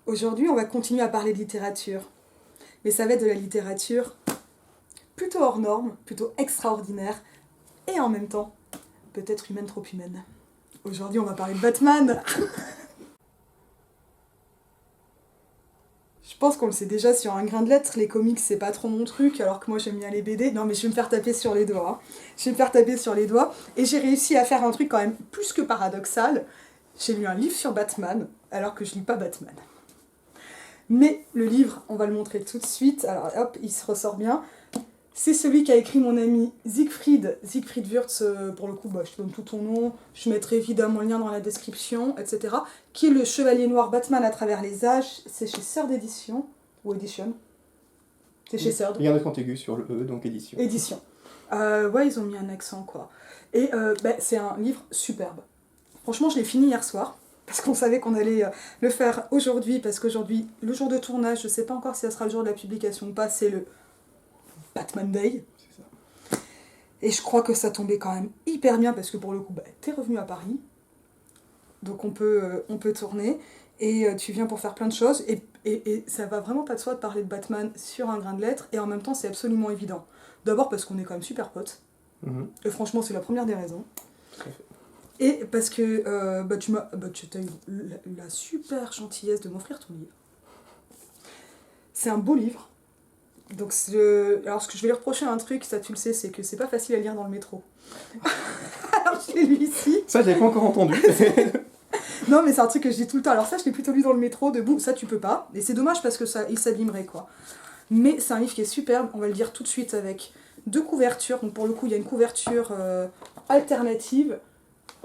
Aujourd'hui, on va continuer à parler de littérature. Mais ça va être de la littérature plutôt hors norme, plutôt extraordinaire, et en même temps, peut-être humaine trop humaine. Aujourd'hui, on va parler de Batman. Je pense qu'on le sait déjà sur un grain de lettres, les comics c'est pas trop mon truc, alors que moi j'aime bien les BD. Non mais je vais me faire taper sur les doigts. Hein. Je vais me faire taper sur les doigts. Et j'ai réussi à faire un truc quand même plus que paradoxal. J'ai lu un livre sur Batman, alors que je lis pas Batman. Mais le livre, on va le montrer tout de suite. Alors hop, il se ressort bien. C'est celui qu'a écrit mon ami Siegfried Wurtz, pour le coup, je te donne tout ton nom, je mettrai évidemment le lien dans la description, etc. Qui est le Chevalier Noir Batman à travers les âges, c'est chez Sœur d'édition, ou Edition. C'est chez Sœur. Il y a un accent aigu sur le E, donc édition. Édition. Ouais, ils ont mis un accent, quoi. Et c'est un livre superbe. Franchement, je l'ai fini hier soir, parce qu'on savait qu'on allait le faire aujourd'hui, parce qu'aujourd'hui, le jour de tournage, je sais pas encore si ça sera le jour de la publication ou pas, c'est le Batman Day. C'est ça. Et je crois que ça tombait quand même hyper bien parce que pour le coup, t'es revenu à Paris. Donc on peut tourner. Et tu viens pour faire plein de choses. Et ça va vraiment pas de soi de parler de Batman sur un grain de lettres. Et en même temps, c'est absolument évident. D'abord parce qu'on est quand même super potes. Mm-hmm. Et franchement, c'est la première des raisons. Tout à fait. Et parce que tu as eu la super gentillesse de m'offrir ton livre. C'est un beau livre. Donc, alors, ce que je vais lui reprocher un truc, ça tu le sais, c'est que c'est pas facile à lire dans le métro. Alors, je l'ai lu ici. Ça, je l'avais pas encore entendu. Non, mais c'est un truc que je dis tout le temps. Alors, ça, je l'ai plutôt lu dans le métro, debout, ça, tu peux pas. Et c'est dommage parce que ça, il s'abîmerait, quoi. Mais c'est un livre qui est superbe, on va le dire tout de suite avec 2 couvertures. Donc, pour le coup, il y a une couverture alternative.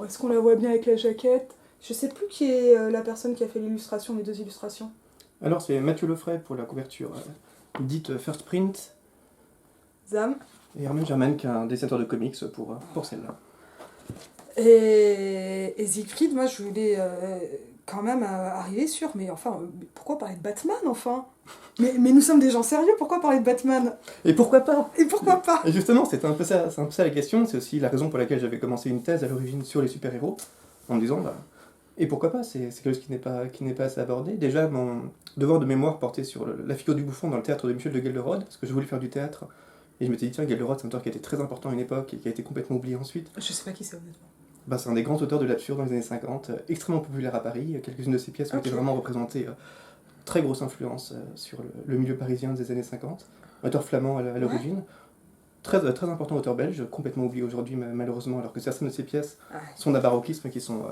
Est-ce qu'on la voit bien avec la jaquette? Je sais plus qui est la personne qui a fait l'illustration, les 2 illustrations. Alors, c'est Mathieu Lefray pour la couverture dite First Print. Zam. Et Hermène Germain, qui est un dessinateur de comics pour celle-là. Et Siegfried, moi je voulais quand même arriver sur, mais enfin, pourquoi parler de Batman enfin mais nous sommes des gens sérieux, pourquoi parler de Batman? Et pourquoi pas? Et pourquoi pas? Et justement, c'est un peu ça la question, c'est aussi la raison pour laquelle j'avais commencé une thèse à l'origine sur les super-héros, en me disant, et pourquoi pas? C'est quelque chose qui n'est pas assez abordé. Déjà, mon devoir de mémoire portait sur la figure du bouffon dans le théâtre de Michel de Gelderode, parce que je voulais faire du théâtre, et je m'étais dit, tiens, Gelderode, c'est un auteur qui était très important à une époque, et qui a été complètement oublié ensuite. Je sais pas qui c'est honnêtement. C'est un des grands auteurs de l'absurde dans les années 50, extrêmement populaire à Paris. Quelques-unes de ses pièces ont été vraiment représentées, très grosse influence sur le milieu parisien des années 50. Auteur flamand à l'origine. Très important auteur belge, complètement oublié aujourd'hui malheureusement, alors que certaines de ses pièces sont d'un baroquisme qui sont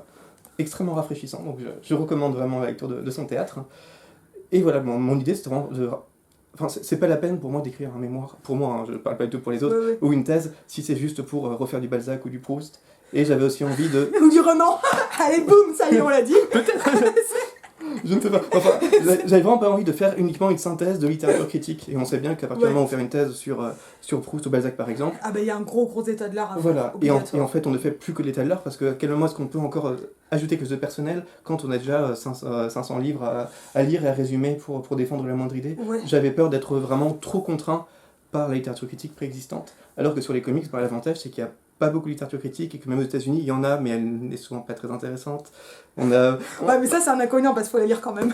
extrêmement rafraîchissants. Donc je recommande vraiment la lecture de son théâtre. Et voilà, mon idée c'était vraiment de... Enfin, c'est pas la peine pour moi d'écrire un mémoire, pour moi, hein, je parle pas du tout pour les autres, ou une thèse, si c'est juste pour refaire du Balzac ou du Proust. Et j'avais aussi envie de... Ou du Renan. Allez, boum, ça y est, on l'a dit. Peut-être. Je ne sais pas. Enfin, j'avais vraiment pas envie de faire uniquement une synthèse de littérature critique. Et on sait bien qu'à partir du moment où on fait une thèse sur Proust ou Balzac, par exemple... Ah il y a un gros état de l'art à faire. Voilà. Et en fait, on ne fait plus que l'état de l'art, parce que à quel moment est-ce qu'on peut encore ajouter quelque chose de personnel quand on a déjà 500 livres à lire et à résumer pour défendre la moindre idée. J'avais peur d'être vraiment trop contraint par la littérature critique préexistante. Alors que sur les comics, l'avantage, c'est qu'il y a pas beaucoup de littérature critique et que même aux États-Unis il y en a, mais elle n'est souvent pas très intéressante. Ouais, mais ça c'est un inconvénient parce qu'il faut la lire quand même.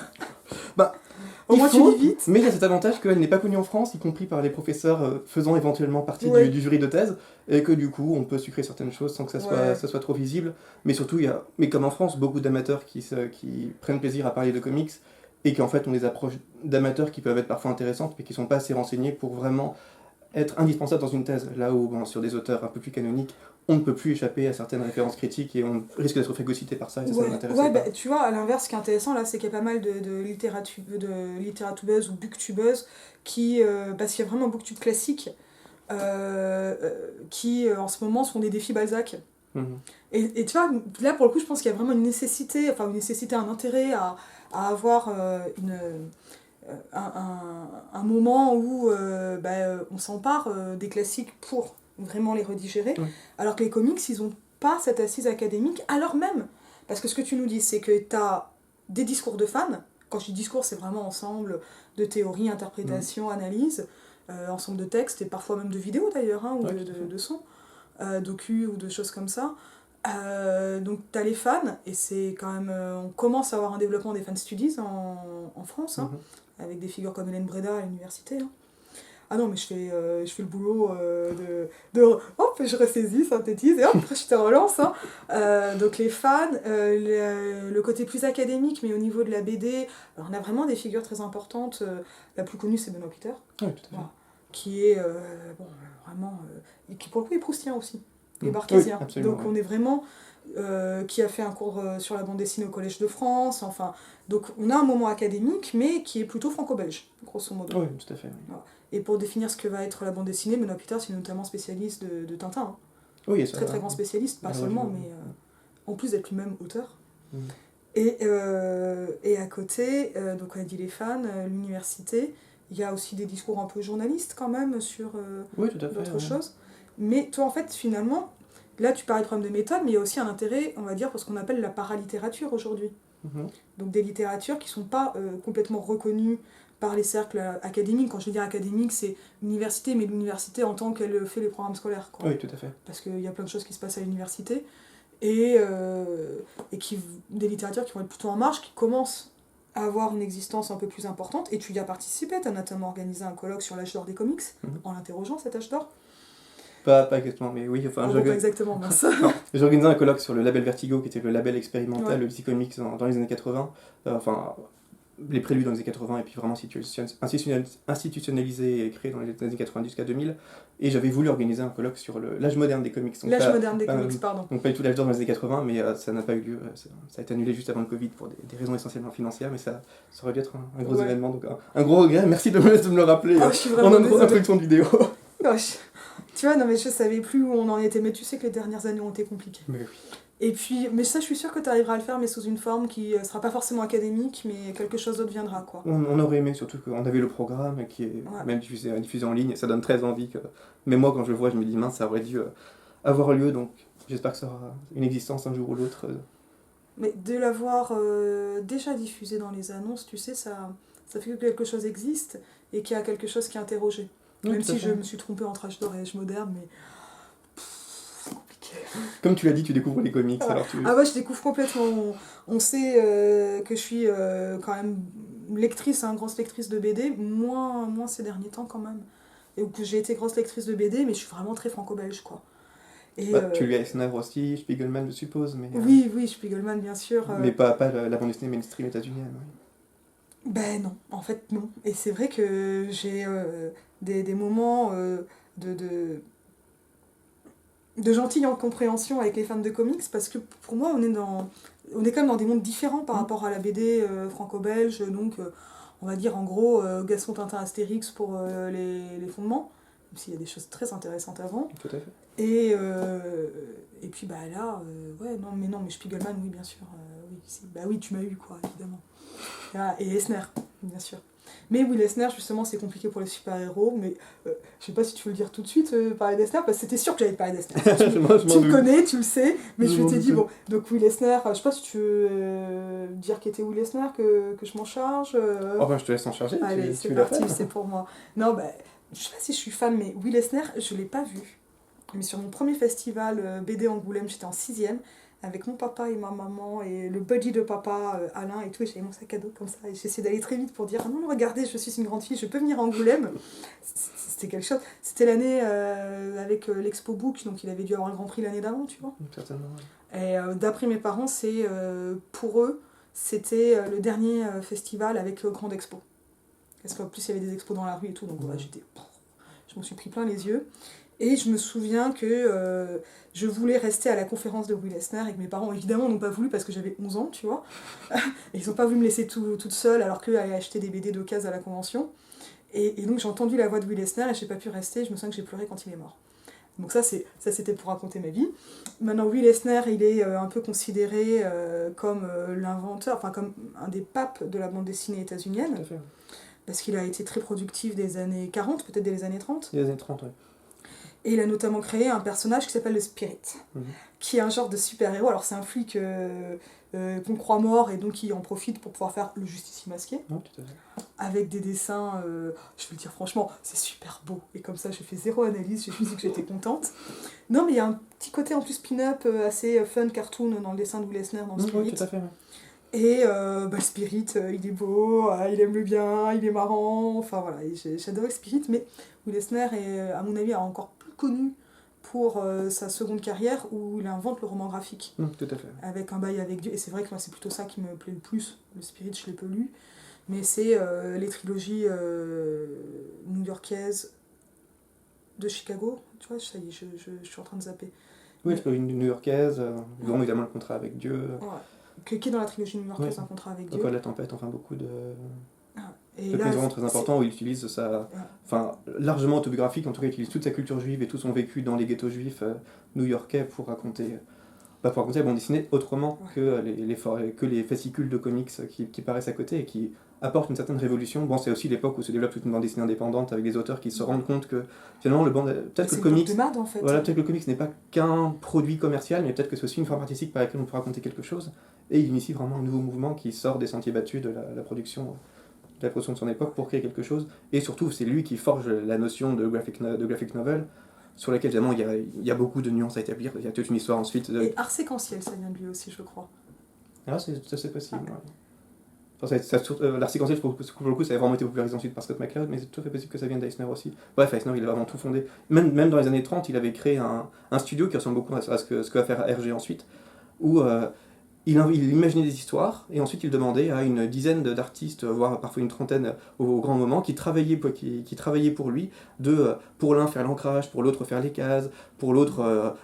Au moins tu lis vite. Mais il y a cet avantage qu'elle n'est pas connue en France, y compris par les professeurs faisant éventuellement partie du jury de thèse, et que du coup on peut sucrer certaines choses sans que ça soit trop visible. Mais surtout, mais comme en France, beaucoup d'amateurs qui prennent plaisir à parler de comics et qu'en fait on les approche d'amateurs qui peuvent être parfois intéressantes, mais qui ne sont pas assez renseignés pour vraiment être indispensable dans une thèse, là où sur des auteurs un peu plus canoniques, on ne peut plus échapper à certaines références critiques et on risque d'être phagocyté par ça et ça m'intéresse pas. Tu vois, à l'inverse, ce qui est intéressant là, c'est qu'il y a pas mal de littératubeuses ou booktubeuses qui, parce qu'il y a vraiment un booktube classique qui en ce moment sont des défis Balzac. Et tu vois, là pour le coup, je pense qu'il y a vraiment une nécessité, un intérêt à avoir un moment où on s'empare des classiques pour vraiment les redigérer, alors que les comics, ils ont pas cette assise académique, alors même, parce que ce que tu nous dis, c'est que tu as des discours de fans, quand je dis discours, c'est vraiment ensemble de théories, interprétations, analyses, ensemble de textes, et parfois même de vidéos d'ailleurs, ou de sons, docu ou de choses comme ça, Donc tu as les fans, et c'est quand même... on commence à avoir un développement des fan studies en France, hein, avec des figures comme Hélène Breda à l'université. Hein. Ah non, mais je fais le boulot hop, je ressaisis, synthétise, et hop, je te relance. Hein. Donc les fans, le côté plus académique, mais au niveau de la BD, on a vraiment des figures très importantes. La plus connue, c'est Benoît Peter, Oui, tout à fait. voilà, qui est bon, vraiment... et qui pour le coup est proustien aussi, et barthésien. Oui, donc on est vraiment... qui a fait un cours sur la bande dessinée au Collège de France, enfin... Donc on a un moment académique, mais qui est plutôt franco-belge, grosso modo. Oui, tout à fait. Oui. Voilà. Et pour définir ce que va être la bande dessinée, Benoît Peter, c'est notamment spécialiste de Tintin. Hein. Oui, ça Très très grand spécialiste, pas seulement, mais en plus d'être lui-même auteur. Et à côté, donc on a dit les fans, l'université, il y a aussi des discours un peu journalistes quand même sur d'autres choses. Mais toi en fait finalement, là tu parlais de problème de méthode, mais il y a aussi un intérêt, on va dire, pour ce qu'on appelle la paralittérature aujourd'hui. Donc des littératures qui ne sont pas complètement reconnues par les cercles académiques. Quand je veux dire académique, c'est l'université, mais l'université en tant qu'elle fait les programmes scolaires. Quoi. Oui, tout à fait. Parce qu'il y a plein de choses qui se passent à l'université, et des littératures qui vont être plutôt en marge, qui commencent à avoir une existence un peu plus importante, et tu y as participé, tu as notamment organisé un colloque sur l'âge d'or des comics, en l'interrogeant cet âge d'or. Pas exactement, mais oui, enfin... pas exactement, mince. J'ai organisé un colloque sur le label Vertigo, qui était le label expérimental de DC Comics dans les années 80, enfin, les préludes dans les années 80, et puis vraiment institutionnalisé et créé dans les années 90 jusqu'à 2000, et j'avais voulu organiser un colloque sur l'âge moderne des comics. L'âge moderne des comics, pardon. Donc pas du tout l'âge d'or dans les années 80, mais ça n'a pas eu lieu, ça a été annulé juste avant le Covid pour des raisons essentiellement financières, mais ça aurait dû être un gros événement, donc un gros regret, merci de me le rappeler en introduction de vidéo. Tu vois, non mais je savais plus où on en était, mais tu sais que les dernières années ont été compliquées. Mais oui. Et puis, mais ça je suis sûre que tu arriveras à le faire, mais sous une forme qui sera pas forcément académique, mais quelque chose d'autre viendra, quoi. On aurait aimé, surtout qu'on avait le programme qui est même diffusé en ligne, et ça donne très envie. Mais moi quand je le vois, je me dis mince, ça aurait dû avoir lieu, donc j'espère que ça aura une existence un jour ou l'autre. Mais de l'avoir déjà diffusé dans les annonces, tu sais, ça fait que quelque chose existe, et qu'il y a quelque chose qui est interrogé. Même si je me suis trompée entre âge d'or et âge moderne, mais... c'est compliqué. Comme tu l'as dit, tu découvres les comics. Alors Ah ouais, je découvre complètement. On sait que je suis quand même lectrice, grosse lectrice de BD, moins ces derniers temps quand même. Et que j'ai été grosse lectrice de BD, mais je suis vraiment très franco-belge, quoi. Et, tu lis Eisner aussi, Spiegelman, je suppose. Mais, oui, Spiegelman, bien sûr. Mais pas la bande dessinée mainstream états-unienne. Oui. Ben non, en fait non. Et c'est vrai que j'ai des moments de gentille incompréhension avec les fans de comics, parce que pour moi on est quand même dans des mondes différents par rapport à la BD franco-belge, donc on va dire en gros Gaston, Tintin, Astérix pour les fondements, même s'il y a des choses très intéressantes avant. Tout à fait. Et puis bah là, mais Spiegelman, oui bien sûr, oui tu m'as eu quoi, évidemment. Et Eisner, bien sûr. Mais oui, Eisner, justement, c'est compliqué pour les super-héros, mais je sais pas si tu veux le dire tout de suite, parler d'Eisner, parce que c'était sûr que j'allais te parler d'Eisner. Tu me connais, tu le sais, mais je t'ai dit, bon, donc Will Eisner, je sais pas si tu veux dire qui était Will Eisner, que je m'en charge. Enfin, je te laisse en charger. Allez, c'est parti, c'est pour moi. Non, je sais pas si je suis fan, mais Will Eisner, je l'ai pas vu. Mais sur mon premier festival BD Angoulême, j'étais en 6ème, avec mon papa et ma maman et le buddy de papa Alain et tout, et j'avais mon sac à dos comme ça, et j'essayais d'aller très vite pour dire non, regardez, je suis une grande fille, je peux venir à Angoulême. C'était quelque chose. C'était l'année avec l'Expo Book, donc il avait dû avoir le Grand Prix l'année d'avant, tu vois. Certainement. Et d'après mes parents, c'est pour eux, c'était le dernier festival avec Grande Expo. Parce qu'en plus il y avait des expos dans la rue et tout, donc je m'en suis pris plein les yeux. Et je me souviens que je voulais rester à la conférence de Will Eisner, et que mes parents évidemment n'ont pas voulu parce que j'avais 11 ans, tu vois. Et ils n'ont pas voulu me laisser toute seule alors qu'eux allaient acheter des BD d'occasion à la convention. Et donc j'ai entendu la voix de Will Eisner et j'ai pas pu rester, je me souviens que j'ai pleuré quand il est mort. Donc ça c'était pour raconter ma vie. Maintenant Will Eisner, il est un peu considéré comme l'inventeur, enfin comme un des papes de la bande dessinée états-unienne. Tout à fait. Parce qu'il a été très productif des années 40, peut-être des années 30. Des années 30, oui. Et il a notamment créé un personnage qui s'appelle le Spirit, qui est un genre de super-héros. Alors c'est un flic qu'on croit mort et donc qui en profite pour pouvoir faire le justicier masqué. Tout à fait. avec des dessins, je vais le dire franchement, c'est super beau. Et comme ça, j'ai fait zéro analyse, j'ai juste dit que j'étais contente. Non, mais il y a un petit côté en plus pin-up assez fun, cartoon dans le dessin de Will Eisner dans Spirit. Oui, tout à fait. Ouais. Et le Spirit, il est beau, il aime le bien, il est marrant, enfin voilà, et j'adorais Spirit, mais Will Eisner est, à mon avis, encore plus connu pour sa seconde carrière où il invente le roman graphique. Tout à fait. Avec Un bail avec Dieu, et c'est vrai que moi c'est plutôt ça qui me plaît le plus. Le Spirit, je l'ai peu lu, mais c'est les trilogies new-yorkaises de Chicago, tu vois, ça y est, je suis en train de zapper. Oui, une new-yorkaise, dont évidemment le contrat avec Dieu. Ouais. Qui est dans la trilogie new-yorkaise, Un contrat avec Dieu. Encore la tempête, enfin beaucoup de et là, vraiment très important où il utilise sa. Enfin, largement autobiographique, en tout cas, il utilise toute sa culture juive et tout son vécu dans les ghettos juifs new-yorkais pour raconter. Pour raconter la bande dessinée autrement que les fascicules de comics qui paraissent à côté et qui apportent une certaine révolution. Bon, c'est aussi l'époque où se développe toute une bande dessinée indépendante avec des auteurs qui se rendent compte que finalement peut-être que le comics, en fait. voilà, peut-être que le comics n'est pas qu'un produit commercial, mais peut-être que c'est aussi une forme artistique par laquelle on peut raconter quelque chose. Et il initie vraiment un nouveau mouvement qui sort des sentiers battus de la production. De son époque pour créer quelque chose, et surtout c'est lui qui forge la notion de graphic novel, sur laquelle évidemment il y a beaucoup de nuances à établir, il y a toute une histoire ensuite. Et art séquentiel, ça vient de lui aussi, je crois. Ah, c'est possible. Ouais. Enfin, l'art séquentiel, pour le coup, ça a vraiment été popularisé ensuite par Scott McCloud, mais c'est tout à fait possible que ça vienne d'Eisner aussi. Bref, Eisner, il a vraiment tout fondé. Même dans les années 30, il avait créé un studio qui ressemble beaucoup à ce que va faire Hergé ensuite, où il imaginait des histoires, et ensuite il demandait à une dizaine d'artistes, voire parfois une trentaine au grand moment, qui travaillaient pour lui, pour l'un faire l'ancrage, pour l'autre faire les cases, pour l'autre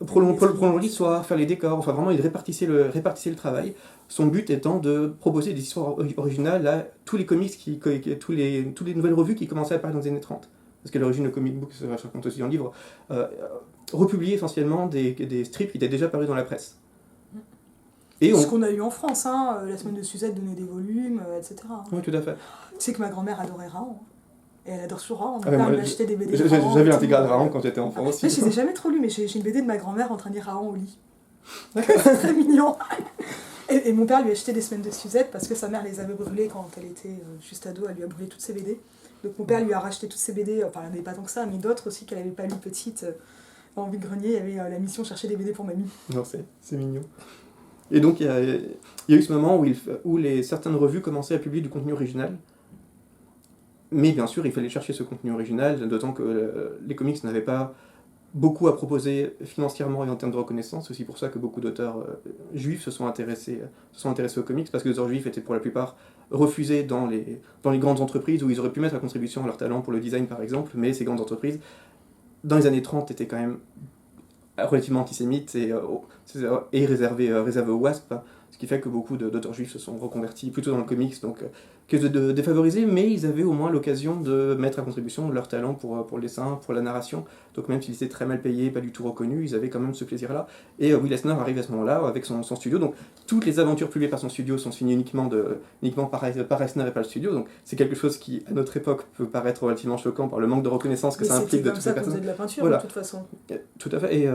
prolonger l'histoire, faire les décors, enfin vraiment il répartissait le travail. Son but étant de proposer des histoires originales à tous les comics, toutes les nouvelles revues qui commençaient à apparaître dans les années 30. Parce qu'à l'origine, le comic book, ça je raconte aussi en livre, republiait essentiellement des strips qui étaient déjà parus dans la presse. Et ce qu'on a eu en France, la semaine de Suzette donnait des volumes, etc. Oui, tout à fait. Tu sais que ma grand-mère adorait Raon. Et elle adore sur Raon. Mon père lui achetait des BD. J'avais l'intégrale de Raon quand j'étais enfant aussi. Mais je les ai jamais trop lus, mais j'ai une BD de ma grand-mère en train de lire Raon au lit. C'est très mignon. Et mon père lui achetait des semaines de Suzette parce que sa mère les avait brûlées quand elle était juste ado. Elle lui a brûlé toutes ses BD. Donc mon père lui a racheté toutes ses BD. Enfin, il n'y en avait pas tant que ça, mais d'autres aussi qu'elle n'avait pas lues petite. En vide-grenier, il y avait la mission chercher des BD pour mamie. Non, c'est mignon. Et donc il y a eu ce moment où certaines revues commençaient à publier du contenu original. Mais bien sûr, il fallait chercher ce contenu original, d'autant que les comics n'avaient pas beaucoup à proposer financièrement et en termes de reconnaissance. C'est aussi pour ça que beaucoup d'auteurs juifs se sont intéressés aux comics, parce que les auteurs juifs étaient pour la plupart refusés dans les grandes entreprises où ils auraient pu mettre à contribution leur talent pour le design par exemple, mais ces grandes entreprises, dans les années 30, étaient quand même relativement antisémites et réservées aux WASP, ce qui fait que beaucoup d'auteurs juifs se sont reconvertis plutôt dans le comics, donc que de défavoriser, mais ils avaient au moins l'occasion de mettre à contribution leur talent pour le dessin, pour la narration, donc même s'ils étaient très mal payés, pas du tout reconnus, ils avaient quand même ce plaisir-là. Et Will Eisner arrive à ce moment-là avec son studio, donc toutes les aventures publiées par son studio sont signées uniquement par Eisner et pas le studio, donc c'est quelque chose qui, à notre époque, peut paraître relativement choquant par le manque de reconnaissance que ça implique de toutes les personnes. C'était comme ça qu'on faisait de la peinture, voilà. De toute façon. Tout à fait, et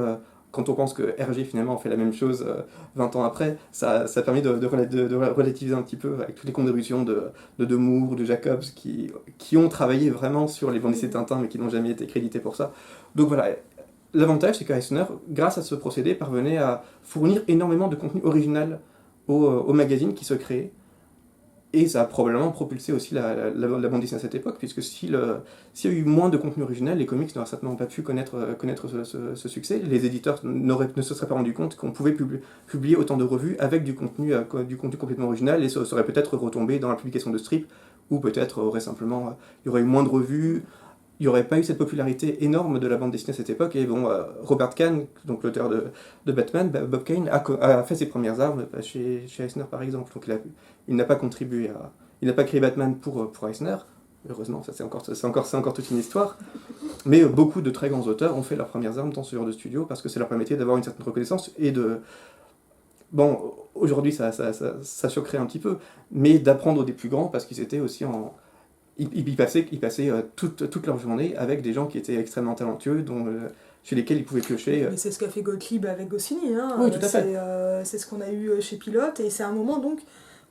quand on pense que Hergé finalement fait la même chose 20 ans après, ça permet de relativiser un petit peu avec toutes les contributions de Moore, de Jacobs, qui ont travaillé vraiment sur les bandes dessinées Tintin, mais qui n'ont jamais été crédités pour ça. Donc voilà, l'avantage c'est qu'Eisner, grâce à ce procédé, parvenait à fournir énormément de contenu original au magazine qui se créait. Et ça a probablement propulsé aussi la bande dessinée à cette époque, puisque s'il y a eu moins de contenu original, les comics n'auraient certainement pas pu connaître ce succès. Les éditeurs ne se seraient pas rendus compte qu'on pouvait publier autant de revues avec du contenu complètement original, et ça aurait peut-être retombé dans la publication de strips, ou peut-être il y aurait eu moins de revues, il n'y aurait pas eu cette popularité énorme de la bande dessinée à cette époque. Et bon, Robert Kahn, donc l'auteur de Batman, Bob Kane, a fait ses premières armes chez Eisner par exemple. Donc il n'a pas contribué il n'a pas créé Batman pour Eisner. Heureusement, ça c'est encore toute une histoire. Mais beaucoup de très grands auteurs ont fait leurs premières armes dans ce genre de studio parce que ça leur permettait d'avoir une certaine reconnaissance et de... Bon, aujourd'hui ça choquerait un petit peu, mais d'apprendre des plus grands parce qu'ils étaient aussi en... Ils passaient toute leur journée avec des gens qui étaient extrêmement talentueux, chez lesquels ils pouvaient piocher. Mais c'est ce qu'a fait Gottlieb avec Goscinny. Oui, tout à fait. C'est ce qu'on a eu chez Pilote, et c'est un moment donc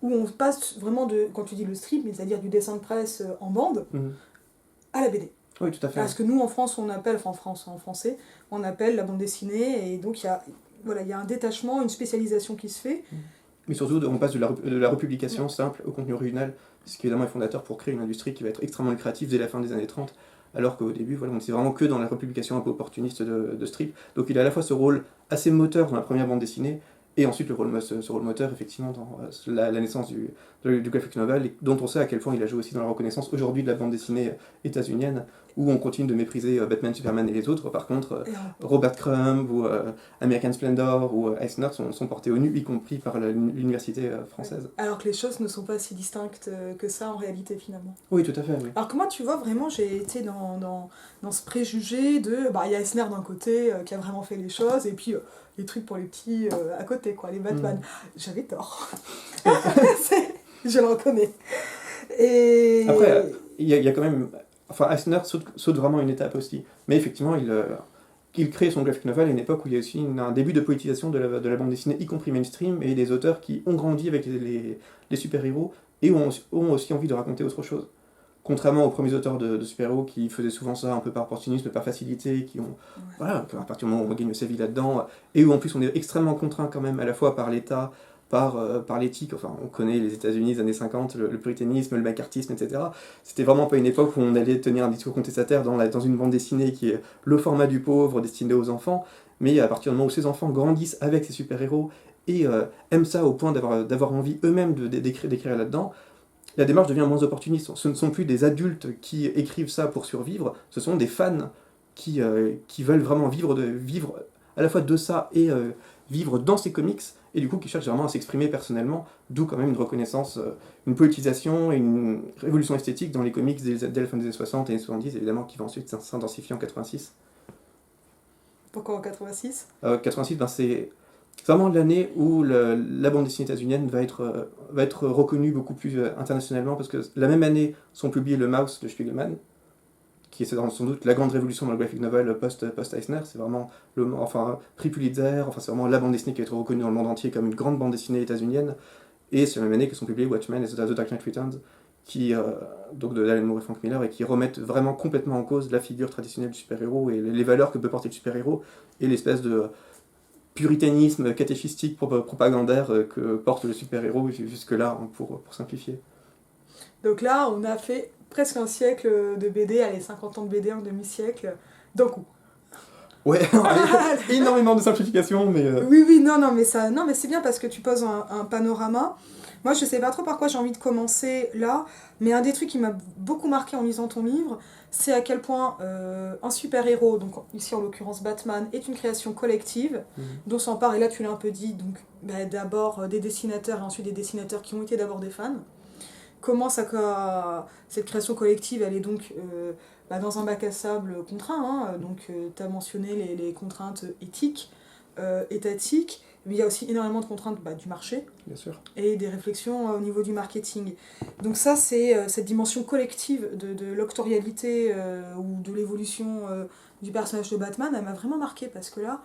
où on passe vraiment de, quand tu dis le strip, mais c'est-à-dire du dessin de presse en bande, à la BD. Oui, tout à fait. Parce que nous, en France, on appelle, enfin en français, on appelle la bande dessinée, et donc il y a, voilà, il y a un détachement, une spécialisation qui se fait. Mais surtout, on passe de la republication simple au contenu original, ce qui évidemment est fondateur pour créer une industrie qui va être extrêmement lucrative dès la fin des années 30, alors qu'au début, voilà, on était vraiment que dans la republication un peu opportuniste de strip. Donc il a à la fois ce rôle assez moteur dans la première bande dessinée, et ensuite ce rôle moteur, effectivement, dans la naissance du graphic novel, et dont on sait à quel point il a joué aussi dans la reconnaissance aujourd'hui de la bande dessinée états-unienne, où on continue de mépriser Batman, Superman et les autres. Par contre, Robert Crumb ou American Splendor ou Eisner sont portés au nu, y compris par l'université française. Alors que les choses ne sont pas si distinctes que ça en réalité finalement. Oui, tout à fait. Oui. Alors que moi, tu vois, vraiment, j'ai été dans ce préjugé de... Bah, il y a Eisner d'un côté qui a vraiment fait les choses, et puis les trucs pour les petits à côté, quoi, les Batman. J'avais tort. Je le reconnais. Et... Après, il y a quand même... Enfin, Eisner saute vraiment une étape aussi. Mais effectivement, il crée son graphic novel à une époque où il y a aussi un début de politisation de la bande dessinée, y compris mainstream, et des auteurs qui ont grandi avec les super-héros et ont aussi envie de raconter autre chose. Contrairement aux premiers auteurs de super-héros qui faisaient souvent ça un peu par opportunisme, par facilité, qui ont... Voilà, à partir du moment où on gagne sa vie là-dedans, et où en plus on est extrêmement contraint quand même, à la fois par l'État, par l'éthique. Enfin, on connaît les États-Unis des années 50, le puritanisme, le macartisme, etc. C'était vraiment pas une époque où on allait tenir un discours contestataire dans une bande dessinée qui est le format du pauvre destiné aux enfants, mais à partir du moment où ces enfants grandissent avec ces super-héros et aiment ça au point d'avoir envie eux-mêmes d'écrire là-dedans, la démarche devient moins opportuniste. Ce ne sont plus des adultes qui écrivent ça pour survivre, ce sont des fans qui veulent vraiment vivre à la fois de ça et vivre dans ces comics, et du coup qui cherchent vraiment à s'exprimer personnellement, d'où quand même une reconnaissance, une politisation et une révolution esthétique dans les comics dès la fin des années 60 et années 70, évidemment, qui va ensuite s'intensifier en 86. Pourquoi en 86 86, c'est vraiment l'année où la bande dessinée états-unienne va être reconnue beaucoup plus internationalement, parce que la même année sont publiés le Mouse de Spiegelman, qui est sans doute la grande révolution dans le graphic novel post-Eisner. C'est vraiment prix Pulitzer, c'est vraiment la bande dessinée qui va être reconnue dans le monde entier comme une grande bande dessinée états-unienne. Et c'est la même année que sont publiés Watchmen et The Dark Knight Returns, donc de Alan Moore et Frank Miller, et qui remettent vraiment complètement en cause la figure traditionnelle du super-héros et les valeurs que peut porter le super-héros, et l'espèce de puritanisme catéchistique propagandaire que porte le super-héros jusque-là, pour simplifier. Donc là, on a fait presque un siècle de BD, allez, 50 ans de BD, un demi-siècle, d'un coup. Ouais, énormément de simplification, mais... Oui, non, mais c'est bien parce que tu poses un panorama. Moi, je sais pas trop par quoi j'ai envie de commencer là, mais un des trucs qui m'a beaucoup marqué en lisant ton livre, c'est à quel point un super-héros, donc ici en l'occurrence Batman, est une création collective, dont s'empare, et là tu l'as un peu dit, donc d'abord des dessinateurs et ensuite des dessinateurs qui ont été d'abord des fans. Comment cette création collective, elle est donc dans un bac à sable contraint, donc tu as mentionné les contraintes éthiques, étatiques, mais il y a aussi énormément de contraintes du marché. Bien sûr. Et des réflexions au niveau du marketing. Donc ça, c'est cette dimension collective de l'octorialité ou de l'évolution du personnage de Batman, elle m'a vraiment marquée, parce que là,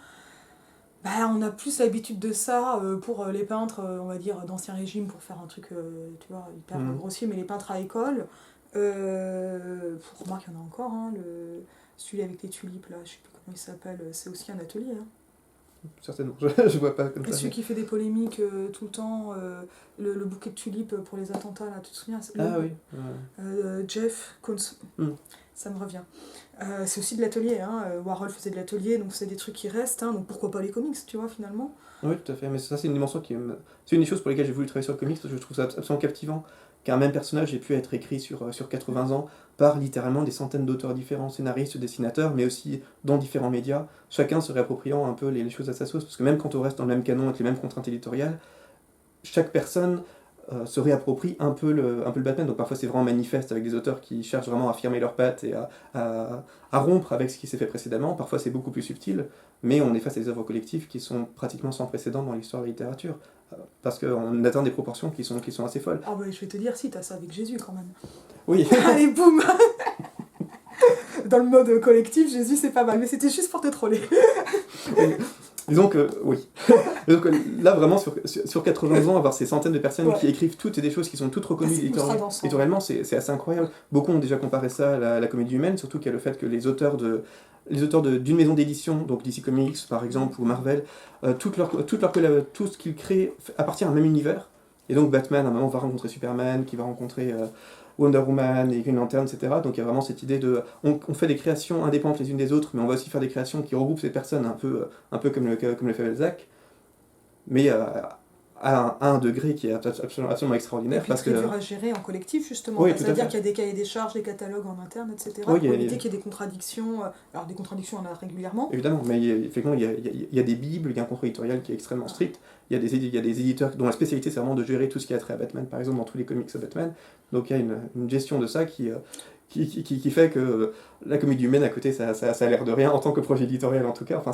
on a plus l'habitude de ça pour les peintres, on va dire, d'ancien régime, pour faire un truc, tu vois, hyper grossier, mais les peintres à école, remarque, il y en a encore, celui avec les tulipes, là, je sais plus comment il s'appelle, c'est aussi un atelier. Certainement, je vois pas comme ça. Celui qui fait des polémiques tout le temps, le bouquet de tulipes pour les attentats, là, tu te souviens oui. Jeff Koons, ça me revient. C'est aussi de l'atelier, Warhol faisait de l'atelier, donc c'est des trucs qui restent, donc pourquoi pas les comics, tu vois, finalement. Oui, tout à fait, mais ça c'est une dimension c'est une des choses pour lesquelles j'ai voulu travailler sur le comics, parce que je trouve ça absolument captivant qu'un même personnage ait pu être écrit sur 80 ans par littéralement des centaines d'auteurs différents, scénaristes, dessinateurs, mais aussi dans différents médias, chacun se réappropriant un peu les choses à sa sauce, parce que même quand on reste dans le même canon avec les mêmes contraintes éditoriales, chaque personne se réapproprie un peu le Batman. Donc parfois c'est vraiment manifeste avec des auteurs qui cherchent vraiment à affirmer leurs pattes et à rompre avec ce qui s'est fait précédemment. Parfois c'est beaucoup plus subtil, mais on est face à des œuvres collectives qui sont pratiquement sans précédent dans l'histoire de la littérature, parce qu'on atteint des proportions qui sont assez folles. Ah je vais te dire, si, t'as ça avec Jésus quand même. Oui. Allez, boum. Dans le mode collectif, Jésus c'est pas mal, mais c'était juste pour te troller. Disons que, oui. Donc là, vraiment, sur 80 ans, avoir ces centaines de personnes qui écrivent toutes et des choses qui sont toutes reconnues éditorialement, c'est assez incroyable. Beaucoup ont déjà comparé ça à la comédie humaine, surtout qu'il y a le fait que les auteurs d'une maison d'édition, donc DC Comics par exemple, ou Marvel, tout ce qu'ils créent appartient à un même univers. Et donc Batman, à un moment, va rencontrer Superman, qui va rencontrer Wonder Woman et Green Lantern, etc. Donc il y a vraiment cette idée de... On fait des créations indépendantes les unes des autres, mais on va aussi faire des créations qui regroupent ces personnes un peu comme le fait Balzac, mais à un degré qui est absolument extraordinaire. Parce que c'est dur à gérer en collectif, justement. Oui, c'est-à-dire qu'il y a des cahiers des charges, des catalogues en interne, etc. Oui, pour éviter qu'il y ait des contradictions. Alors, des contradictions, on en a régulièrement. Évidemment, mais effectivement, il y a des bibles, il y a un contrôle éditorial qui est extrêmement strict. Il y a des éditeurs dont la spécialité, c'est vraiment de gérer tout ce qui a trait à Batman, par exemple, dans tous les comics de Batman. Donc il y a une gestion de ça qui fait que la comédie humaine à côté, ça a l'air de rien en tant que projet éditorial en tout cas. Enfin,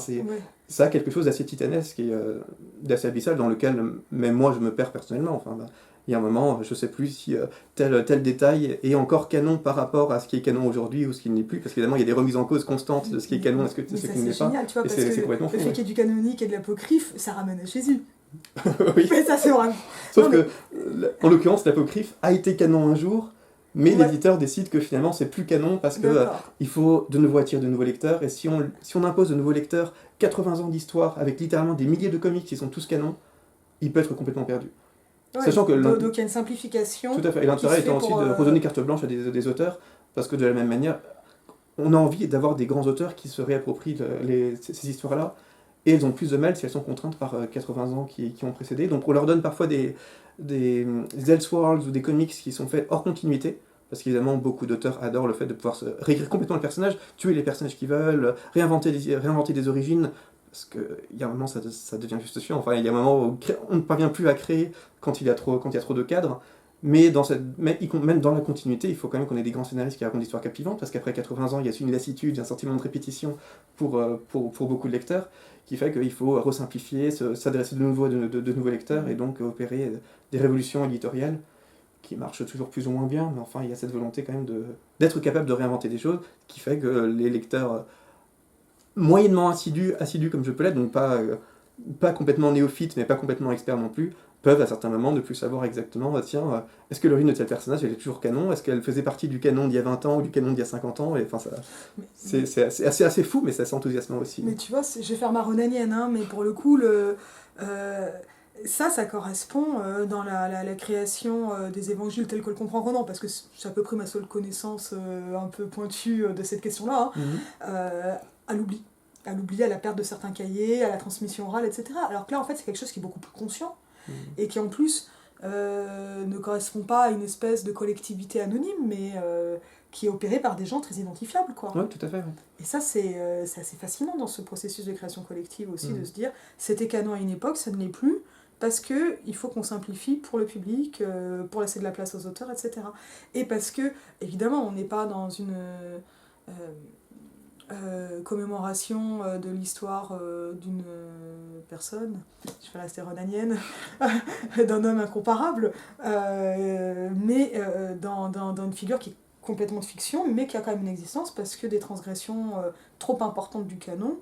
ça a quelque chose d'assez titanesque et d'assez abyssal dans lequel même moi je me perds personnellement. Enfin, il y a un moment, je sais plus si tel détail est encore canon par rapport à ce qui est canon aujourd'hui ou ce qui ne l'est plus, parce qu'évidemment il y a des remises en cause constantes de ce qui est canon et ce qui ne l'est pas. Tu vois, parce que le fait qu'il y ait du canonique et de l'apocryphe, ça ramène à Jésus. Oui. Mais ça c'est vraiment... Sauf que, en l'occurrence, l'apocryphe a été canon un jour, mais l'éditeur décide que finalement c'est plus canon parce que il faut de nouveau attirer de nouveaux lecteurs, et si on impose de nouveaux lecteurs 80 ans d'histoire avec littéralement des milliers de comics qui sont tous canons, il peut être complètement perdu. Ouais, sachant que donc il y a une simplification. Tout à fait, et l'intérêt étant aussi de redonner carte blanche à des auteurs, parce que de la même manière, on a envie d'avoir des grands auteurs qui se réapproprient ces histoires-là, et elles ont plus de mal si elles sont contraintes par 80 ans qui ont précédé. Donc on leur donne parfois des Elseworlds ou des comics qui sont faits hors continuité, parce qu'évidemment beaucoup d'auteurs adorent le fait de pouvoir réécrire complètement le personnage, tuer les personnages qu'ils veulent, réinventer des origines, parce qu'il y a un moment ça devient juste chiant. Enfin, il y a un moment où on ne parvient plus à créer quand il y a trop de cadres, mais même dans la continuité, il faut quand même qu'on ait des grands scénaristes qui racontent des histoires captivantes, parce qu'après 80 ans, il y a une lassitude, un sentiment de répétition pour beaucoup de lecteurs, qui fait qu'il faut resimplifier, s'adresser de nouveau à de nouveaux lecteurs, et donc opérer des révolutions éditoriales qui marchent toujours plus ou moins bien, mais enfin il y a cette volonté quand même d'être capable de réinventer des choses, qui fait que les lecteurs moyennement assidus comme je peux l'être, donc pas complètement néophytes, mais pas complètement experts non plus, peuvent à certains moments ne plus savoir exactement, tiens, est-ce que l'origine de tel personnage elle est toujours canon, est-ce qu'elle faisait partie du canon d'il y a 20 ans ou du canon d'il y a 50 ans, et enfin c'est assez fou, mais c'est assez enthousiasmant aussi. Mais tu vois, je vais faire ma ronanienne, hein, mais pour le coup, ça correspond dans la création des évangiles tels que le comprend Ronan, parce que c'est à peu près ma seule connaissance un peu pointue de cette question-là, à l'oubli. À l'oubli, à la perte de certains cahiers, à la transmission orale, etc. Alors que là, en fait, c'est quelque chose qui est beaucoup plus conscient, et qui en plus ne correspond pas à une espèce de collectivité anonyme, mais qui est opérée par des gens très identifiables, quoi. Oui, tout à fait. Oui. Et ça, c'est assez fascinant dans ce processus de création collective aussi, de se dire, c'était canon à une époque, ça ne l'est plus, parce qu'il faut qu'on simplifie pour le public, pour laisser de la place aux auteurs, etc. Et parce que, évidemment, on n'est pas dans une commémoration de l'histoire d'une personne, je vais rester ronanienne, d'un homme incomparable, mais dans une figure qui est complètement de fiction, mais qui a quand même une existence, parce que des transgressions trop importantes du canon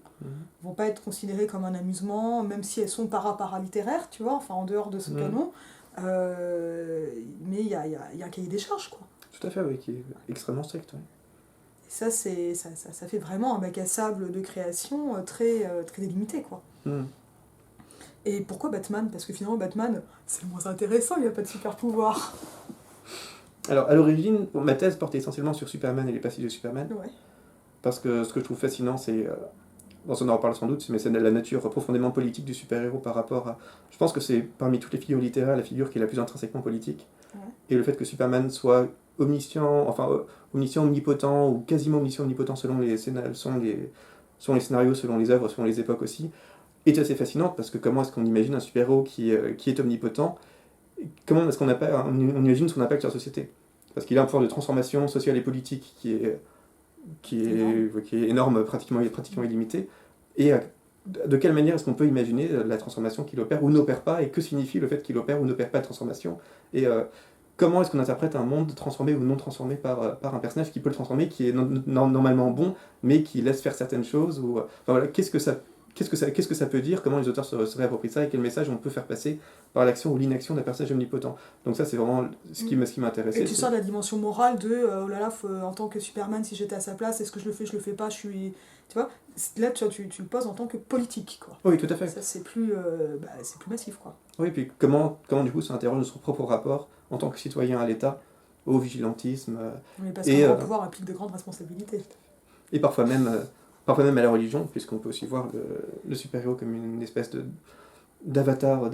vont pas être considérées comme un amusement, même si elles sont para-littéraires, tu vois, enfin en dehors de ce canon, mais il y a un cahier des charges, quoi. Tout à fait, oui, qui est extrêmement strict, oui. Et ça fait vraiment un bac à sable de création très délimité, quoi. Et pourquoi Batman ? Parce que finalement, Batman, c'est le moins intéressant, il n'y a pas de super pouvoir. Alors, à l'origine, ma thèse portait essentiellement sur Superman et les passages de Superman. Ouais. Parce que ce que je trouve fascinant, c'est... on en reparle sans doute, mais c'est la nature profondément politique du super-héros par rapport à... Je pense que c'est parmi toutes les figures littéraires la figure qui est la plus intrinsèquement politique. Ouais. Et le fait que Superman soit omniscient, omnipotent, ou quasiment omniscient, omnipotent selon les scénarios, selon les œuvres, selon les époques aussi, est assez fascinante, parce que comment est-ce qu'on imagine un super-héros qui est omnipotent ? Comment est-ce on imagine son impact sur la société ? Parce qu'il a un pouvoir de transformation sociale et politique qui est énorme, pratiquement illimité. Et de quelle manière est-ce qu'on peut imaginer la transformation qu'il opère ou n'opère pas, et que signifie le fait qu'il opère ou n'opère pas de transformation ? Et comment est-ce qu'on interprète un monde transformé ou non transformé par un personnage qui peut le transformer, qui est normalement bon, mais qui laisse faire certaines choses enfin, voilà, qu'est-ce que ça qu'est-ce que ça peut dire, comment les auteurs se réapproprient ça et quel message on peut faire passer par l'action ou l'inaction d'un personnage omnipotent. Donc ça c'est vraiment ce qui m'intéressait. Et tu sors de la dimension morale de oh là là, en tant que Superman, si j'étais à sa place, est-ce que je le fais pas, je suis. Tu vois, là tu le poses en tant que politique, quoi. Oui, tout à fait. Ça c'est plus massif, quoi. Oui, puis comment du coup ça interroge son propre rapport en tant que citoyen à l'État, au vigilantisme. Mais parce qu'un grand pouvoir implique de grandes responsabilités. Et parfois même à la religion, puisqu'on peut aussi voir le super-héros comme une espèce d'avatar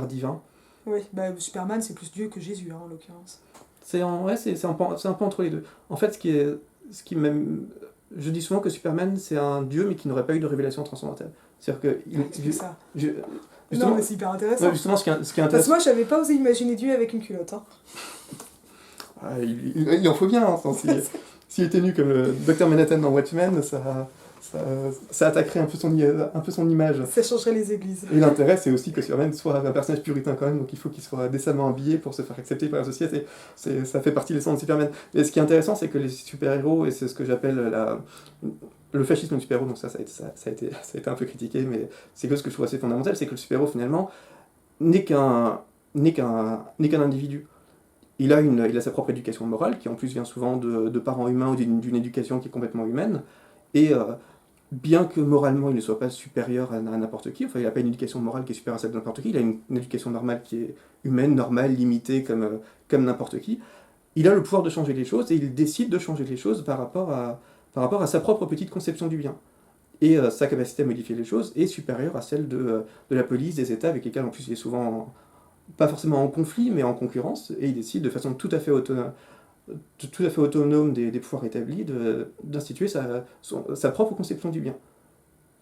divin. Oui, Superman c'est plus Dieu que Jésus, en l'occurrence. C'est un peu entre les deux. En fait, je dis souvent que Superman c'est un dieu mais qui n'aurait pas eu de révélation transcendantale. C'est-à-dire que... ça. Justement, non, mais c'est hyper intéressant. Justement, ce qui est intéressant... Parce que moi, j'avais pas osé imaginer Dieu avec une culotte. Hein. Il en faut bien. Hein, s'il était nu comme le Dr Manhattan dans Watchmen, ça attaquerait un peu son image. Ça changerait les églises. Et l'intérêt, c'est aussi que Superman soit un personnage puritain quand même, donc il faut qu'il soit décemment habillé pour se faire accepter par la société. Ça fait partie des sens de Superman. Et ce qui est intéressant, c'est que les super-héros, et c'est ce que j'appelle le fascisme du super-héros, donc ça a été un peu critiqué, mais c'est que ce que je trouve assez fondamental, c'est que le super-héros, finalement, n'est qu'un individu. Il a sa propre éducation morale, qui en plus vient souvent de parents humains ou d'une éducation qui est complètement humaine, et bien que moralement il ne soit pas supérieur à n'importe qui, enfin il n'a pas une éducation morale qui est supérieure à celle de n'importe qui, il a une éducation normale qui est humaine, normale, limitée comme n'importe qui, il a le pouvoir de changer les choses, et il décide de changer les choses par rapport à sa propre petite conception du bien. Et sa capacité à modifier les choses est supérieure à celle de la police, des États, avec lesquels en plus il est souvent... pas forcément en conflit, mais en concurrence, et il décide de façon tout à fait autonome des pouvoirs établis d'instituer sa propre conception du bien.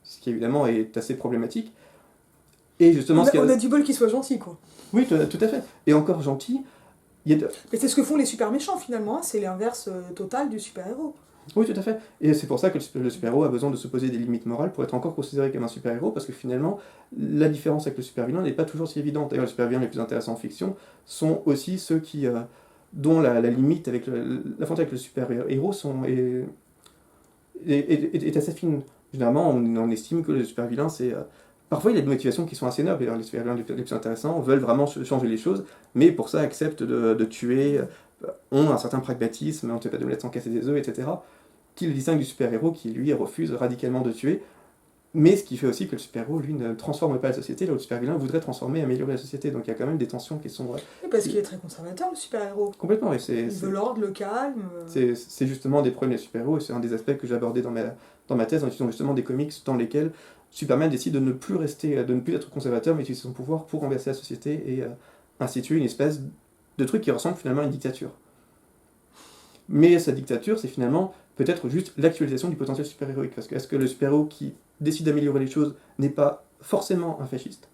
Ce qui évidemment est assez problématique. Et justement, on a du bol qu'il soit gentil, quoi. Oui, tout à fait. Et encore gentil. Mais c'est ce que font les super méchants finalement, hein. C'est l'inverse total du super-héros. Oui, tout à fait. Et c'est pour ça que le super-héros a besoin de se poser des limites morales pour être encore considéré comme un super-héros, parce que finalement, la différence avec le super-vilain n'est pas toujours si évidente. D'ailleurs, les super-vilains les plus intéressants en fiction sont aussi ceux dont la limite avec la frontière avec le super-héros est assez fine. Généralement, on estime que le super-vilain, c'est... Parfois, il y a des motivations qui sont assez nobles. Les super-vilains les plus intéressants veulent vraiment changer les choses, mais pour ça acceptent de tuer... ont un certain pragmatisme, on ne fait pas d'omelette sans casser des œufs, etc., qui le distingue du super-héros qui, lui, refuse radicalement de tuer, mais ce qui fait aussi que le super-héros, lui, ne transforme pas la société, là où le super-vilain voudrait transformer et améliorer la société, donc il y a quand même des tensions qui sont... Oui, parce qu'il est très conservateur, le super-héros. Complètement, oui. Il veut l'ordre, le calme... C'est justement des problèmes des super-héros, et c'est un des aspects que j'ai abordé dans ma thèse, en étudiant justement des comics dans lesquels Superman décide de ne plus être conservateur, mais utiliser son pouvoir pour renverser la société et instituer une espèce de truc qui ressemble finalement à une dictature. Mais sa dictature, c'est finalement peut-être juste l'actualisation du potentiel super-héroïque. Parce que est-ce que le super-héros qui décide d'améliorer les choses n'est pas forcément un fasciste,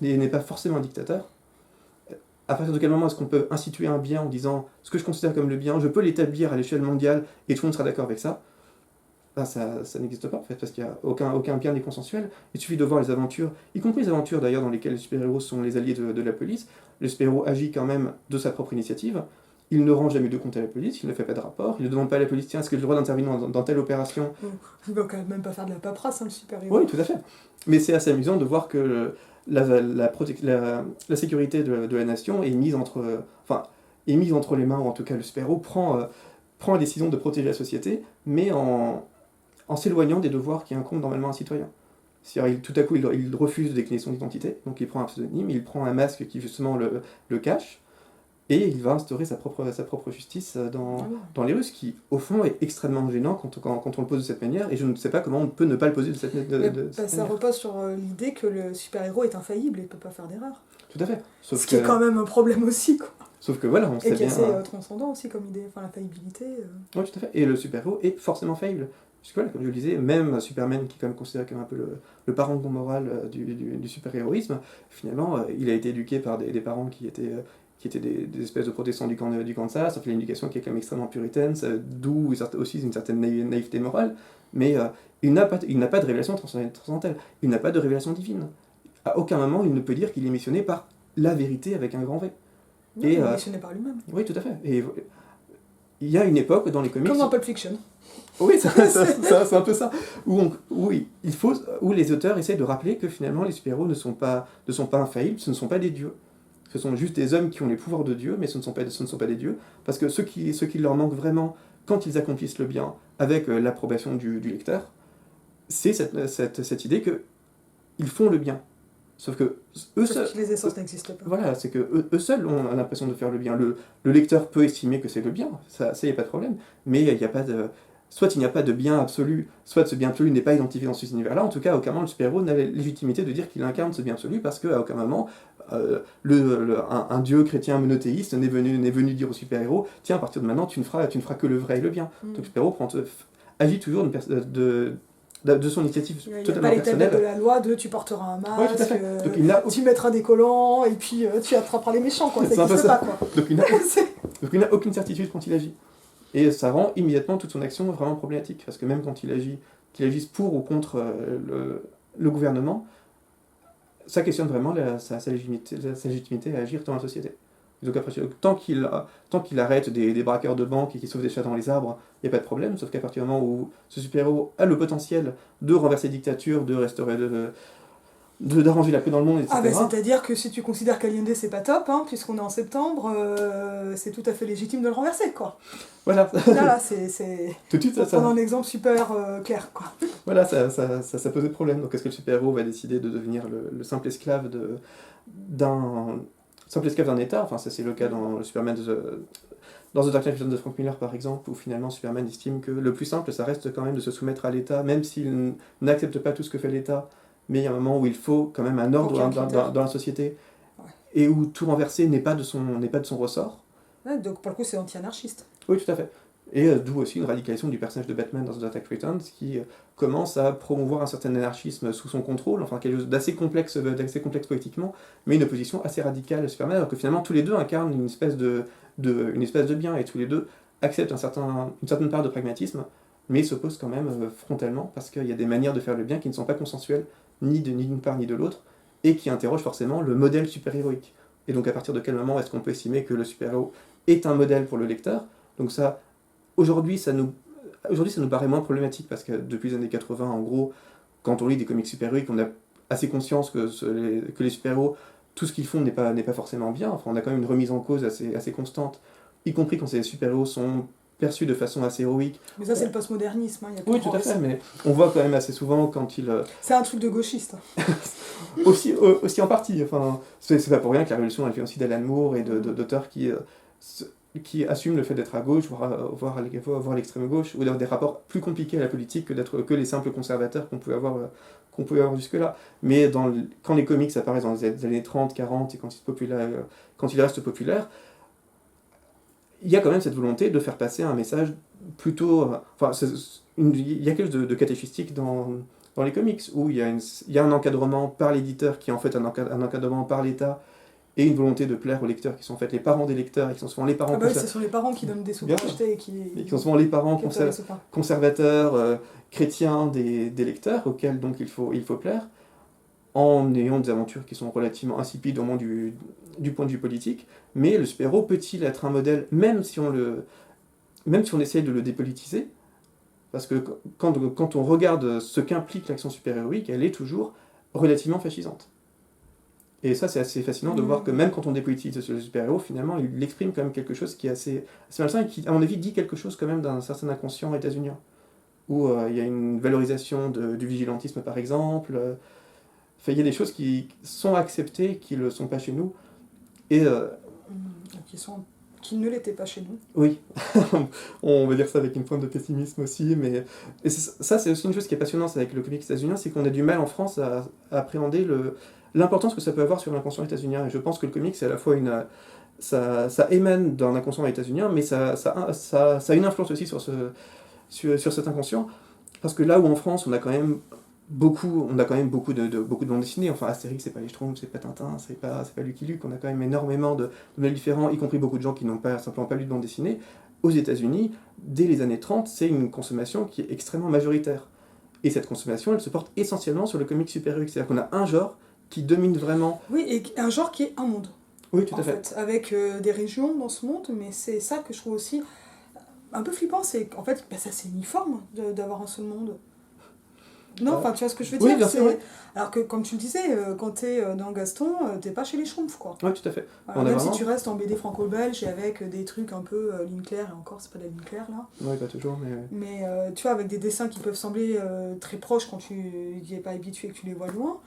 n'est pas forcément un dictateur? À partir de quel moment est-ce qu'on peut instituer un bien en disant ce que je considère comme le bien, je peux l'établir à l'échelle mondiale et tout le monde sera d'accord avec ça? Ben ça n'existe pas en fait, parce qu'il n'y a aucun bien n'est consensuel. Il suffit de voir les aventures, y compris les aventures d'ailleurs dans lesquelles les super-héros sont les alliés de la police. Le super-héros agit quand même de sa propre initiative. Il ne rend jamais de compte à la police, il ne fait pas de rapport, il ne demande pas à la police, tiens, est-ce que j'ai le droit d'intervenir dans telle opération? Il va quand même pas faire de la paperasse, hein, le super-héros. Oui, tout à fait. Mais c'est assez amusant de voir que la sécurité de la nation est mise entre les mains, ou en tout cas le super-héros prend la décision de protéger la société, mais en s'éloignant des devoirs qui incombent normalement à un citoyen. C'est-à-dire, tout à coup, il refuse de décliner son identité, donc il prend un pseudonyme, il prend un masque qui justement le cache, et il va instaurer sa propre justice dans les rues, ce qui, au fond, est extrêmement gênant quand on le pose de cette manière, et je ne sais pas comment on peut ne pas le poser de cette manière. Ça repose sur l'idée que le super-héros est infaillible et ne peut pas faire d'erreur. Tout à fait. Ce qui est quand même un problème aussi, quoi. Sauf que voilà, on sait bien... Et qui est assez transcendant aussi comme idée, enfin la faillibilité... Oui, tout à fait. Et le super-héros est forcément faillible. Parce que voilà, comme je le disais, même Superman, qui est quand même considéré comme un peu le parent moral du super-héroïsme, finalement, il a été éduqué par des parents qui étaient des espèces de protestants du Kansas, ça fait une éducation qui est quand même extrêmement puritaine, d'où aussi une certaine naïveté morale, mais il n'a pas de révélation transcendantale, il n'a pas de révélation divine. À aucun moment, il ne peut dire qu'il est missionné par la vérité avec un grand V. Non, il est missionné par lui-même. Oui, tout à fait. Et il y a une époque dans les comics... Comme dans Pulp Fiction. Oui, c'est un peu ça. Où les auteurs essayent de rappeler que finalement les super-héros ne sont pas infaillibles, ce ne sont pas des dieux. Ce sont juste des hommes qui ont les pouvoirs de Dieu, mais ce ne sont pas des dieux. Parce que ce qui leur manque vraiment, quand ils accomplissent le bien, avec l'approbation du lecteur, c'est cette idée qu'ils font le bien. Sauf que eux seuls... les essences n'existent pas. Voilà, c'est que eux seuls ont l'impression de faire le bien. Le lecteur peut estimer que c'est le bien, ça y a pas de problème. Mais il n'y a pas de... Soit il n'y a pas de bien absolu, soit ce bien absolu n'est pas identifié dans cet univers-là. En tout cas, à aucun moment le super-héros n'a la légitimité de dire qu'il incarne ce bien absolu, parce qu'à aucun moment un dieu chrétien monothéiste n'est venu dire au super-héros « Tiens, à partir de maintenant, tu ne feras que le vrai et le bien ». Donc le super-héros agit toujours de son initiative totalement personnelle. Il n'y a pas l'état de la loi de tu porteras un masque, ouais, tout à fait. Donc, tu mettras des collants, et puis tu attraperas les méchants, quoi. Ça n'existe pas, quoi. Donc il n'a aucune certitude quand il agit. Et ça rend immédiatement toute son action vraiment problématique, parce que même quand qu'il agisse pour ou contre le gouvernement, ça questionne vraiment sa légitimité à agir dans la société. Donc après, tant qu'il arrête des braqueurs de banque et qu'il sauve des chats dans les arbres, il n'y a pas de problème, sauf qu'à partir du moment où ce super-héros a le potentiel de renverser dictature, de restaurer d'arranger la paix dans le monde, etc. Ah ben c'est-à-dire que si tu considères qu'Allende c'est pas top, puisqu'on est en septembre, c'est tout à fait légitime de le renverser, quoi. Voilà. Là, c'est... Tout de suite, ça... prendre un exemple super clair, quoi. Voilà, ça posait problème. Donc est-ce que le super-héros va décider de devenir le simple esclave d'un État? Enfin, ça c'est le cas dans le Superman dans The Dark Knight de Frank Miller, par exemple, où finalement Superman estime que le plus simple, ça reste quand même de se soumettre à l'État, même s'il n'accepte pas tout ce que fait l'État. Mais il y a un moment où il faut quand même un ordre dans la société, ouais. Et où tout renverser n'est pas de son ressort. Ouais, donc pour le coup c'est anti-anarchiste. Oui, tout à fait. Et d'où aussi une radicalisation du personnage de Batman dans The Dark Knight Returns, qui commence à promouvoir un certain anarchisme sous son contrôle, enfin quelque chose d'assez complexe politiquement, mais une opposition assez radicale à Superman, alors que finalement tous les deux incarnent une espèce de bien, et tous les deux acceptent une certaine part de pragmatisme, mais s'opposent quand même frontalement, parce qu'il y a des manières de faire le bien qui ne sont pas consensuelles, ni d'une part ni de l'autre, et qui interrogent forcément le modèle super-héroïque. Et donc à partir de quel moment est-ce qu'on peut estimer que le super-héros est un modèle pour le lecteur? Donc ça, aujourd'hui ça nous paraît moins problématique, parce que depuis les années 80, en gros, quand on lit des comics super-héroïques, on a assez conscience que les super-héros, tout ce qu'ils font n'est pas forcément bien. Enfin, on a quand même une remise en cause assez constante, y compris quand ces super-héros sont perçus de façon assez héroïque. Mais ça c'est le postmodernisme, y a oui, tout à fait, mais on voit quand même assez souvent quand il... C'est un truc de gauchiste. aussi en partie, enfin, c'est pas pour rien que la Révolution elle vient aussi d'Alan Moore et d'auteurs qui assument le fait d'être à gauche, voire à l'extrême gauche, ou d'avoir des rapports plus compliqués à la politique que les simples conservateurs qu'on pouvait avoir jusque-là. Mais quand les comics apparaissent dans les années 30, 40, et quand ils restent populaires, il y a quand même cette volonté de faire passer un message plutôt... il y a quelque chose de catéchistique dans les comics, où il y a un encadrement par l'éditeur qui est en fait un encadrement par l'État, et une volonté de plaire aux lecteurs, qui sont en fait les parents des lecteurs, et qui sont souvent les parents... ce sont les parents qui donnent des sous pour acheter, et qui sont souvent les parents conservateurs, chrétiens des lecteurs, auxquels donc il faut plaire, en ayant des aventures qui sont relativement insipides au moins du point de vue politique. Mais le super-héros peut-il être un modèle, même si on essaye de le dépolitiser? Parce que quand on regarde ce qu'implique l'action super-héroïque, elle est toujours relativement fascisante. Et ça, c'est assez fascinant de voir que même quand on dépolitise le super-héros, finalement, il exprime quand même quelque chose qui est assez malsain, et qui, à mon avis, dit quelque chose quand même d'un certain inconscient états-unien, où il y a une valorisation du vigilantisme, par exemple. Il y a des choses qui sont acceptées, qui ne le sont pas chez nous, et... qui ne l'étaient pas chez nous. Oui, on va dire ça avec une pointe de pessimisme aussi, mais et ça c'est aussi une chose qui est passionnante avec le comic états-unien, c'est qu'on a du mal en France à appréhender l'importance que ça peut avoir sur l'inconscient états-unien. Et je pense que le comic, c'est à la fois ça émane d'un inconscient états-unien, mais ça a une influence aussi sur cet inconscient, parce que là où en France on a quand même beaucoup de bandes dessinées, enfin Astérix, c'est pas les Schtroumpfs, c'est pas Tintin, c'est pas Lucky Luke, on a quand même énormément de modèles différents, y compris beaucoup de gens qui n'ont simplement pas lu de bande dessinée. Aux États-Unis, dès les années 30, c'est une consommation qui est extrêmement majoritaire. Et cette consommation, elle se porte essentiellement sur le comic super-héroïque, c'est-à-dire qu'on a un genre qui domine vraiment... Oui, et un genre qui est un monde. Oui, tout à fait. Avec des régions dans ce monde, mais c'est ça que je trouve aussi un peu flippant, c'est qu'en fait, c'est assez uniforme d'avoir un seul monde. Non, enfin, tu vois ce que je veux dire, oui, bien sûr, oui. Alors que, comme tu le disais, quand t'es dans Gaston, t'es pas chez les Schtroumpfs, quoi. Oui, tout à fait. Voilà, même si tu restes en BD franco-belge et avec des trucs un peu ligne claire, et encore, c'est pas de la ligne claire, là. Oui, pas toujours, mais... Mais, tu vois, avec des dessins qui peuvent sembler très proches quand tu n'y es pas habitué et que tu les vois de loin,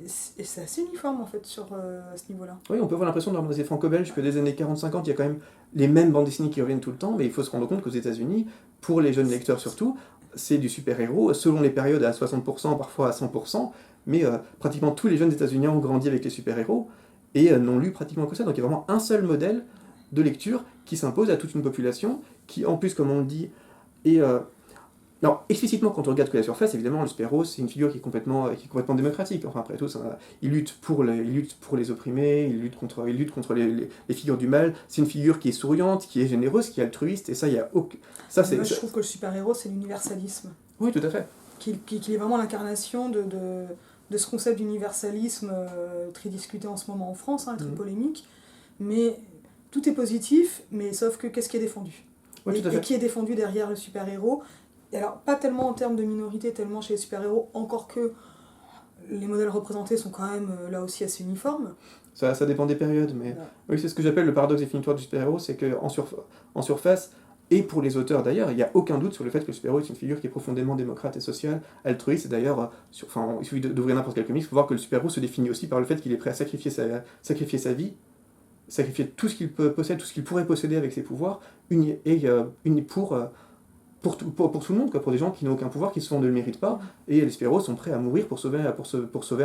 et c'est assez uniforme, en fait, à ce niveau-là. Oui, on peut avoir l'impression dans les franco-belges que des années 40-50, il y a quand même les mêmes bandes dessinées qui reviennent tout le temps, mais il faut se rendre compte qu'aux États-Unis, pour les jeunes lecteurs surtout, c'est du super-héros, selon les périodes à 60%, parfois à 100%, mais pratiquement tous les jeunes États-Unis ont grandi avec les super-héros et n'ont lu pratiquement que ça. Donc il y a vraiment un seul modèle de lecture qui s'impose à toute une population, qui en plus, comme on le dit, est... Alors, explicitement, quand on regarde que la surface, évidemment, le super-héros, c'est une figure qui est complètement démocratique. Enfin, après tout, il lutte pour les opprimés, il lutte contre les figures du mal. C'est une figure qui est souriante, qui est généreuse, qui est altruiste, et ça, il y a aucun... Moi, je trouve que le super-héros, c'est l'universalisme. Oui, tout à fait. Qu'il est vraiment l'incarnation de ce concept d'universalisme très discuté en ce moment en France, très polémique. Mais tout est positif, mais sauf que qu'est-ce qui est défendu ? Oui, tout à fait. Et qui est défendu derrière le super-héros ? Et alors, pas tellement en termes de minorité, tellement chez les super-héros, encore que les modèles représentés sont quand même là aussi assez uniformes. Ça dépend des périodes, mais oui, c'est ce que j'appelle le paradoxe définitoire du super-héros, c'est qu'en surface, et pour les auteurs d'ailleurs, il n'y a aucun doute sur le fait que le super-héros est une figure qui est profondément démocrate et sociale, altruiste, et d'ailleurs, il suffit d'ouvrir n'importe quel comics pour voir que le super-héros se définit aussi par le fait qu'il est prêt à sacrifier sa vie, sacrifier tout ce qu'il possède, tout ce qu'il pourrait posséder avec ses pouvoirs, pour tout le monde, pour des gens qui n'ont aucun pouvoir, qui souvent ne le méritent pas, et les super-héros sont prêts à mourir pour sauver un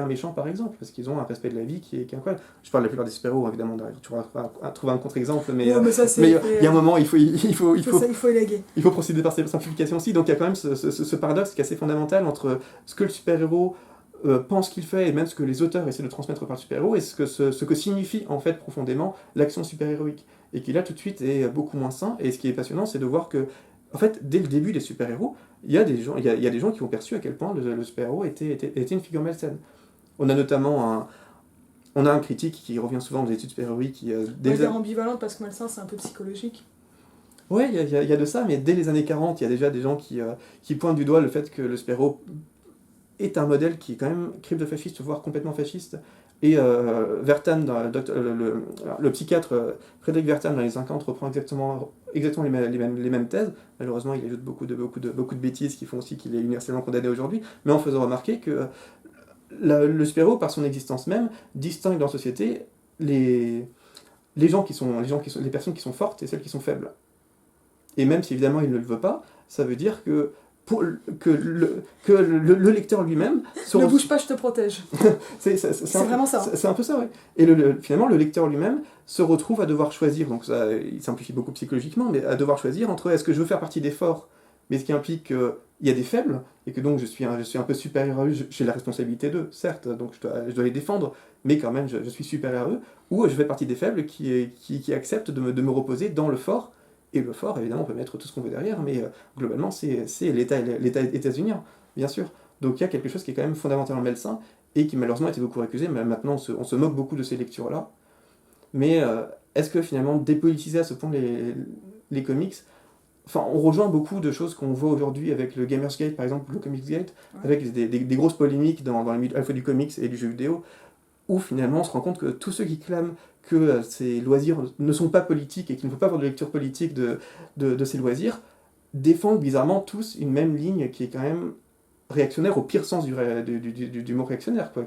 méchant, par exemple, parce qu'ils ont un respect de la vie qui est incroyable. Je parle de la plupart des super-héros, évidemment, tu vas trouver un contre-exemple, mais il y a un moment, il faut élaguer. Il faut procéder par simplification aussi, donc il y a quand même ce paradoxe qui est assez fondamental entre ce que le super-héros pense qu'il fait, et même ce que les auteurs essaient de transmettre par le super-héros, et ce que signifie en fait profondément l'action super-héroïque, et qui là tout de suite est beaucoup moins sain, et ce qui est passionnant, c'est de voir que en fait, dès le début des super-héros, il y a des gens qui ont perçu à quel point le super-héros était une figure malsaine. On a notamment un critique qui revient souvent aux études super-héroïques qui... est ambivalente parce que malsain, c'est un peu psychologique. Oui, il y a de ça, mais dès les années 40, il y a déjà des gens qui pointent du doigt le fait que le super-héros est un modèle qui est quand même crypto-fasciste, voire complètement fasciste. Et Vertan, le psychiatre Frédéric Vertan dans les 50 reprend exactement les mêmes thèses. Malheureusement, il ajoute beaucoup de bêtises qui font aussi qu'il est universellement condamné aujourd'hui, mais en faisant remarquer que le super-héros, par son existence même, distingue dans la société les personnes qui sont fortes et celles qui sont faibles. Et même si évidemment il ne le veut pas, ça veut dire que le lecteur lui-même... Ne bouge pas, je te protège. c'est vraiment ça. C'est un peu ça, oui. Et finalement, le lecteur lui-même se retrouve à devoir choisir, donc ça, il simplifie beaucoup psychologiquement, mais à devoir choisir entre est-ce que je veux faire partie des forts, mais ce qui implique qu'il y a des faibles, et que donc je suis un peu supérieur à eux, j'ai la responsabilité d'eux, certes, donc je dois les défendre, mais quand même je suis supérieur à eux, ou je fais partie des faibles qui acceptent de me reposer dans le fort. Et le fort, évidemment, on peut mettre tout ce qu'on veut derrière, mais globalement, c'est l'État états-unien, bien sûr. Donc il y a quelque chose qui est quand même fondamentalement malsain, et qui malheureusement a été beaucoup accusé, mais maintenant on se moque beaucoup de ces lectures-là. Mais est-ce que finalement, dépolitiser à ce point les comics, enfin, on rejoint beaucoup de choses qu'on voit aujourd'hui avec le Gamersgate, par exemple, le Comicsgate, avec des grosses polémiques dans le milieu à la fois du comics et du jeu vidéo, où finalement on se rend compte que tous ceux qui clament que ces loisirs ne sont pas politiques et qu'il ne faut pas avoir de lecture politique de ces loisirs, défendent bizarrement tous une même ligne qui est quand même réactionnaire au pire sens du mot réactionnaire, quoi,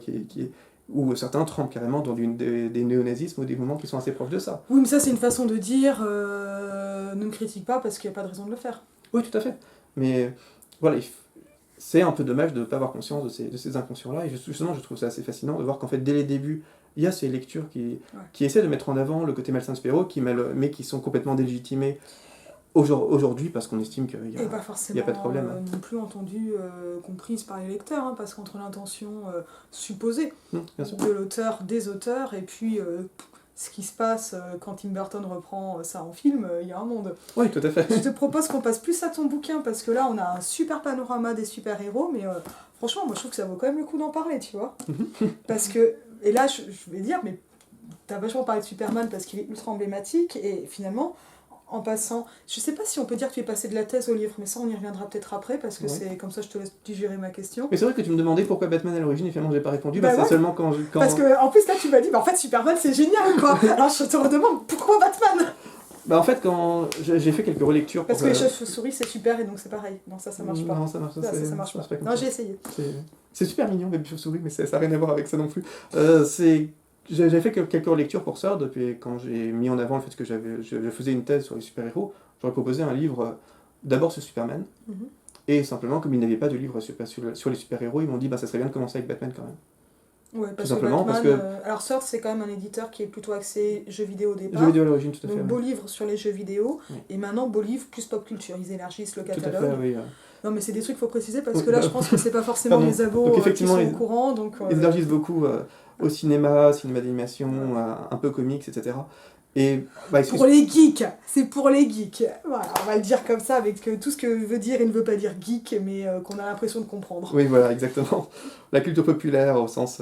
où certains trempent carrément dans des néonazismes ou des mouvements qui sont assez proches de ça. Oui, mais ça c'est une façon de dire ne me critique pas parce qu'il n'y a pas de raison de le faire. Oui, tout à fait. Mais voilà, c'est un peu dommage de ne pas avoir conscience de ces inconscients-là, et justement je trouve ça assez fascinant de voir qu'en fait dès les débuts, il y a ces lectures qui essaient de mettre en avant le côté malsain de super-héros, mais qui sont complètement délégitimées aujourd'hui parce qu'on estime qu'il n'y a pas de problème. Non plus entendues, comprises par les lecteurs, parce qu'entre l'intention supposée de l'auteur, des auteurs, et puis ce qui se passe quand Tim Burton reprend ça en film, il y a un monde. Oui, tout à fait. Je te propose qu'on passe plus à ton bouquin, parce que là on a un super panorama des super-héros, mais franchement moi je trouve que ça vaut quand même le coup d'en parler, tu vois. Parce que, et là je vais dire, mais t'as vachement parlé de Superman parce qu'il est ultra emblématique, et finalement en passant, je sais pas si on peut dire que tu es passé de la thèse au livre, mais ça on y reviendra peut-être après, parce que c'est comme ça je te laisse digérer ma question. Mais c'est vrai que tu me demandais pourquoi Batman à l'origine, et finalement j'ai pas répondu, Bah c'est ouais. seulement quand... Parce que en plus là tu m'as dit, en fait Superman c'est génial quoi. Alors je te redemande, pourquoi Batman? En fait, quand j'ai fait quelques relectures... Parce que les chauves-souris c'est super et donc c'est pareil. Non, ça marche pas. Non, ça marche, ça marche pas. Non, j'ai essayé. C'est super mignon, les chauves-souris, mais ça n'a rien à voir avec ça non plus. J'ai fait quelques relectures pour ça, depuis quand j'ai mis en avant le fait que je faisais une thèse sur les super-héros. J'aurais proposé un livre d'abord sur Superman, et simplement, comme il n'y avait pas de livre sur les super-héros, ils m'ont dit ça serait bien de commencer avec Batman quand même. Ouais, parce que Batman, alors Sword c'est quand même un éditeur qui est plutôt axé jeux vidéo au départ. Jeux vidéo à l'origine, tout à fait. Donc beau livre sur les jeux vidéo, et maintenant beau livre plus pop culture, ils élargissent le catalogue. Tout à fait, oui. Non mais c'est des trucs qu'il faut préciser parce que là je pense que c'est pas forcément les abos qui sont au courant. Donc, ils élargissent beaucoup au cinéma d'animation, un peu comics, etc. Et, pour les geeks, c'est pour les geeks. Voilà, on va le dire comme ça avec tout ce que veut dire et ne veut pas dire geek, mais qu'on a l'impression de comprendre. Oui, voilà, exactement. La culture populaire au sens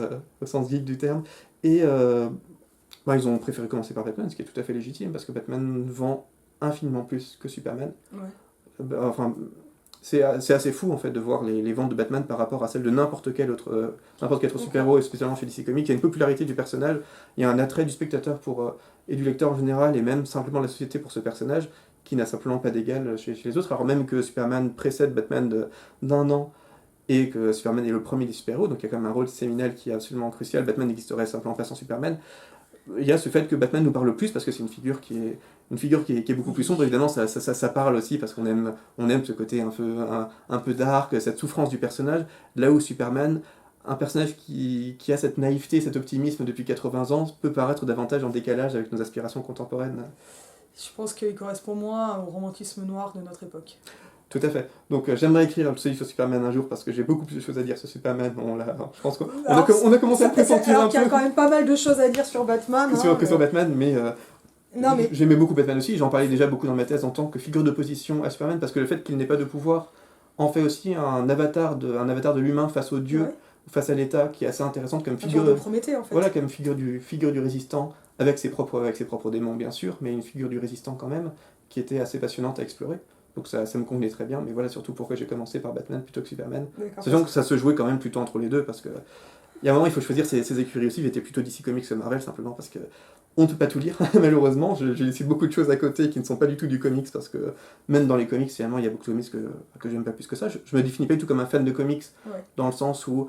geek du terme. Et ils ont préféré commencer par Batman, ce qui est tout à fait légitime, parce que Batman vend infiniment plus que Superman. Ouais. C'est assez fou en fait de voir les ventes de Batman par rapport à celles de n'importe quel autre super-héros, et spécialement chez DC Comics. Il y a une popularité du personnage, il y a un attrait du spectateur et du lecteur en général, et même simplement de la société pour ce personnage, qui n'a simplement pas d'égal chez les autres, alors même que Superman précède Batman d'un an, et que Superman est le premier des super-héros, donc il y a quand même un rôle séminal qui est absolument crucial. Batman n'existerait simplement pas sans Superman. Il y a ce fait que Batman nous parle plus parce que c'est une figure qui est beaucoup plus sombre. Évidemment, ça parle aussi parce qu'on aime ce côté un peu dark, cette souffrance du personnage. Là où Superman, un personnage qui a cette naïveté, cet optimisme depuis 80 ans, peut paraître davantage en décalage avec nos aspirations contemporaines. Je pense qu'il correspond moins au romantisme noir de notre époque. Tout à fait. Donc j'aimerais écrire le livre sur Superman un jour parce que j'ai beaucoup plus de choses à dire sur Superman. Je pense qu'on a commencé à pressentir un peu. Il y a quand même pas mal de choses à dire sur Batman. Sur Batman, mais j'aimais beaucoup Batman aussi. J'en parlais déjà beaucoup dans ma thèse en tant que figure d'opposition à Superman parce que le fait qu'il n'ait pas de pouvoir en fait aussi un avatar de l'humain face au dieu, face à l'État, qui est assez intéressante comme figure de Prométhée en fait. Voilà, comme figure du résistant avec ses propres démons bien sûr, mais une figure du résistant quand même qui était assez passionnante à explorer. Donc ça me convenait très bien, mais voilà surtout pourquoi j'ai commencé par Batman plutôt que Superman. Sachant que ça se jouait quand même plutôt entre les deux, parce que il y a un moment il faut choisir ses écuries aussi. J'étais plutôt DC Comics que Marvel, simplement parce que on ne peut pas tout lire, malheureusement. J'ai laissé beaucoup de choses à côté qui ne sont pas du tout du comics, parce que même dans les comics, finalement, il y a beaucoup de comics que j'aime pas plus que ça. Je me définis pas du tout comme un fan de comics, dans le sens où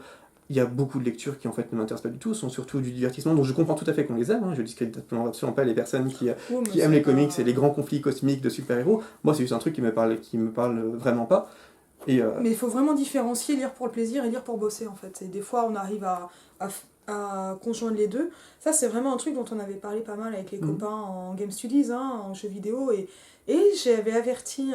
il y a beaucoup de lectures qui en fait ne m'intéressent pas du tout, sont surtout du divertissement, donc je comprends tout à fait qu'on les aime, je discrédite absolument pas les personnes qui aiment les comics et les grands conflits cosmiques de super-héros. Moi c'est juste un truc qui me parle vraiment pas. Mais il faut vraiment différencier lire pour le plaisir et lire pour bosser en fait. Et des fois on arrive à conjoindre les deux. Ça c'est vraiment un truc dont on avait parlé pas mal avec les copains en Game Studies, en jeux vidéo, et j'avais averti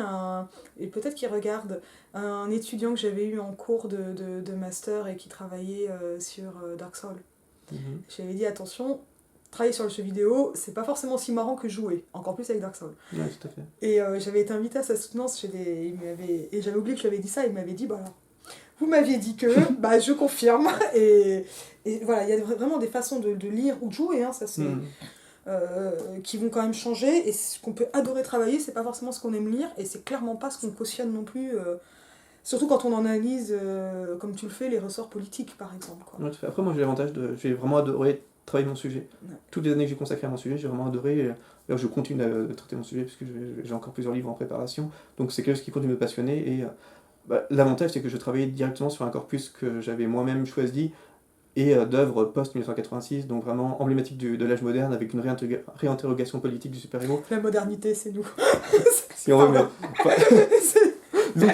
et peut-être qu'il regarde, un étudiant que j'avais eu en cours de master et qui travaillait sur Dark Souls. J'avais dit attention, travailler sur le jeu vidéo, c'est pas forcément si marrant que jouer, encore plus avec Dark Souls. Ouais, tout à fait. Et j'avais été invitée à sa soutenance et j'avais oublié que je lui avais dit ça, il m'avait dit alors, vous m'aviez dit que, je confirme. Et voilà, il y a vraiment des façons de lire ou de jouer, ça c'est... qui vont quand même changer, et ce qu'on peut adorer travailler, c'est pas forcément ce qu'on aime lire, et c'est clairement pas ce qu'on cautionne non plus, surtout quand on analyse, comme tu le fais, les ressorts politiques par exemple. Ouais, après moi j'ai l'avantage j'ai vraiment adoré travailler mon sujet. Toutes les années que j'ai consacrées à mon sujet, j'ai vraiment adoré. D'ailleurs, je continue de traiter mon sujet puisque j'ai encore plusieurs livres en préparation, donc c'est quelque chose qui continue de me passionner. Et l'avantage, c'est que je travaillais directement sur un corpus que j'avais moi-même choisi et d'œuvres post-1986, donc vraiment emblématique de l'âge moderne, avec une réinterrogation politique du super-héros. La modernité, c'est nous. Si on veut, mais...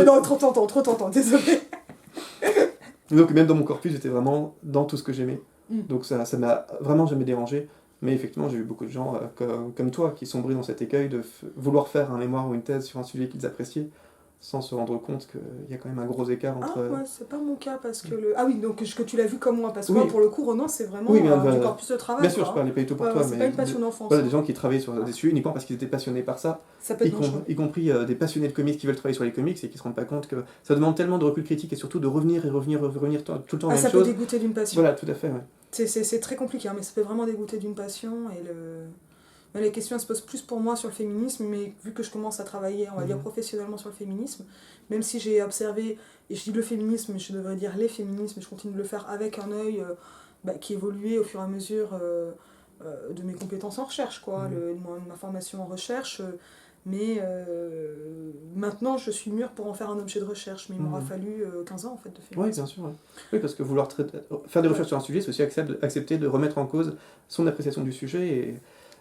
non, trop tentant, désolé. Donc même dans mon corpus, j'étais vraiment dans tout ce que j'aimais. Donc ça m'a vraiment jamais dérangé. Mais effectivement, j'ai eu beaucoup de gens comme toi qui sombraient dans cet écueil de vouloir faire un mémoire ou une thèse sur un sujet qu'ils appréciaient, sans se rendre compte qu'il y a quand même un gros écart entre... Ah ouais, c'est pas mon cas, parce que Ah oui, donc que tu l'as vu comme moi, parce que moi, pour le coup, Ronan, c'est vraiment du corpus de travail. Bien sûr, je parlais pas du tout pour toi, c'est pas une passion d'enfance. Voilà, des gens qui travaillent sur des sujets uniquement parce qu'ils étaient passionnés par ça, peut être y compris des passionnés de comics qui veulent travailler sur les comics et qui se rendent pas compte que ça demande tellement de recul critique et surtout de revenir tout le temps la même chose. Ça peut dégoûter d'une passion. Voilà, tout à fait, ouais. C'est très compliqué, mais ça peut vraiment dégoûter d'une passion, et Mais la question elle se pose plus pour moi sur le féminisme, mais vu que je commence à travailler, on va dire professionnellement sur le féminisme, même si j'ai observé, et je dis le féminisme, mais je devrais dire les féminismes, et je continue de le faire avec un œil qui évoluait au fur et à mesure de mes compétences en recherche, quoi, ma formation en recherche. Mais maintenant, je suis mûre pour en faire un objet de recherche, mais il m'aura fallu 15 ans en fait de féminisme. Oui, bien sûr. Ouais. Oui, parce que vouloir faire des recherches sur un sujet, c'est aussi accepter de remettre en cause son appréciation du sujet, et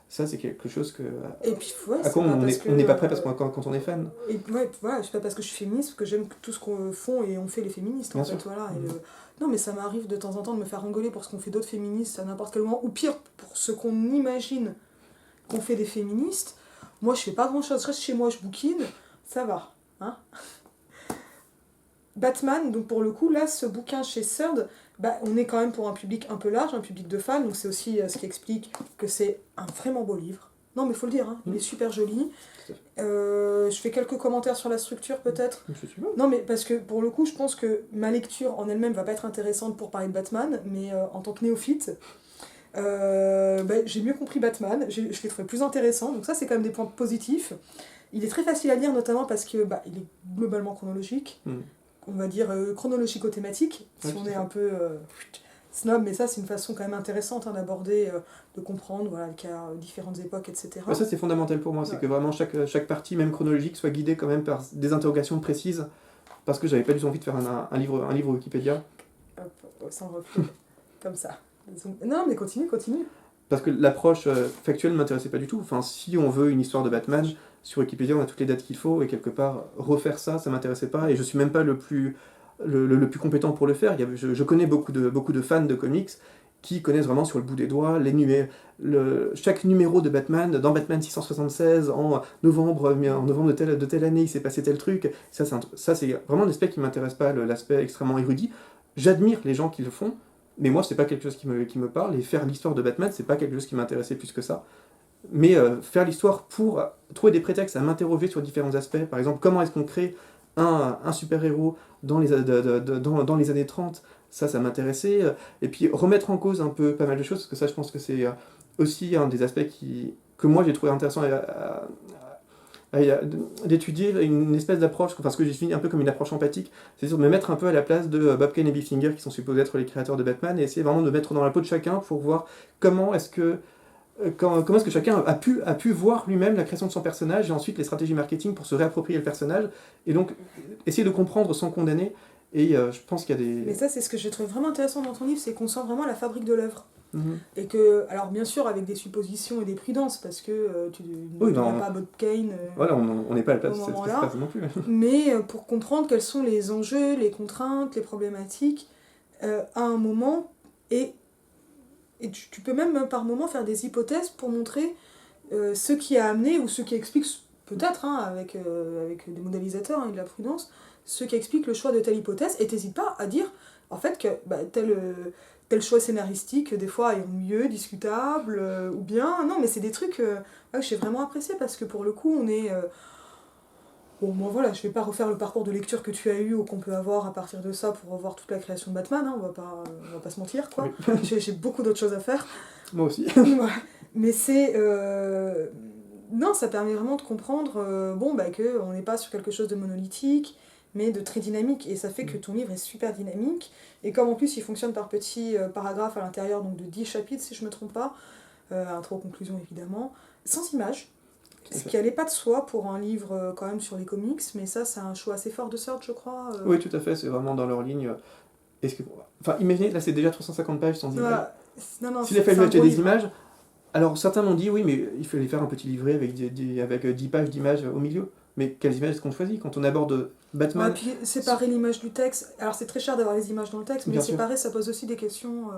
ça, c'est quelque chose et puis, à quoi on n'est pas prêt quand on est fan. Et ouais, voilà, c'est pas parce que je suis féministe que j'aime tout ce qu'on font et on fait les féministes, en fait, voilà. Non, mais ça m'arrive de temps en temps de me faire engueuler pour ce qu'on fait d'autres féministes à n'importe quel moment, ou pire, pour ce qu'on imagine qu'on fait des féministes. Moi, je fais pas grand-chose, je reste chez moi, je bouquine, ça va, hein. Batman, donc pour le coup, là, ce bouquin chez Third, on est quand même pour un public un peu large, un public de fans, donc c'est aussi ce qui explique que c'est un vraiment beau livre. Non, mais il faut le dire, hein, il est super joli. Je fais quelques commentaires sur la structure, peut-être. Non, mais parce que pour le coup, je pense que ma lecture en elle-même va pas être intéressante pour parler de Batman, mais en tant que néophyte, j'ai mieux compris Batman, je l'ai trouvé plus intéressant, donc ça, c'est quand même des points positifs. Il est très facile à lire, notamment parce que il est globalement chronologique. On va dire chronologico-thématique, si on est un peu snob, mais ça c'est une façon quand même intéressante d'aborder, de comprendre qu'il y a différentes époques, etc. Ça c'est fondamental pour moi, c'est que vraiment chaque partie, même chronologique, soit guidée quand même par des interrogations précises, parce que j'avais pas du tout envie de faire un livre Wikipédia. Hop, sans reflet, comme ça. Non mais continue. Parce que l'approche factuelle ne m'intéressait pas du tout. Enfin, si on veut une histoire de Batman, sur Wikipédia on a toutes les dates qu'il faut, et quelque part refaire ça m'intéressait pas, et je suis même pas le plus compétent pour le faire. Je connais beaucoup de fans de comics qui connaissent vraiment sur le bout des doigts chaque numéro de Batman. Dans Batman 676 en novembre de telle année il s'est passé tel truc. Ça c'est vraiment un aspect qui m'intéresse pas, l'aspect extrêmement érudit. J'admire les gens qui le font, mais moi c'est pas quelque chose qui me parle, et faire l'histoire de Batman c'est pas quelque chose qui m'intéressait plus que ça. Mais faire l'histoire pour trouver des prétextes à m'interroger sur différents aspects, par exemple comment est-ce qu'on crée un super-héros dans les années 30, ça m'intéressait, et puis remettre en cause un peu pas mal de choses, parce que ça je pense que c'est aussi un des aspects que moi j'ai trouvé intéressant d'étudier, une espèce d'approche, ce que j'ai défini un peu comme une approche empathique, c'est-à-dire de me mettre un peu à la place de Bob Kane et Bill Finger, qui sont supposés être les créateurs de Batman, et essayer vraiment de me mettre dans la peau de chacun pour voir comment est-ce que chacun a pu voir lui-même la création de son personnage, et ensuite les stratégies marketing pour se réapproprier le personnage, et donc essayer de comprendre sans condamner. Et je pense qu'il y a des... Mais ça, c'est ce que j'ai trouvé vraiment intéressant dans ton livre, c'est qu'on sent vraiment la fabrique de l'œuvre. Et que, alors bien sûr avec des suppositions et des prudences, parce que tu n'as pas Bob Kane voilà, on n'est pas à la place de cette personne non plus. Mais pour comprendre quels sont les enjeux, les contraintes, les problématiques à un moment, et tu peux même par moment faire des hypothèses pour montrer ce qui a amené, ou ce qui explique, peut-être avec des modélisateurs et de la prudence, ce qui explique le choix de telle hypothèse, et t'hésites pas à dire en fait que tel choix scénaristique des fois est mieux, discutable, ou bien non, mais c'est des trucs que j'ai vraiment apprécié, parce que pour le coup on est bon, moi voilà, je vais pas refaire le parcours de lecture que tu as eu ou qu'on peut avoir à partir de ça pour revoir toute la création de Batman, on va pas se mentir, quoi. Oui. J'ai beaucoup d'autres choses à faire. Moi aussi. Mais c'est... non, ça permet vraiment de comprendre qu'on n'est pas sur quelque chose de monolithique, mais de très dynamique. Et ça fait que ton livre est super dynamique. Et comme en plus il fonctionne par petits paragraphes à l'intérieur, donc de 10 chapitres si je me trompe pas, intro, conclusion évidemment, sans images. Ce qui allait pas de soi pour un livre quand même sur les comics, mais ça c'est un choix assez fort de Third, je crois. Oui, tout à fait, c'est vraiment dans leur ligne. Imaginez, là c'est déjà 350 pages sans images. S'il a fallu acheter des images, alors certains m'ont dit oui, mais il fallait faire un petit livret avec 10 pages d'images au milieu. Mais quelles images est-ce qu'on choisit quand on aborde Batman? Et puis séparer l'image du texte, alors c'est très cher d'avoir les images dans le texte, mais séparer ça pose aussi des questions.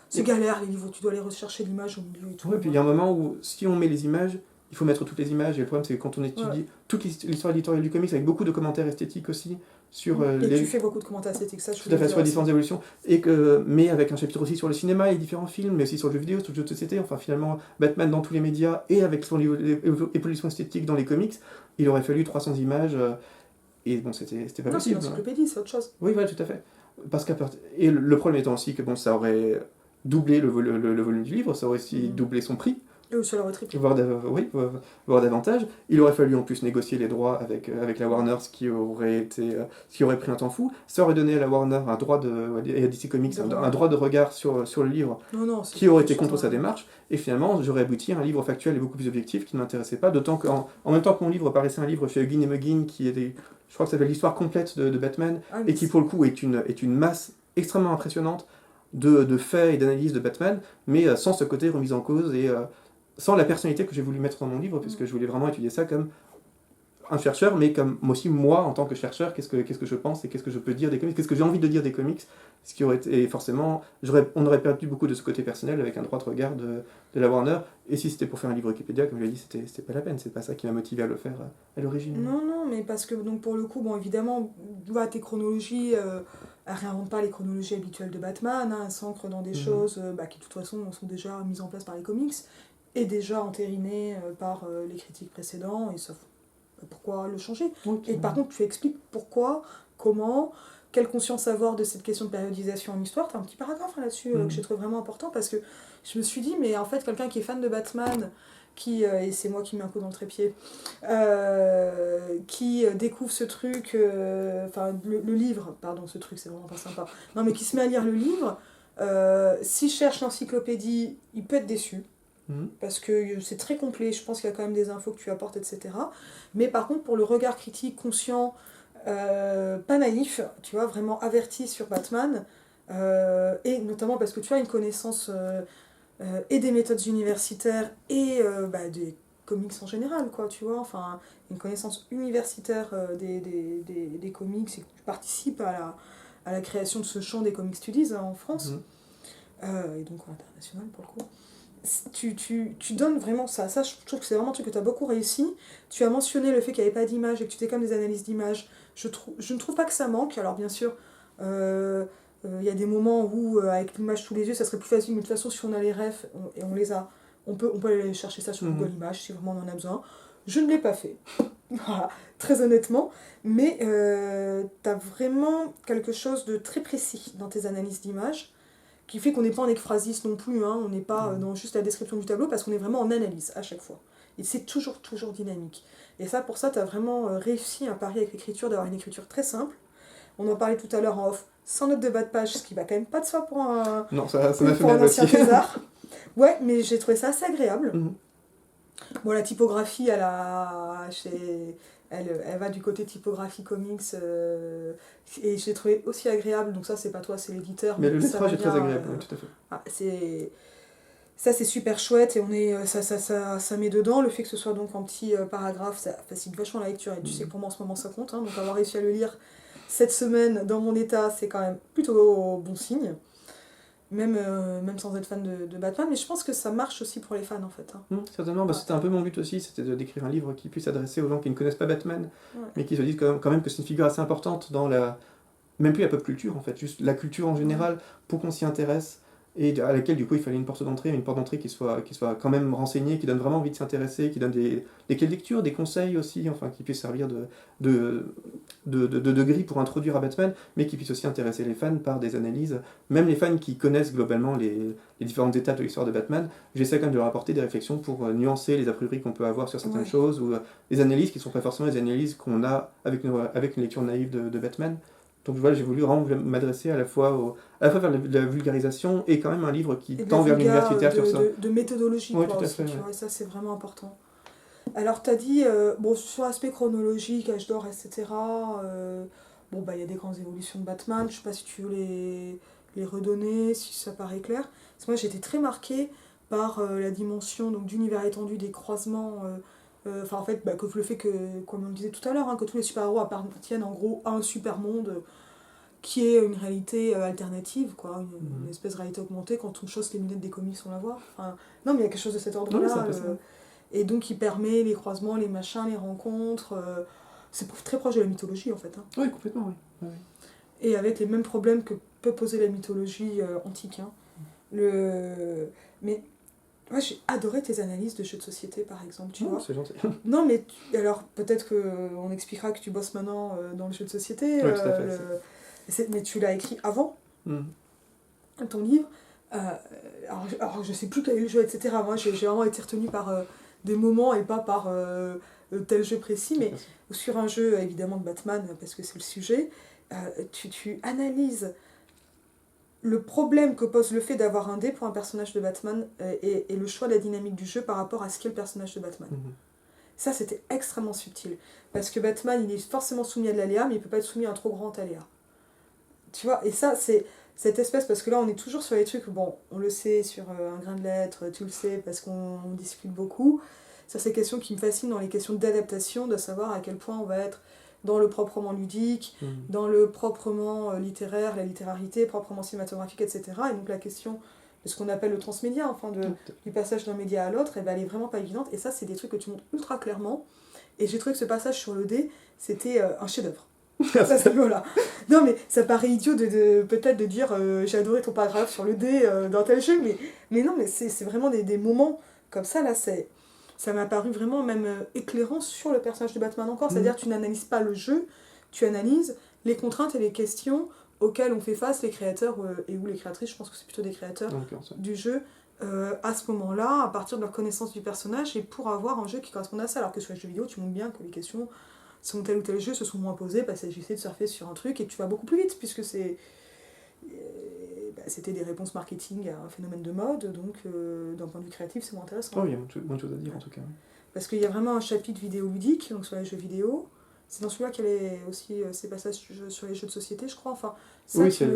C'est galère les livres, tu dois aller rechercher l'image au milieu et tout. Ouais, puis il y a un moment où si on met les images, il faut mettre toutes les images, et le problème c'est que quand on étudie toute l'histoire éditoriale du comics avec beaucoup de commentaires esthétiques aussi sur tu fais beaucoup de commentaires esthétiques, ça je tout à fait, sur les différentes évolutions, mais avec un chapitre aussi sur le cinéma et les différents films, mais aussi sur le jeu vidéo, sur le jeu de société, enfin finalement Batman dans tous les médias, et avec son évolution esthétique dans les comics, il aurait fallu 300 images, et bon c'était pas possible. Non, c'est une encyclopédie, c'est autre chose. Oui, voilà, tout à fait. Et le problème étant aussi que ça aurait doublé le volume du livre, ça aurait aussi doublé son prix. Ou sur la retrip. Voire davantage. Il aurait fallu en plus négocier les droits avec la Warner, ce qui aurait pris un temps fou. Ça aurait donné à la Warner et à DC Comics un droit de regard sur le livre Non, qui aurait été contre sa démarche. Et finalement, j'aurais abouti à un livre factuel et beaucoup plus objectif qui ne m'intéressait pas. D'autant qu'en même temps que mon livre paraissait un livre chez Huggin et Muggin je crois que ça s'appelle l'histoire complète de Batman, et qui pour le coup est une masse extrêmement impressionnante de faits et d'analyses de Batman, mais sans ce côté remise en cause et sans la personnalité que j'ai voulu mettre dans mon livre, puisque je voulais vraiment étudier ça comme un chercheur, mais comme aussi moi en tant que chercheur, qu'est-ce que je pense et qu'est-ce que je peux dire des comics, qu'est-ce que j'ai envie de dire des comics, ce qui aurait été, et forcément, on aurait perdu beaucoup de ce côté personnel avec un droit de regard de la Warner, et si c'était pour faire un livre Wikipédia, comme je l'ai dit, c'était pas la peine, c'est pas ça qui m'a motivé à le faire à l'origine. Non, mais parce que donc pour le coup, bon évidemment, tes chronologies, elles réinventent pas les chronologies habituelles de Batman, hein, elles s'ancrent dans des choses qui de toute façon sont déjà mises en place par les comics, et déjà entérinées par les critiques précédents, et sauf pourquoi le changer. Okay. Et par contre, tu expliques pourquoi, comment, quelle conscience avoir de cette question de périodisation en histoire. Tu as un petit paragraphe là-dessus que je trouve vraiment important, parce que je me suis dit, mais en fait, quelqu'un qui est fan de Batman, et c'est moi qui mets un coup dans le trépied, qui découvre ce truc, le livre, pardon, ce truc c'est vraiment pas sympa, non mais qui se met à lire le livre, s'il cherche l'encyclopédie, il peut être déçu. Parce que c'est très complet, je pense qu'il y a quand même des infos que tu apportes, etc. Mais par contre, pour le regard critique, conscient, pas naïf, tu vois, vraiment averti sur Batman, et notamment parce que tu as une connaissance et des méthodes universitaires et des comics en général, quoi, tu vois, enfin, une connaissance universitaire des comics, et que tu participes à la création de ce champ des comic studies en France, et donc à l'international pour le coup. Tu donnes vraiment ça, je trouve que c'est vraiment un truc que tu as beaucoup réussi. Tu as mentionné le fait qu'il n'y avait pas d'image et que tu fais comme des analyses d'images. Je ne trouve pas que ça manque. Alors bien sûr, y a des moments où avec l'image sous les yeux ça serait plus facile, mais de toute façon si on a les refs et on les a, on peut aller chercher ça sur Google Images si vraiment on en a besoin. Je ne l'ai pas fait, voilà, très honnêtement, mais tu as vraiment quelque chose de très précis dans tes analyses d'images, qui fait qu'on n'est pas en ekphrasis non plus, hein, on n'est pas dans juste la description du tableau, parce qu'on est vraiment en analyse à chaque fois. Et c'est toujours dynamique. Et ça, pour ça, tu as vraiment réussi un pari avec l'écriture, d'avoir une écriture très simple. On en parlait tout à l'heure en off, sans note de bas de page, ce qui va quand même pas de soi pour un, non, ça pour un ancien thésard. Ouais, mais j'ai trouvé ça assez agréable. Bon, la typographie, elle va du côté typographie comics, et je l'ai trouvé aussi agréable, donc ça c'est pas toi, c'est l'éditeur. Mais le lettrage est très agréable, oui, tout à fait. Ça c'est super chouette, et ça met dedans. Le fait que ce soit donc en petit paragraphe, ça facilite vachement la lecture, et tu sais que pour moi en ce moment ça compte, hein, donc avoir réussi à le lire cette semaine dans mon état, c'est quand même plutôt bon signe. Même sans être fan de Batman, mais je pense que ça marche aussi pour les fans en fait. Certainement, c'était un peu mon but aussi, c'était d'écrire un livre qui puisse s'adresser aux gens qui ne connaissent pas Batman, Ouais. mais qui se disent quand même que c'est une figure assez importante dans même plus la pop culture en fait, juste la culture en général, pour qu'on s'y intéresse, et à laquelle du coup il fallait une porte d'entrée qui soit quand même renseignée, qui donne vraiment envie de s'intéresser, qui donne des clés de lecture, des conseils aussi, enfin qui puisse servir de grille pour introduire à Batman, mais qui puisse aussi intéresser les fans par des analyses, même les fans qui connaissent globalement les différentes étapes de l'histoire de Batman. J'essaie quand même de leur apporter des réflexions pour nuancer les a priori qu'on peut avoir sur certaines choses, ou des analyses qui ne sont pas forcément les analyses qu'on a avec une lecture naïve de Batman. Donc voilà, j'ai voulu vraiment m'adresser à la fois vers la vulgarisation, et quand même un livre qui tend vers l'universitaire sur ça. De méthodologie, ouais, quoi, tout à aussi, fait, tu vois, et ça c'est vraiment important. Alors t'as dit, sur l'aspect chronologique, âge d'or, etc., il y a des grandes évolutions de Batman, je sais pas si tu veux les redonner, si ça paraît clair. Parce que moi j'ai été très marquée par la dimension donc, d'univers étendu, des croisements, que le fait que, comme on le disait tout à l'heure, que tous les super-héros appartiennent en gros à un super monde qui est une réalité alternative, quoi, une espèce de réalité augmentée. Quand on chausse les lunettes des comics, on la voit. Enfin, non, mais il y a quelque chose de cet ordre-là. Et donc, qui permet les croisements, les machins, les rencontres. C'est très proche de la mythologie, en fait. Oui, complètement, oui. Et avec les mêmes problèmes que peut poser la mythologie antique. Mais moi, j'ai adoré tes analyses de jeux de société, par exemple, tu vois. C'est gentil. Non, mais alors, peut-être qu'on expliquera que tu bosses maintenant dans le jeu de société. Oui, tout à fait. Mais tu l'as écrit avant ton livre. Euh, alors, je sais plus quel est le jeu, etc. Moi, j'ai vraiment été retenue par des moments et pas par tel jeu précis, mais sur un jeu, évidemment, de Batman, parce que c'est le sujet, tu analyses le problème que pose le fait d'avoir un dé pour un personnage de Batman et le choix de la dynamique du jeu par rapport à ce qu'est le personnage de Batman. Ça, c'était extrêmement subtil. Parce que Batman, il est forcément soumis à de l'aléa, mais il peut pas être soumis à un trop grand aléa. Tu vois, et ça, c'est cette espèce, parce que là, on est toujours sur les trucs, bon, on le sait sur un grain de lettres, tu le sais, parce qu'on discute beaucoup. Ça, c'est des questions qui me fascinent dans les questions d'adaptation, de savoir à quel point on va être dans le proprement ludique, dans le proprement littéraire, la littérarité, proprement cinématographique, etc. Et donc la question de ce qu'on appelle le transmédia, enfin du passage d'un média à l'autre, elle est vraiment pas évidente. Et ça, c'est des trucs que tu montres ultra clairement. Et j'ai trouvé que ce passage sur le dé, c'était un chef-d'œuvre. À ce niveau-là. Non, mais ça paraît idiot peut-être de dire j'ai adoré ton paragraphe sur le dé dans tel jeu, mais non, mais c'est vraiment des moments comme ça, là, ça m'a paru vraiment même éclairant sur le personnage de Batman encore. C'est-à-dire, tu n'analyses pas le jeu, tu analyses les contraintes et les questions auxquelles ont fait face les créateurs, et ou les créatrices, je pense que c'est plutôt des créateurs du jeu, à ce moment-là, à partir de leur connaissance du personnage, et pour avoir un jeu qui corresponde à ça. Alors que sur les jeux vidéo, tu montres bien que les questions sur tel ou tel jeu se sont moins posées, parce que j'essaie de surfer sur un truc et tu vas beaucoup plus vite, puisque c'était des réponses marketing à un phénomène de mode, donc d'un point de vue créatif, c'est moins intéressant. Oh, il y a moins de choses à dire en tout cas. Parce qu'il y a vraiment un chapitre vidéoludique, donc sur les jeux vidéo. C'est dans celui-là qu'elle est aussi ces passages sur les jeux de société, je crois. Enfin, ça, oui, c'est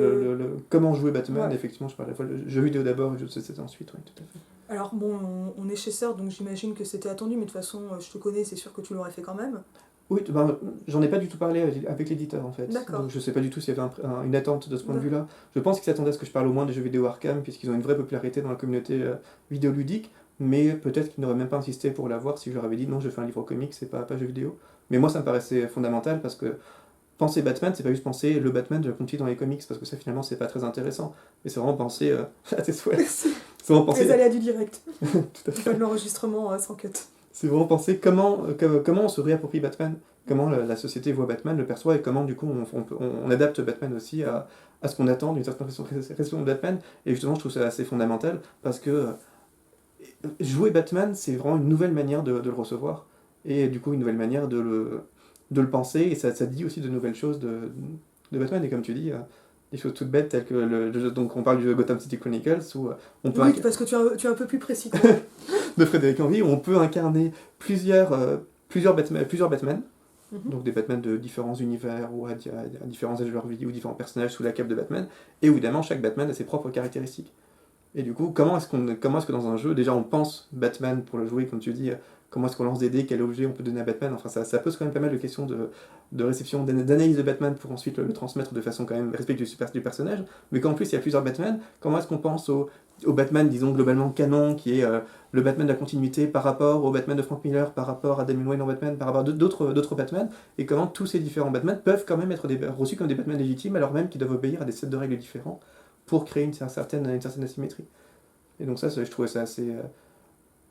comment jouer Batman, effectivement, je parle à la fois le jeu vidéo d'abord et le jeu de société ensuite, oui, tout à fait. Alors bon, on est chez Sœur, donc j'imagine que c'était attendu, mais de toute façon, je te connais, c'est sûr que tu l'aurais fait quand même. Oui, ben, j'en ai pas du tout parlé avec l'éditeur en fait. D'accord. Donc je sais pas du tout s'il y avait une attente de ce point de vue-là. Je pense qu'ils s'attendaient à ce que je parle au moins des jeux vidéo Arkham, puisqu'ils ont une vraie popularité dans la communauté vidéoludique, mais peut-être qu'ils n'auraient même pas insisté pour l'avoir si je leur avais dit non, je fais un livre comics, c'est pas jeu vidéo. Mais moi ça me paraissait fondamental parce que penser Batman, c'est pas juste penser le Batman de la continuité dans les comics, parce que ça finalement c'est pas très intéressant. Mais c'est vraiment penser à tes souhaits. C'est vraiment penser. Les aléas du direct. Tout à fait. Pas de l'enregistrement sans cut. C'est vraiment penser comment on se réapproprie Batman, comment la société voit Batman, le perçoit, et comment du coup on adapte Batman aussi à ce qu'on attend d'une certaine réaction de Batman. Et justement, je trouve ça assez fondamental, parce que jouer Batman, c'est vraiment une nouvelle manière de le recevoir, et du coup une nouvelle manière de le penser, et ça dit aussi de nouvelles choses de Batman, et comme tu dis, des choses toutes bêtes telles que le jeu, donc on parle du jeu Gotham City Chronicles, où on peut... Oui, parce que tu es un peu plus précis. De Frédéric Henry, où on peut incarner plusieurs Batman, donc des Batman de différents univers ou à différents âges de leur vie, ou différents personnages sous la cape de Batman, et évidemment chaque Batman a ses propres caractéristiques. Et du coup, comment est-ce que dans un jeu, déjà on pense Batman pour le jouer, comme tu dis, comment est-ce qu'on lance des dés, quel objet on peut donner à Batman, enfin ça pose quand même pas mal de questions de réception, d'analyse de Batman pour ensuite le transmettre de façon quand même respectueuse du personnage, mais qu'en plus il y a plusieurs Batman, comment est-ce qu'on pense au Batman, disons globalement canon, qui est le Batman de la continuité par rapport au Batman de Frank Miller, par rapport à Damian Wayne en Batman, par rapport à d'autres Batman, et comment tous ces différents Batman peuvent quand même être reçus comme des Batman légitimes, alors même qu'ils doivent obéir à des sets de règles différents pour créer une certaine asymétrie. Et donc ça, je trouvais ça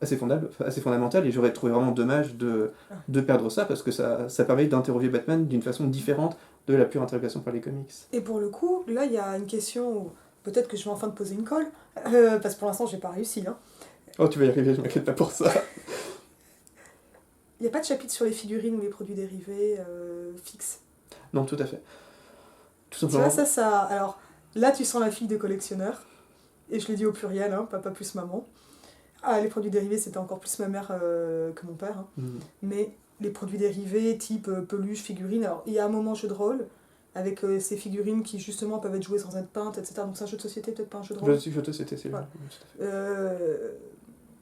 assez fondamental, et j'aurais trouvé vraiment dommage de perdre ça, parce que ça permet d'interroger Batman d'une façon différente de la pure interrogation par les comics. Et pour le coup, là, il y a une question où peut-être que je vais enfin te poser une colle, parce que pour l'instant, j'ai pas réussi. Hein. Oh, tu vas y arriver, je m'inquiète pas pour ça. Il n'y a pas de chapitre sur les figurines ou les produits dérivés fixes. Non, tout à fait. Tout simplement. Tu vois, ça... Alors, là, tu sens la fille de collectionneur, et je le dis au pluriel, hein, papa plus maman. Ah, les produits dérivés, c'était encore plus ma mère que mon père. Hein. Mais les produits dérivés, type peluche, figurines, alors il y a un moment jeu de rôle, avec ces figurines qui justement peuvent être jouées sans être peintes, etc. Donc c'est un jeu de société, peut-être pas un jeu de rôle. Jeu de société, c'est ouais.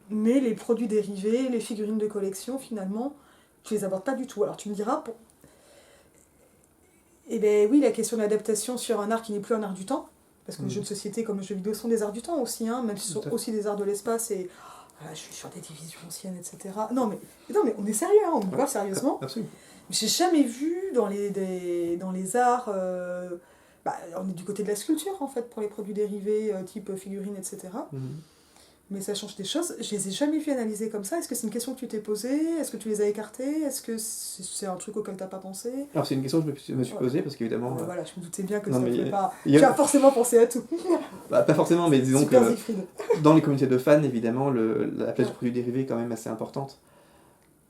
Mais les produits dérivés, les figurines de collection, finalement, tu les abordes pas du tout. Alors tu me diras, eh bien oui, la question de l'adaptation sur un art qui n'est plus un art du temps, parce que les jeux de société comme les jeux vidéo sont des arts du temps aussi, hein, même si ce sont aussi des arts de l'espace, et je suis sur des divisions anciennes, etc. Non mais on est sérieux, hein, on me parle sérieusement. Absolument. J'ai jamais vu dans les arts, on est du côté de la sculpture en fait, pour les produits dérivés, type figurines, etc. Mais ça change des choses. Je les ai jamais vues analyser comme ça. Est-ce que c'est une question que tu t'es posée? Est-ce que tu les as écartées? Est-ce que c'est un truc auquel t'as pas pensé? Alors c'est une question que je me suis posée parce qu'évidemment... Voilà, je me doutais bien que non, ça mais pouvait pas... il y a- Tu as forcément pensé à tout. bah, pas forcément, mais disons Super que Siegfried. dans les communautés de fans, évidemment, la place du produit dérivé est quand même assez importante.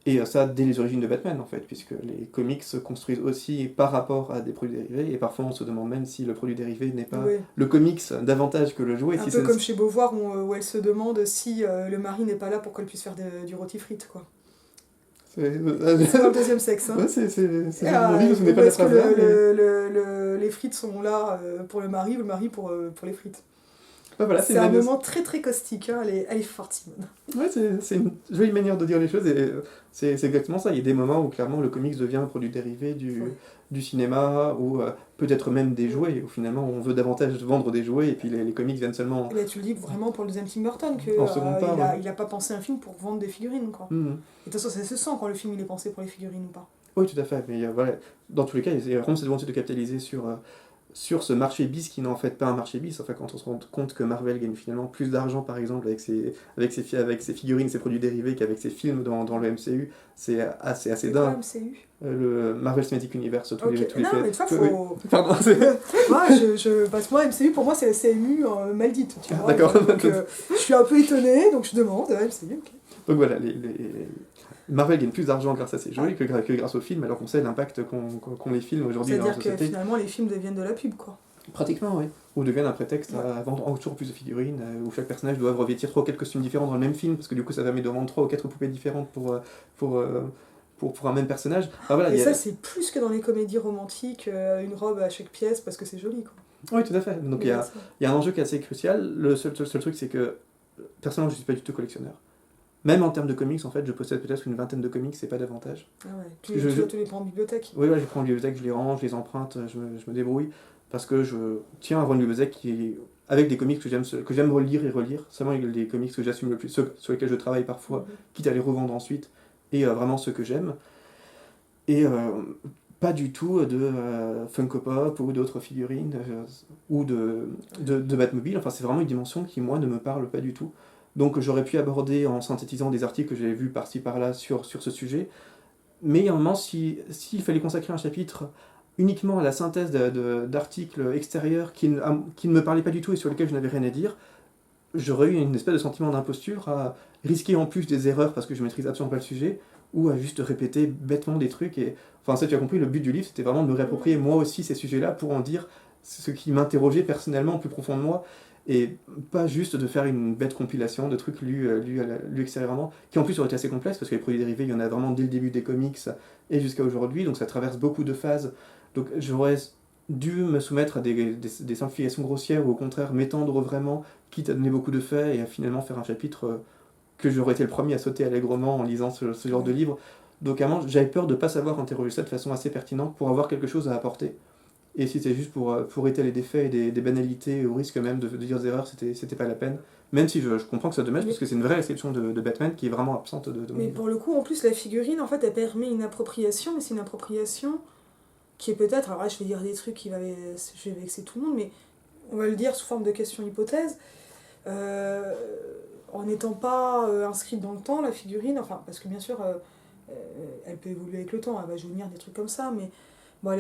Et ça, dès les origines de Batman, en fait, puisque les comics se construisent aussi par rapport à des produits dérivés, et parfois on se demande même si le produit dérivé n'est pas Oui. le comics davantage que le jouet. Un Si peu c'est- comme chez Beauvoir où elle se demande si le mari n'est pas là pour qu'elle puisse faire du rôti-frites, quoi. c'est C'est dans le deuxième sexe, hein. Ouais, c'est Ah, joli, ce n'est pas où la est-ce que phrase là, les frites sont là pour le mari ou le mari pour les frites. mais voilà, C'est un moment très très caustique, hein. Elle est forte, Simone. Ouais, c'est une jolie manière de dire les choses, et c'est exactement ça. Il y a des moments où clairement le comics devient un produit dérivé Ouais. du cinéma, ou peut-être même des jouets, où finalement on veut davantage vendre des jouets, et puis les comics viennent seulement Et ben, tu le dis vraiment pour le deuxième Tim Burton, que, en second part. Ouais. il a pas pensé un film pour vendre des figurines, quoi. Mhm. Et de toute façon, ça se sent quand le film il est pensé pour les figurines ou pas. Oui, tout à fait, mais voilà, dans tous les cas, il y a vraiment cette volonté de capitaliser sur ce marché bis qui n'est en fait pas un marché bis. Enfin, quand on se rend compte que Marvel gagne finalement plus d'argent, par exemple, avec ses figurines, ses produits dérivés, qu'avec ses films dans le MCU, c'est assez C'est quoi dingue. MCU? Le Marvel Cinematic Universe, tous Ok. les Non, faits. mais tu vois, Oui. faut. Pardon, Parce que moi, MCU, pour moi, c'est la CMU maldite, tu vois. D'accord. Donc, je suis un peu étonnée, donc je demande, MCU, ok. Donc voilà, Marvel gagne plus d'argent grâce à ses jouets que grâce aux films, alors qu'on sait l'impact qu'ont les films aujourd'hui dans la C'est-à-dire que société. finalement, les films deviennent de la pub, quoi. Pratiquement, oui. Ou deviennent un prétexte à vendre toujours plus de figurines, où chaque personnage doit revêtir 3 ou 4 costumes différents dans le même film, parce que du coup ça permet de vendre 3 ou 4 poupées différentes pour, pour un même personnage. Enfin, voilà, Et il y a- ça, c'est plus que dans les comédies romantiques, une robe à chaque pièce parce que c'est joli, quoi. Oui, tout à fait. Donc il y a un enjeu qui est assez crucial. Le seul truc, c'est que personnellement, je ne suis pas du tout collectionneur. Même en termes de comics, en fait, je possède peut-être une vingtaine de comics, c'est pas davantage. Ah ouais. Tu les prends en bibliothèque. Oui, je prends une bibliothèque, je les range, je les emprunte, je me débrouille, parce que je tiens à avoir une bibliothèque avec des comics que j'aime relire et relire, seulement les comics que j'assume le plus, ceux sur lesquels je travaille parfois, quitte à les revendre ensuite, et vraiment ceux que j'aime. Et pas du tout de Funko Pop ou d'autres figurines, ou de Batmobile. Enfin, c'est vraiment une dimension qui, moi, ne me parle pas du tout. Donc j'aurais pu aborder en synthétisant des articles que j'avais vus par-ci par-là sur ce sujet. Mais il y a un moment, s'il fallait consacrer un chapitre uniquement à la synthèse d'articles extérieurs qui ne me parlaient pas du tout et sur lesquels je n'avais rien à dire, j'aurais eu une espèce de sentiment d'imposture à risquer en plus des erreurs parce que je maîtrise absolument pas le sujet, ou à juste répéter bêtement des trucs. Et enfin, ça, tu as compris, le but du livre, c'était vraiment de me réapproprier moi aussi ces sujets-là pour en dire ce qui m'interrogeait personnellement plus profond de moi, et pas juste de faire une bête compilation de trucs lus extérieurement, qui en plus aurait été assez complexe, parce que les produits dérivés, il y en a vraiment dès le début des comics et jusqu'à aujourd'hui, donc ça traverse beaucoup de phases. Donc j'aurais dû me soumettre à des simplifications grossières, ou au contraire m'étendre vraiment, quitte à donner beaucoup de faits, et à finalement faire un chapitre que j'aurais été le premier à sauter allègrement en lisant ce genre de livre. Donc à j'avais peur de ne pas savoir interroger ça de façon assez pertinente pour avoir quelque chose à apporter. Et si c'était juste pour étaler des faits et des banalités, au risque même de dire des erreurs, c'était pas la peine. Même si je comprends que c'est dommage, parce que c'est une vraie réception de Batman qui est vraiment absente de mon Mais livre. pour le coup, en plus, la figurine, en fait, elle permet une appropriation, mais c'est une appropriation qui est peut-être, alors là, je vais dire des trucs je vais vexer tout le monde, mais on va le dire sous forme de question-hypothèse. En n'étant pas inscrite dans le temps, la figurine, enfin, parce que bien sûr, elle peut évoluer avec le temps, elle va jaunir, des trucs comme ça, mais bon,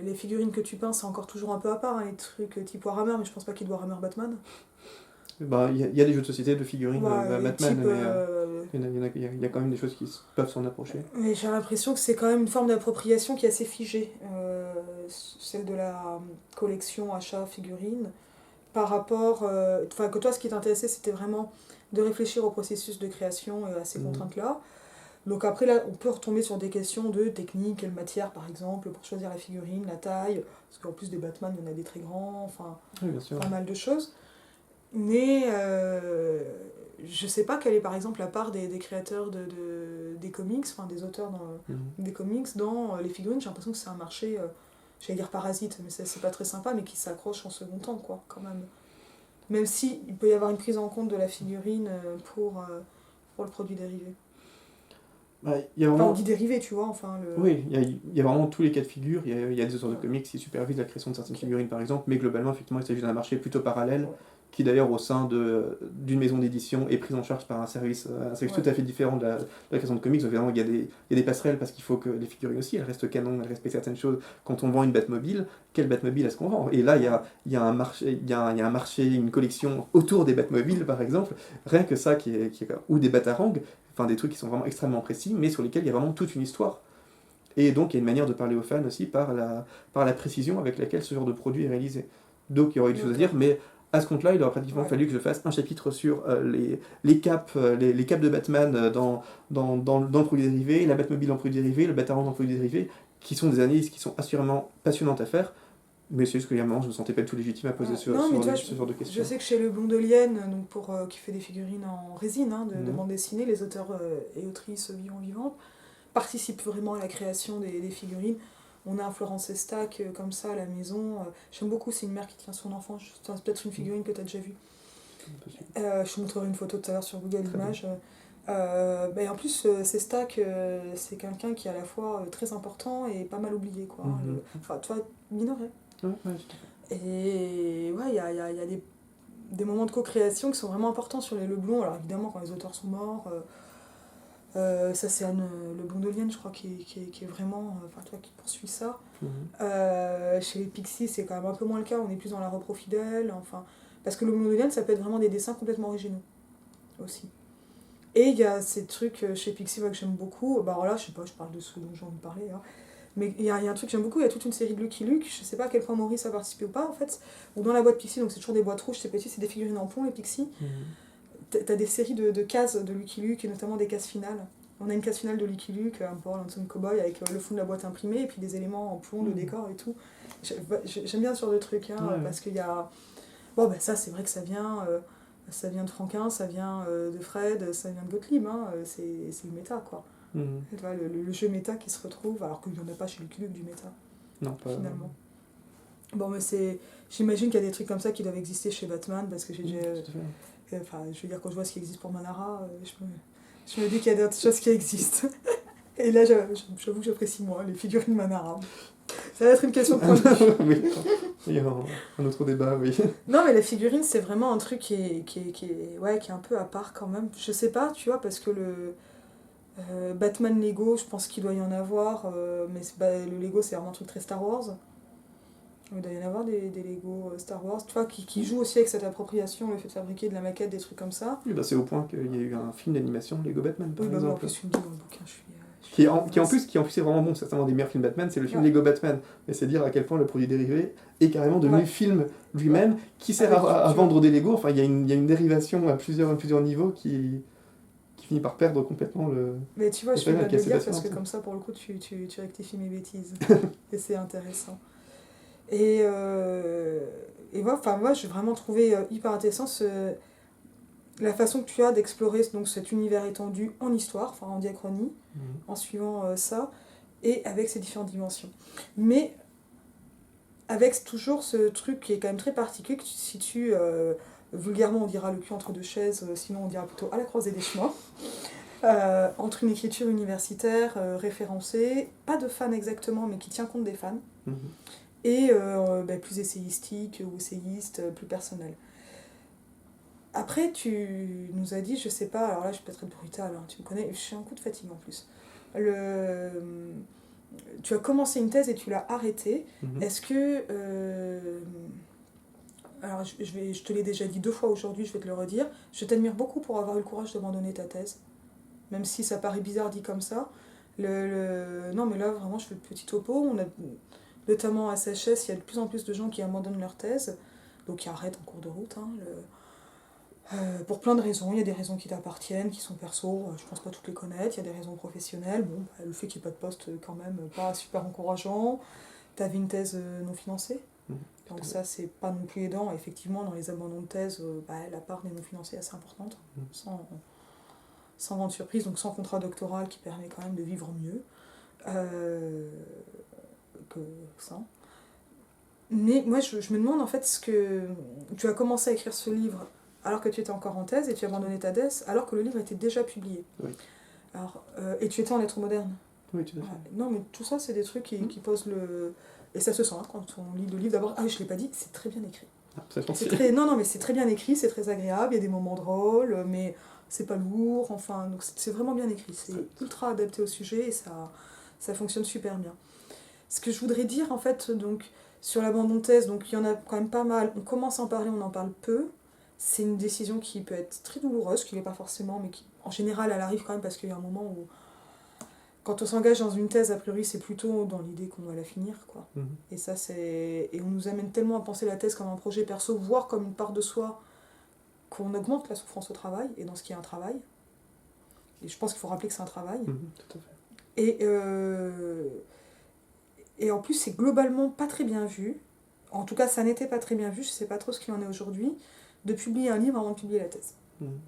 les figurines que tu peins, c'est encore toujours un peu à part, hein, les trucs type Warhammer, mais je pense pas qu'il doit Warhammer Batman. Bah, il y a des jeux de société de figurines Batman, type, mais il y a quand même des choses qui peuvent s'en approcher. Mais j'ai l'impression que c'est quand même une forme d'appropriation qui est assez figée, celle de la collection achat figurine, par rapport... Enfin, que toi, ce qui t'intéressait, c'était vraiment de réfléchir au processus de création à ces contraintes-là. Donc après, là, on peut retomber sur des questions de technique, quelle matière, par exemple, pour choisir la figurine, la taille, parce qu'en plus des Batman, il y en a des très grands, enfin, Oui, bien sûr. pas mal de choses. Mais je sais pas quelle est, par exemple, la part des créateurs des comics, enfin des auteurs des comics dans les figurines. J'ai l'impression que c'est un marché, j'allais dire parasite, mais c'est pas très sympa, mais qui s'accroche en second temps, quoi, quand même. Même si il peut y avoir une prise en compte de la figurine pour le produit dérivé. Bah, vraiment... Enfin, on dit dérivé, tu vois, enfin... Oui, il y a vraiment tous les cas de figure. Il y a des auteurs de comics qui supervisent la création de certaines figurines, par exemple, mais globalement, effectivement, il s'agit d'un marché plutôt parallèle qui d'ailleurs au sein d'une maison d'édition est prise en charge par un service tout à fait différent de la création de comics. Donc, évidemment, il y a des passerelles parce qu'il faut que les figurines aussi, elles restent canon, elles respectent certaines choses. Quand on vend une Batmobile, quelle Batmobile est-ce qu'on vend? Et là, il y a un marché, un marché, une collection autour des Batmobiles, par exemple, rien que ça, ou des Batarangs, enfin des trucs qui sont vraiment extrêmement précis, mais sur lesquels il y a vraiment toute une histoire. Et donc, il y a une manière de parler aux fans aussi par la précision avec laquelle ce genre de produit est réalisé. Donc, il y aurait une chose à dire, mais à ce compte-là, il aurait pratiquement fallu que je fasse un chapitre sur les capes de Batman dans le produit dérivé, la Batmobile en produit dérivé, le Batarang en produit dérivé, qui sont des analyses qui sont assurément passionnantes à faire, mais c'est juste que, à un moment, je ne me sentais pas tout légitime à poser ce genre de questions. Je sais que chez Le Blondelienne, donc qui fait des figurines en résine, de bande dessinée, les auteurs et autrices vivants participent vraiment à la création des figurines. On a un Florence Estac comme ça à la maison. J'aime beaucoup, c'est une mère qui tient son enfant. C'est peut-être une figurine que tu as déjà vue. Je te montrerai une photo tout à l'heure sur Google Images. En plus, Sestac, c'est quelqu'un qui est à la fois très important et pas mal oublié. Quoi. Enfin, tu vois, minoré. Et ouais, il y a des moments de co-création qui sont vraiment importants sur les Leblond. Alors évidemment, quand les auteurs sont morts... ça c'est Anne Le Blondelienne je crois qui est vraiment qui poursuit ça. Chez les Pixies c'est quand même un peu moins le cas, on est plus dans la repro fidèle, parce que Le Blondelienne ça peut être vraiment des dessins complètement originaux aussi. Et il y a ces trucs chez Pixies que j'aime beaucoup, alors là je sais pas, je parle de ce dont j'ai envie de parler, mais il y a un truc que j'aime beaucoup, il y a toute une série de Lucky Luke, je sais pas à quel point Maurice a participé ou pas en fait, ou dans la boîte Pixies, donc c'est toujours des boîtes rouges, c'est petit, c'est des figurines en plomb les Pixies. T'as des séries de cases de Lucky Luke et notamment des cases finales. On a une case finale de Lucky Luke, un peu Handsome Cowboy avec le fond de la boîte imprimée et puis des éléments en plomb, le décor et tout. J'aime bien ce genre de truc, parce qu'il y a... Bon, ça c'est vrai que ça vient de Franquin, ça vient de Fred, ça vient de Gottlieb, c'est le méta quoi. Tu vois, le jeu méta qui se retrouve, alors qu'il n'y en a pas chez Lucky Luke du méta. Non, pas finalement. Bon, mais j'imagine qu'il y a des trucs comme ça qui doivent exister chez Batman, parce que j'ai déjà... je veux dire, quand je vois ce qui existe pour Manara, je me dis qu'il y a d'autres choses qui existent. Et là, j'avoue que j'apprécie moins les figurines Manara. Ça va être une question de point de vue. Oui, il y a un autre débat, oui. Non, mais les figurines, c'est vraiment un truc qui est un peu à part quand même. Je sais pas, tu vois, parce que le Batman Lego, je pense qu'il doit y en avoir, mais le Lego, c'est vraiment un truc très Star Wars. Il doit y en avoir des Lego Star Wars, tu vois, qui jouent aussi avec cette appropriation, le fait de fabriquer de la maquette, des trucs comme ça. Oui, c'est au point qu'il y a eu un film d'animation, Lego Batman, par exemple. En plus, tu me dis dans le bouquin, qui en plus est vraiment bon, c'est certainement des meilleurs films Batman, c'est le film Lego Batman. Mais c'est dire à quel point le produit dérivé est carrément devenu film lui-même, qui sert à vendre des Lego. Enfin, il y a une dérivation à plusieurs niveaux qui finit par perdre complètement le... Mais tu vois, je fais pas de le dire parce que comme ça, pour le coup, tu rectifies mes bêtises. Et c'est intéressant. Et moi, j'ai vraiment trouvé hyper intéressant la façon que tu as d'explorer donc, cet univers étendu en histoire, en diachronie, en suivant ça, et avec ses différentes dimensions. Mais avec toujours ce truc qui est quand même très particulier, que tu situes, vulgairement on dira le cul entre deux chaises, sinon on dira plutôt à la croisée des chemins, entre une écriture universitaire référencée, pas de fans exactement, mais qui tient compte des fans, et plus essayistique ou essayiste, plus personnel. Après, tu nous as dit, je sais pas, alors là je peux être brutal, tu me connais, je suis un coup de fatigue en plus. Tu as commencé une thèse et tu l'as arrêtée. Est-ce que... alors je te l'ai déjà dit 2 fois aujourd'hui, je vais te le redire. Je t'admire beaucoup pour avoir eu le courage d'abandonner ta thèse. Même si ça paraît bizarre dit comme ça. Non mais là vraiment je fais le petit topo. On a, notamment à SHS, il y a de plus en plus de gens qui abandonnent leur thèse. Donc qui arrêtent en cours de route. Pour plein de raisons, il y a des raisons qui t'appartiennent, qui sont perso, je pense pas toutes les connaître, il y a des raisons professionnelles, le fait qu'il n'y ait pas de poste quand même pas super encourageant, t'avais une thèse non financée, donc ça c'est pas non plus aidant, effectivement dans les abandons de thèse, la part des non financés est assez importante, sans grande surprise, donc sans contrat doctoral qui permet quand même de vivre mieux que ça. Mais moi je me demande en fait ce que tu as commencé à écrire ce livre alors que tu étais encore en thèse et tu as abandonné ta thèse alors que le livre était déjà publié. Oui. Alors, et tu étais en lettres modernes. Oui, tout à fait. Non, mais tout ça, c'est des trucs qui posent le... Et ça se sent quand on lit le livre. D'abord, je ne l'ai pas dit, c'est très bien écrit. Ça se C'est très... Non, non, mais c'est très bien écrit, c'est très agréable, il y a des moments drôles, mais c'est pas lourd, enfin, donc c'est vraiment bien écrit. C'est ultra adapté au sujet et ça fonctionne super bien. Ce que je voudrais dire, en fait, donc, sur l'abandon-thèse, donc il y en a quand même pas mal. On commence à en parler, on en parle peu. C'est une décision qui peut être très douloureuse, qui n'est pas forcément, mais qui, en général, elle arrive quand même parce qu'il y a un moment où, quand on s'engage dans une thèse, a priori, c'est plutôt dans l'idée qu'on va la finir, quoi. Et ça, c'est... Et on nous amène tellement à penser la thèse comme un projet perso, voire comme une part de soi, qu'on augmente la souffrance au travail, et dans ce qui est un travail. Et je pense qu'il faut rappeler que c'est un travail. Tout à fait. Et en plus, c'est globalement pas très bien vu. En tout cas, ça n'était pas très bien vu, je sais pas trop ce qu'il en est aujourd'hui, de publier un livre avant de publier la thèse.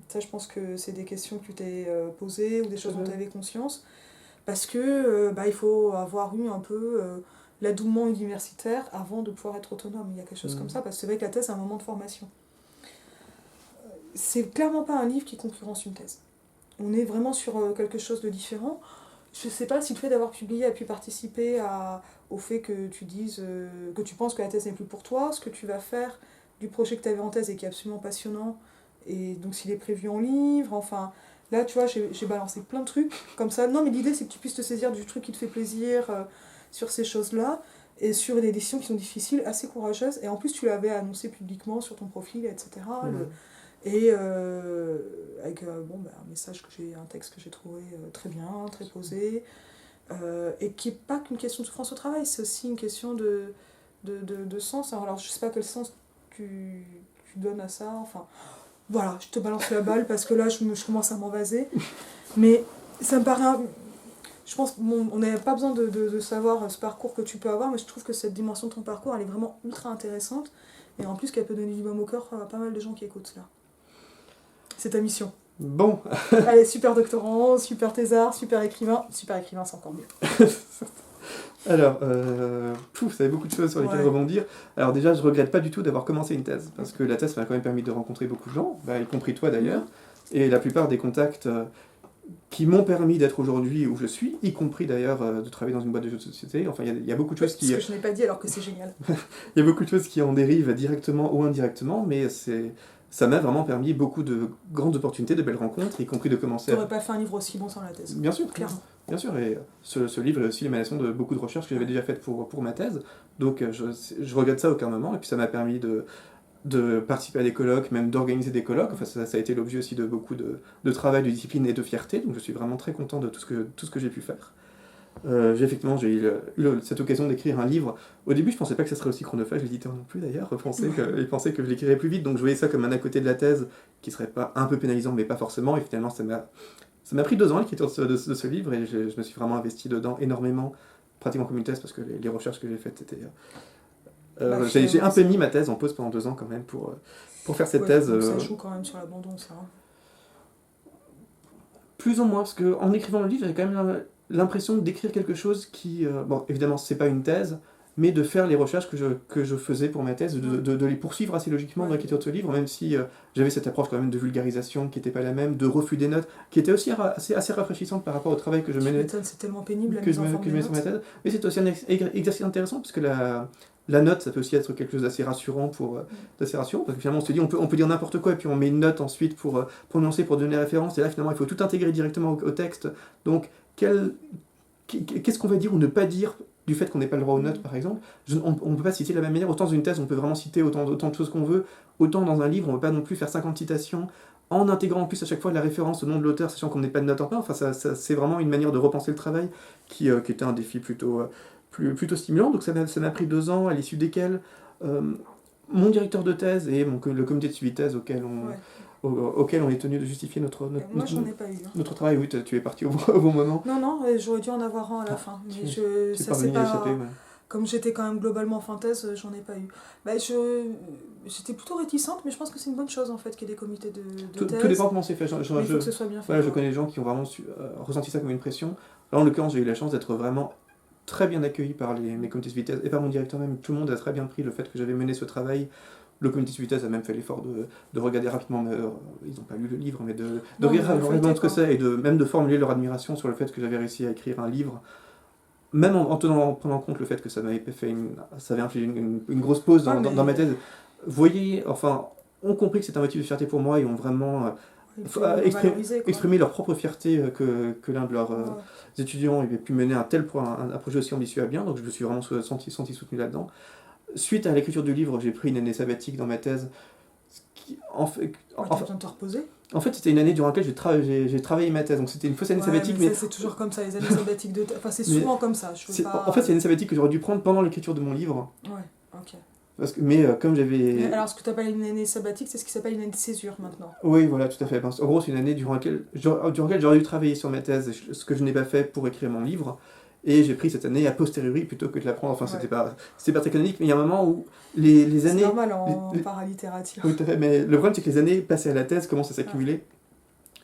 Ça, je pense que c'est des questions que tu t'es posées ou des choses dont tu avais conscience. Parce que il faut avoir eu un peu l'adouement universitaire avant de pouvoir être autonome. Il y a quelque chose comme ça, parce que c'est vrai que la thèse, c'est un moment de formation. C'est clairement pas un livre qui concurrence une thèse. On est vraiment sur quelque chose de différent. Je sais pas si le fait d'avoir publié a pu participer au fait que tu dises que tu penses que la thèse n'est plus pour toi, ce que tu vas faire du projet que tu avais en thèse et qui est absolument passionnant, et donc s'il est prévu en livre, enfin... Là, tu vois, j'ai balancé plein de trucs comme ça. Non, mais l'idée, c'est que tu puisses te saisir du truc qui te fait plaisir sur ces choses-là, et sur des décisions qui sont difficiles, assez courageuses. Et en plus, tu l'avais annoncé publiquement sur ton profil, etc. Et avec un message un texte que j'ai trouvé très bien, très posé, et qui n'est pas qu'une question de souffrance au travail, c'est aussi une question de sens. Alors, je sais pas quel sens tu donnes à ça, enfin... Voilà, je te balance la balle parce que là, je commence à m'envaser. Mais ça me paraît... Je pense qu'on n'a pas besoin de savoir ce parcours que tu peux avoir, mais je trouve que cette dimension de ton parcours, elle est vraiment ultra intéressante. Et en plus, qu'elle peut donner du baume au cœur à pas mal de gens qui écoutent cela. C'est ta mission. Bon. Allez, super doctorant, super thésard, super écrivain. Super écrivain, c'est encore mieux. Alors, ça avait beaucoup de choses sur lesquelles rebondir. Alors déjà, je regrette pas du tout d'avoir commencé une thèse, parce que la thèse m'a quand même permis de rencontrer beaucoup de gens, y compris toi d'ailleurs, et la plupart des contacts qui m'ont permis d'être aujourd'hui où je suis, y compris d'ailleurs de travailler dans une boîte de jeux de société. Enfin, il y a beaucoup de choses qui... Ce que je n'ai pas dit alors que c'est génial. Il y a beaucoup de choses qui en dérivent directement ou indirectement, mais ça m'a vraiment permis beaucoup de grandes opportunités, de belles rencontres, y compris de commencer... Tu n'aurais pas fait un livre aussi bon sans la thèse. Bien sûr, clairement. Bien sûr, et ce livre est aussi l'émanation de beaucoup de recherches que j'avais déjà faites pour ma thèse, donc je regrette ça à aucun moment, et puis ça m'a permis de participer à des colloques, même d'organiser des colloques. Enfin, ça a été l'objet aussi de beaucoup de travail, de discipline et de fierté, donc je suis vraiment très content de tout ce que j'ai pu faire. Effectivement, j'ai eu cette occasion d'écrire un livre. Au début, je pensais pas que ça serait aussi chronophage, l'éditeur non plus d'ailleurs, il pensait que je l'écrirais plus vite, donc je voyais ça comme un à côté de la thèse, qui serait pas un peu pénalisant, mais pas forcément, et finalement ça m'a pris 2 ans l'écriture de ce livre, et je me suis vraiment investi dedans énormément, pratiquement comme une thèse, parce que les recherches que j'ai faites étaient... j'ai un peu mis ma thèse en pause pendant 2 ans quand même pour faire cette thèse. Ça joue quand même sur l'abandon, ça. Plus ou moins, parce qu'en écrivant le livre, j'avais quand même l'impression d'écrire quelque chose qui... bon, évidemment, c'est pas une thèse, mais de faire les recherches que je faisais pour ma thèse, de les poursuivre assez logiquement dans l'écriture de ce livre, même si j'avais cette approche quand même de vulgarisation qui n'était pas la même, de refus des notes, qui était aussi assez rafraîchissante par rapport au travail que je menais. C'est tellement pénible que je menais sur ma thèse. Mais c'est aussi un exercice intéressant, parce que la note, ça peut aussi être quelque chose d'assez rassurant, parce que finalement on se dit on peut dire n'importe quoi, et puis on met une note ensuite pour prononcer, pour donner référence, et là finalement il faut tout intégrer directement au texte. Donc qu'est-ce qu'on va dire ou ne pas dire du fait qu'on n'ait pas le droit aux notes, par exemple. On ne peut pas citer de la même manière. Autant dans une thèse, on peut vraiment citer autant de choses qu'on veut. Autant dans un livre, on ne peut pas non plus faire 50 citations, en intégrant en plus à chaque fois la référence au nom de l'auteur, sachant qu'on n'est pas de note en bas. Enfin, c'est vraiment une manière de repenser le travail qui était un défi plutôt stimulant. Donc ça m'a pris 2 ans, à l'issue desquels mon directeur de thèse et le comité de suivi thèse auquel on est tenu de justifier notre Moi, j'en ai pas eu. Notre travail. Oui, tu es parti au bon moment. Non, j'aurais dû en avoir un à la fin. Mais ça c'est pas... échapper, Comme j'étais quand même globalement en fin thèse, j'en ai pas eu. J'étais plutôt réticente, mais je pense que c'est une bonne chose en fait qu'il y ait des comités de thèse. Tout dépend comment c'est fait. Il faut que ce soit bien fait. Je connais des gens qui ont vraiment ressenti ça comme une pression. Là, en l'occurrence, j'ai eu la chance d'être vraiment très bien accueilli par mes comités de suivi thèse et par mon directeur même. Tout le monde a très bien pris le fait que j'avais mené ce travail. Le comité de suivi thèse a même fait l'effort de regarder rapidement, ils n'ont pas lu le livre, mais de regarder rapidement ce que c'est, et même de formuler leur admiration sur le fait que j'avais réussi à écrire un livre, même en prenant compte le fait que ça avait infligé une grosse pause dans ma thèse. voyaient, enfin, ont compris que c'était un motif de fierté pour moi et ont vraiment Il faut le valoriser, quoi. exprimé leur propre fierté que l'un de leurs Ouais. étudiants avait pu mener un tel un projet aussi ambitieux à bien, donc je me suis vraiment senti soutenu là-dedans. Suite à l'écriture du livre, j'ai pris une année sabbatique dans ma thèse. T'as besoin de te reposer. En fait, c'était une année durant laquelle j'ai travaillé ma thèse, donc c'était une fausse année sabbatique. Mais ça, c'est toujours comme ça, les années sabbatiques de... Enfin, c'est souvent comme ça. En fait, c'est une année sabbatique que j'aurais dû prendre pendant l'écriture de mon livre. Ouais, ok. Mais comme j'avais... Alors, ce que tu appelles une année sabbatique, c'est ce qui s'appelle une année de césure maintenant. Oui, voilà, tout à fait. En gros, c'est une année durant laquelle j'aurais dû travailler sur ma thèse, ce que je n'ai pas fait pour écrire mon livre. Et j'ai pris cette année a posteriori plutôt que de la prendre. Enfin, c'était pas très canonique, mais il y a un moment où les années... C'est normal en paralittérature. Oui, tout à fait, mais le problème, c'est que les années passées à la thèse commencent à s'accumuler.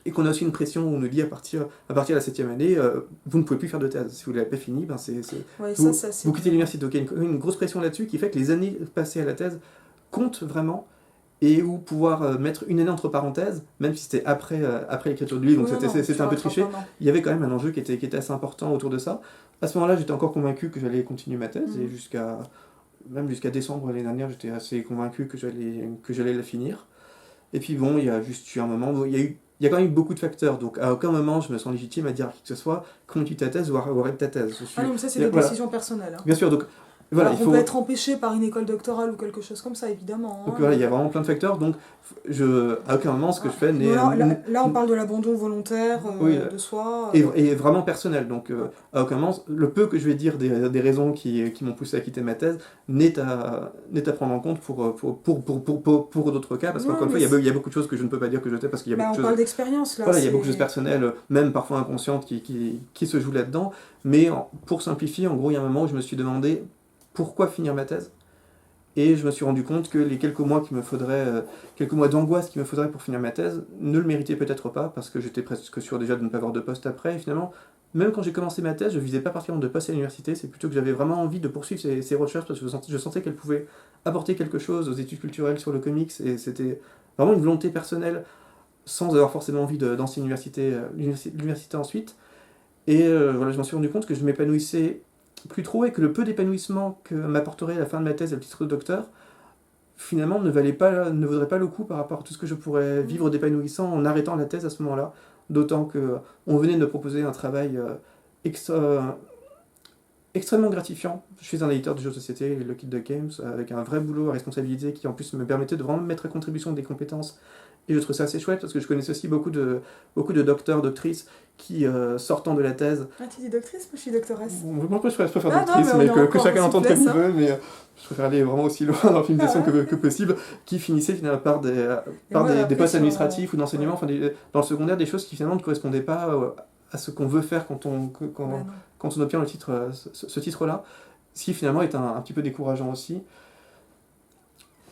Et qu'on a aussi une pression où on nous dit à partir de la 7e année, vous ne pouvez plus faire de thèse. Si vous ne l'avez pas fini, ben vous quittez l'université. Donc il y a une grosse pression là-dessus qui fait que les années passées à la thèse comptent vraiment, et où pouvoir mettre une année entre parenthèses, même si c'était après l'écriture du livre, donc c'était un peu triché, il y avait quand même un enjeu qui était assez important autour de ça. À ce moment-là, j'étais encore convaincu que j'allais continuer ma thèse, et même jusqu'à décembre l'année dernière, j'étais assez convaincu que j'allais la finir. Et puis bon, il y a juste eu un moment où il y a quand même eu beaucoup de facteurs, donc à aucun moment je me sens légitime à dire à qui que ce soit continue ta thèse ou arrête ta thèse. Non, mais ça, c'est des décisions personnelles. Bien sûr, donc voilà, on peut être empêché par une école doctorale ou quelque chose comme ça, évidemment. Donc voilà, il y a vraiment plein de facteurs, donc à aucun moment ce que je fais n'est... Là, on parle de l'abandon volontaire de soi. Et vraiment personnel, donc à aucun moment, le peu que je vais dire des raisons qui m'ont poussé à quitter ma thèse n'est à prendre en compte pour d'autres cas, parce qu'encore une fois, il y a beaucoup de choses que je ne peux pas dire que je sais, parce qu'il y a beaucoup de choses... On parle d'expérience, là. Voilà, il y a beaucoup de choses personnelles, même parfois inconscientes, qui se jouent là-dedans, mais pour simplifier, en gros, il y a un moment où je me suis demandé pourquoi finir ma thèse. Et je me suis rendu compte que les quelques mois d'angoisse qu'il me faudrait pour finir ma thèse ne le méritaient peut-être pas, parce que j'étais presque sûr déjà de ne pas avoir de poste après. Et finalement, même quand j'ai commencé ma thèse, je ne visais pas particulièrement de poste à l'université, c'est plutôt que j'avais vraiment envie de poursuivre ces recherches, parce que je sentais qu'elles pouvaient apporter quelque chose aux études culturelles sur le comics, et c'était vraiment une volonté personnelle, sans avoir forcément envie d'enseigner l'université ensuite. Et voilà, je m'en suis rendu compte que je m'épanouissais plus trop, et que le peu d'épanouissement que m'apporterait la fin de ma thèse et le titre de docteur, finalement ne vaudrait pas le coup par rapport à tout ce que je pourrais vivre d'épanouissant en arrêtant la thèse à ce moment-là. D'autant qu'on venait de me proposer un travail extrêmement gratifiant. Je suis un éditeur de jeux de société, Lockheed the Games, avec un vrai boulot à responsabilité qui en plus me permettait de vraiment mettre à contribution des compétences. Et je trouve ça assez chouette, parce que je connaissais aussi beaucoup de docteurs, doctrices qui, sortant de la thèse... Ah, tu dis doctrice? Moi, je suis doctoresse. Moi, je préfère doctrice, mais que chacun entende comme il veut, mais je préfère aller vraiment aussi loin dans l'optimisation que possible, qui finissaient finalement par des postes administratifs ou d'enseignement, enfin, dans le secondaire, des choses qui finalement ne correspondaient pas à ce qu'on veut faire quand on obtient ce titre-là, ce qui finalement est un petit peu décourageant aussi.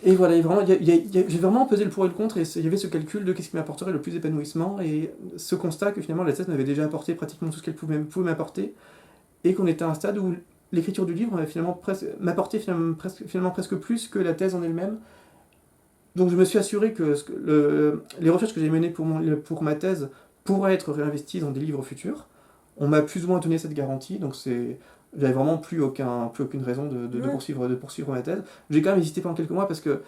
Et voilà, j'ai vraiment pesé le pour et le contre, et il y avait ce calcul de qu'est-ce qui m'apporterait le plus d'épanouissement, et ce constat que finalement la thèse m'avait déjà apporté pratiquement tout ce qu'elle pouvait m'apporter, et qu'on était à un stade où l'écriture du livre m'apportait finalement presque plus que la thèse en elle-même. Donc je me suis assuré que les recherches que j'ai menées pour ma thèse pourraient être réinvesties dans des livres futurs. On m'a plus ou moins donné cette garantie, donc j'avais vraiment plus aucune raison de poursuivre ma thèse. J'ai quand même hésité pendant quelques mois, parce que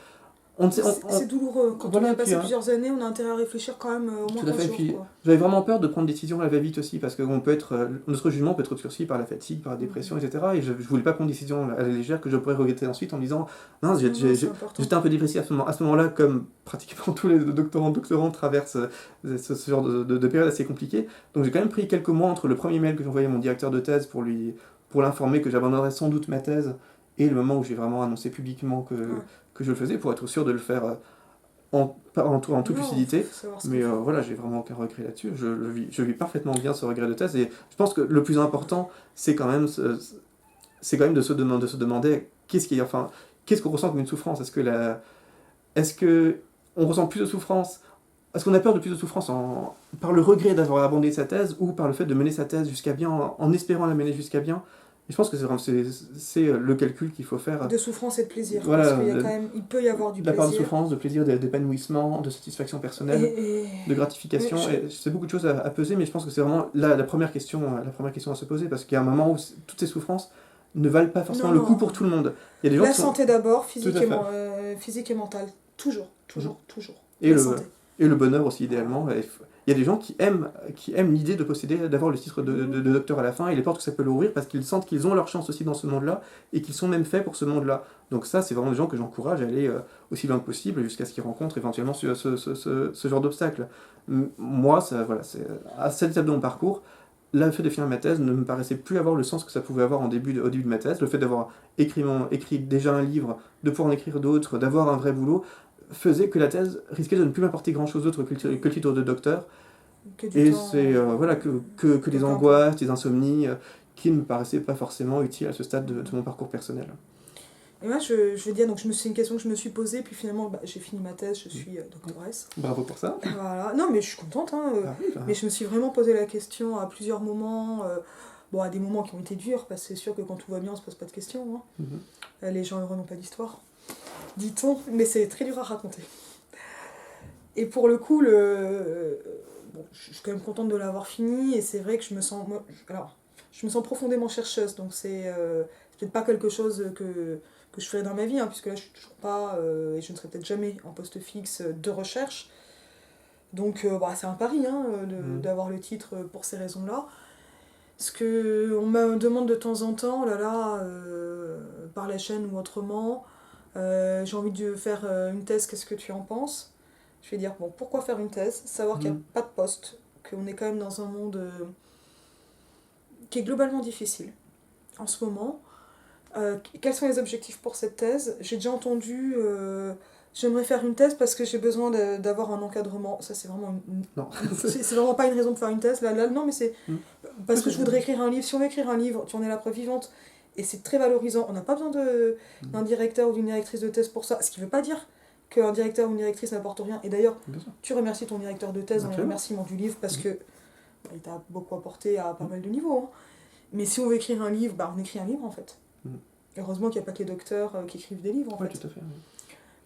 c'est douloureux. Quand on a passé plusieurs années, on a intérêt à réfléchir quand même au moins tout à fait. Puis, j'avais vraiment peur de prendre des décisions à la va-vite aussi, parce que notre jugement peut être obscurci par la fatigue, par la dépression, etc. Et je voulais pas prendre des décisions à la légère que je pourrais regretter ensuite en me disant non, j'étais un peu dépressif à ce moment-là, comme pratiquement tous les doctorants traversent ce genre de période assez compliquée. Donc j'ai quand même pris quelques mois entre le premier mail que j'envoyais à mon directeur de thèse pour l'informer que j'abandonnerais sans doute ma thèse, et le moment où j'ai vraiment annoncé publiquement que je le faisais, pour être sûr de le faire en toute lucidité. Mais voilà, j'ai vraiment aucun regret là-dessus. Je vis parfaitement bien ce regret de thèse, et je pense que le plus important, c'est quand même de se demander qu'est-ce qu'on ressent comme une souffrance. Est-ce que on ressent plus de souffrance? Est-ce qu'on a peur de plus de souffrance par le regret d'avoir abandonné sa thèse, ou par le fait de mener sa thèse jusqu'à bien, en espérant la mener jusqu'à bien? Et je pense que c'est le calcul qu'il faut faire. De souffrance et de plaisir. Voilà, parce qu'il il peut y avoir du plaisir. La part de souffrance, de plaisir, d'épanouissement, de satisfaction personnelle, de gratification. C'est beaucoup de choses à peser, mais je pense que c'est vraiment la première question à se poser, parce qu'il y a un moment où toutes ces souffrances ne valent pas forcément Non, le coup non. pour tout le monde. Il y a des gens La qui sont... santé d'abord, Tout à fait. physique et mentale. Toujours, toujours, toujours. Et La le, santé. et le bonheur aussi, idéalement. Il y a des gens qui aiment l'idée de posséder, d'avoir le titre de docteur à la fin, et les portes que ça peut leur ouvrir, parce qu'ils sentent qu'ils ont leur chance aussi dans ce monde-là, et qu'ils sont même faits pour ce monde-là. Donc ça, c'est vraiment des gens que j'encourage à aller aussi loin que possible, jusqu'à ce qu'ils rencontrent éventuellement ce genre d'obstacle. Moi, ça, voilà, c'est, à cette étape de mon parcours, le fait de finir ma thèse ne me paraissait plus avoir le sens que ça pouvait avoir au début de ma thèse. Le fait d'avoir écrit déjà un livre, de pouvoir en écrire d'autres, d'avoir un vrai boulot, faisait que la thèse risquait de ne plus m'apporter grand chose d'autre que le titre de docteur. Que du Et temps. c'est voilà, que des Quelqu'un angoisses, des insomnies qui ne me paraissaient pas forcément utiles à ce stade de mon parcours personnel. Et moi, je veux dire, donc c'est une question que je me suis posée, puis finalement, j'ai fini ma thèse, je suis doctoresse. Bravo pour ça. Voilà. Non, mais je suis contente, hein. Ah oui, bah. Mais je me suis vraiment posé la question à plusieurs moments. Bon, à des moments qui ont été durs, parce que c'est sûr que quand tout va bien, on se pose pas de questions. Hein. Les gens heureux n'ont pas d'histoire, dit-on, mais c'est très dur à raconter. Et pour le coup, bon, je suis quand même contente de l'avoir fini, et c'est vrai que je me sens... alors, je me sens profondément chercheuse, donc c'est peut-être pas quelque chose que je ferai dans ma vie, hein, puisque là je suis toujours pas, et je ne serai peut-être jamais en poste fixe de recherche. Donc bah, c'est un pari hein, d'avoir le titre pour ces raisons-là. Ce que on me demande de temps en temps, oh là là, par la chaîne ou autrement, j'ai envie de faire une thèse, qu'est-ce que tu en penses? Je vais dire, bon, pourquoi faire une thèse? Savoir qu'il n'y a pas de poste, qu'on est quand même dans un monde qui est globalement difficile en ce moment. Quels sont les objectifs pour cette thèse? J'ai déjà entendu, j'aimerais faire une thèse parce que j'ai besoin d'avoir un encadrement. Ça, c'est vraiment Non. c'est vraiment pas une raison de faire une thèse. Là, non, mais c'est parce que je voudrais écrire un livre. Si on veut écrire un livre, tu en es la preuve vivante. Et c'est très valorisant. On n'a pas besoin d'un directeur ou d'une directrice de thèse pour ça. Ce qui ne veut pas dire qu'un directeur ou une directrice n'apporte rien. Et d'ailleurs, tu remercies ton directeur de thèse dans les remerciements du livre parce que il t'a beaucoup apporté à pas mal de niveaux. Hein. Mais si on veut écrire un livre, bah, on écrit un livre en fait. Heureusement qu'il n'y a pas que les docteurs qui écrivent des livres en fait. Tout à fait.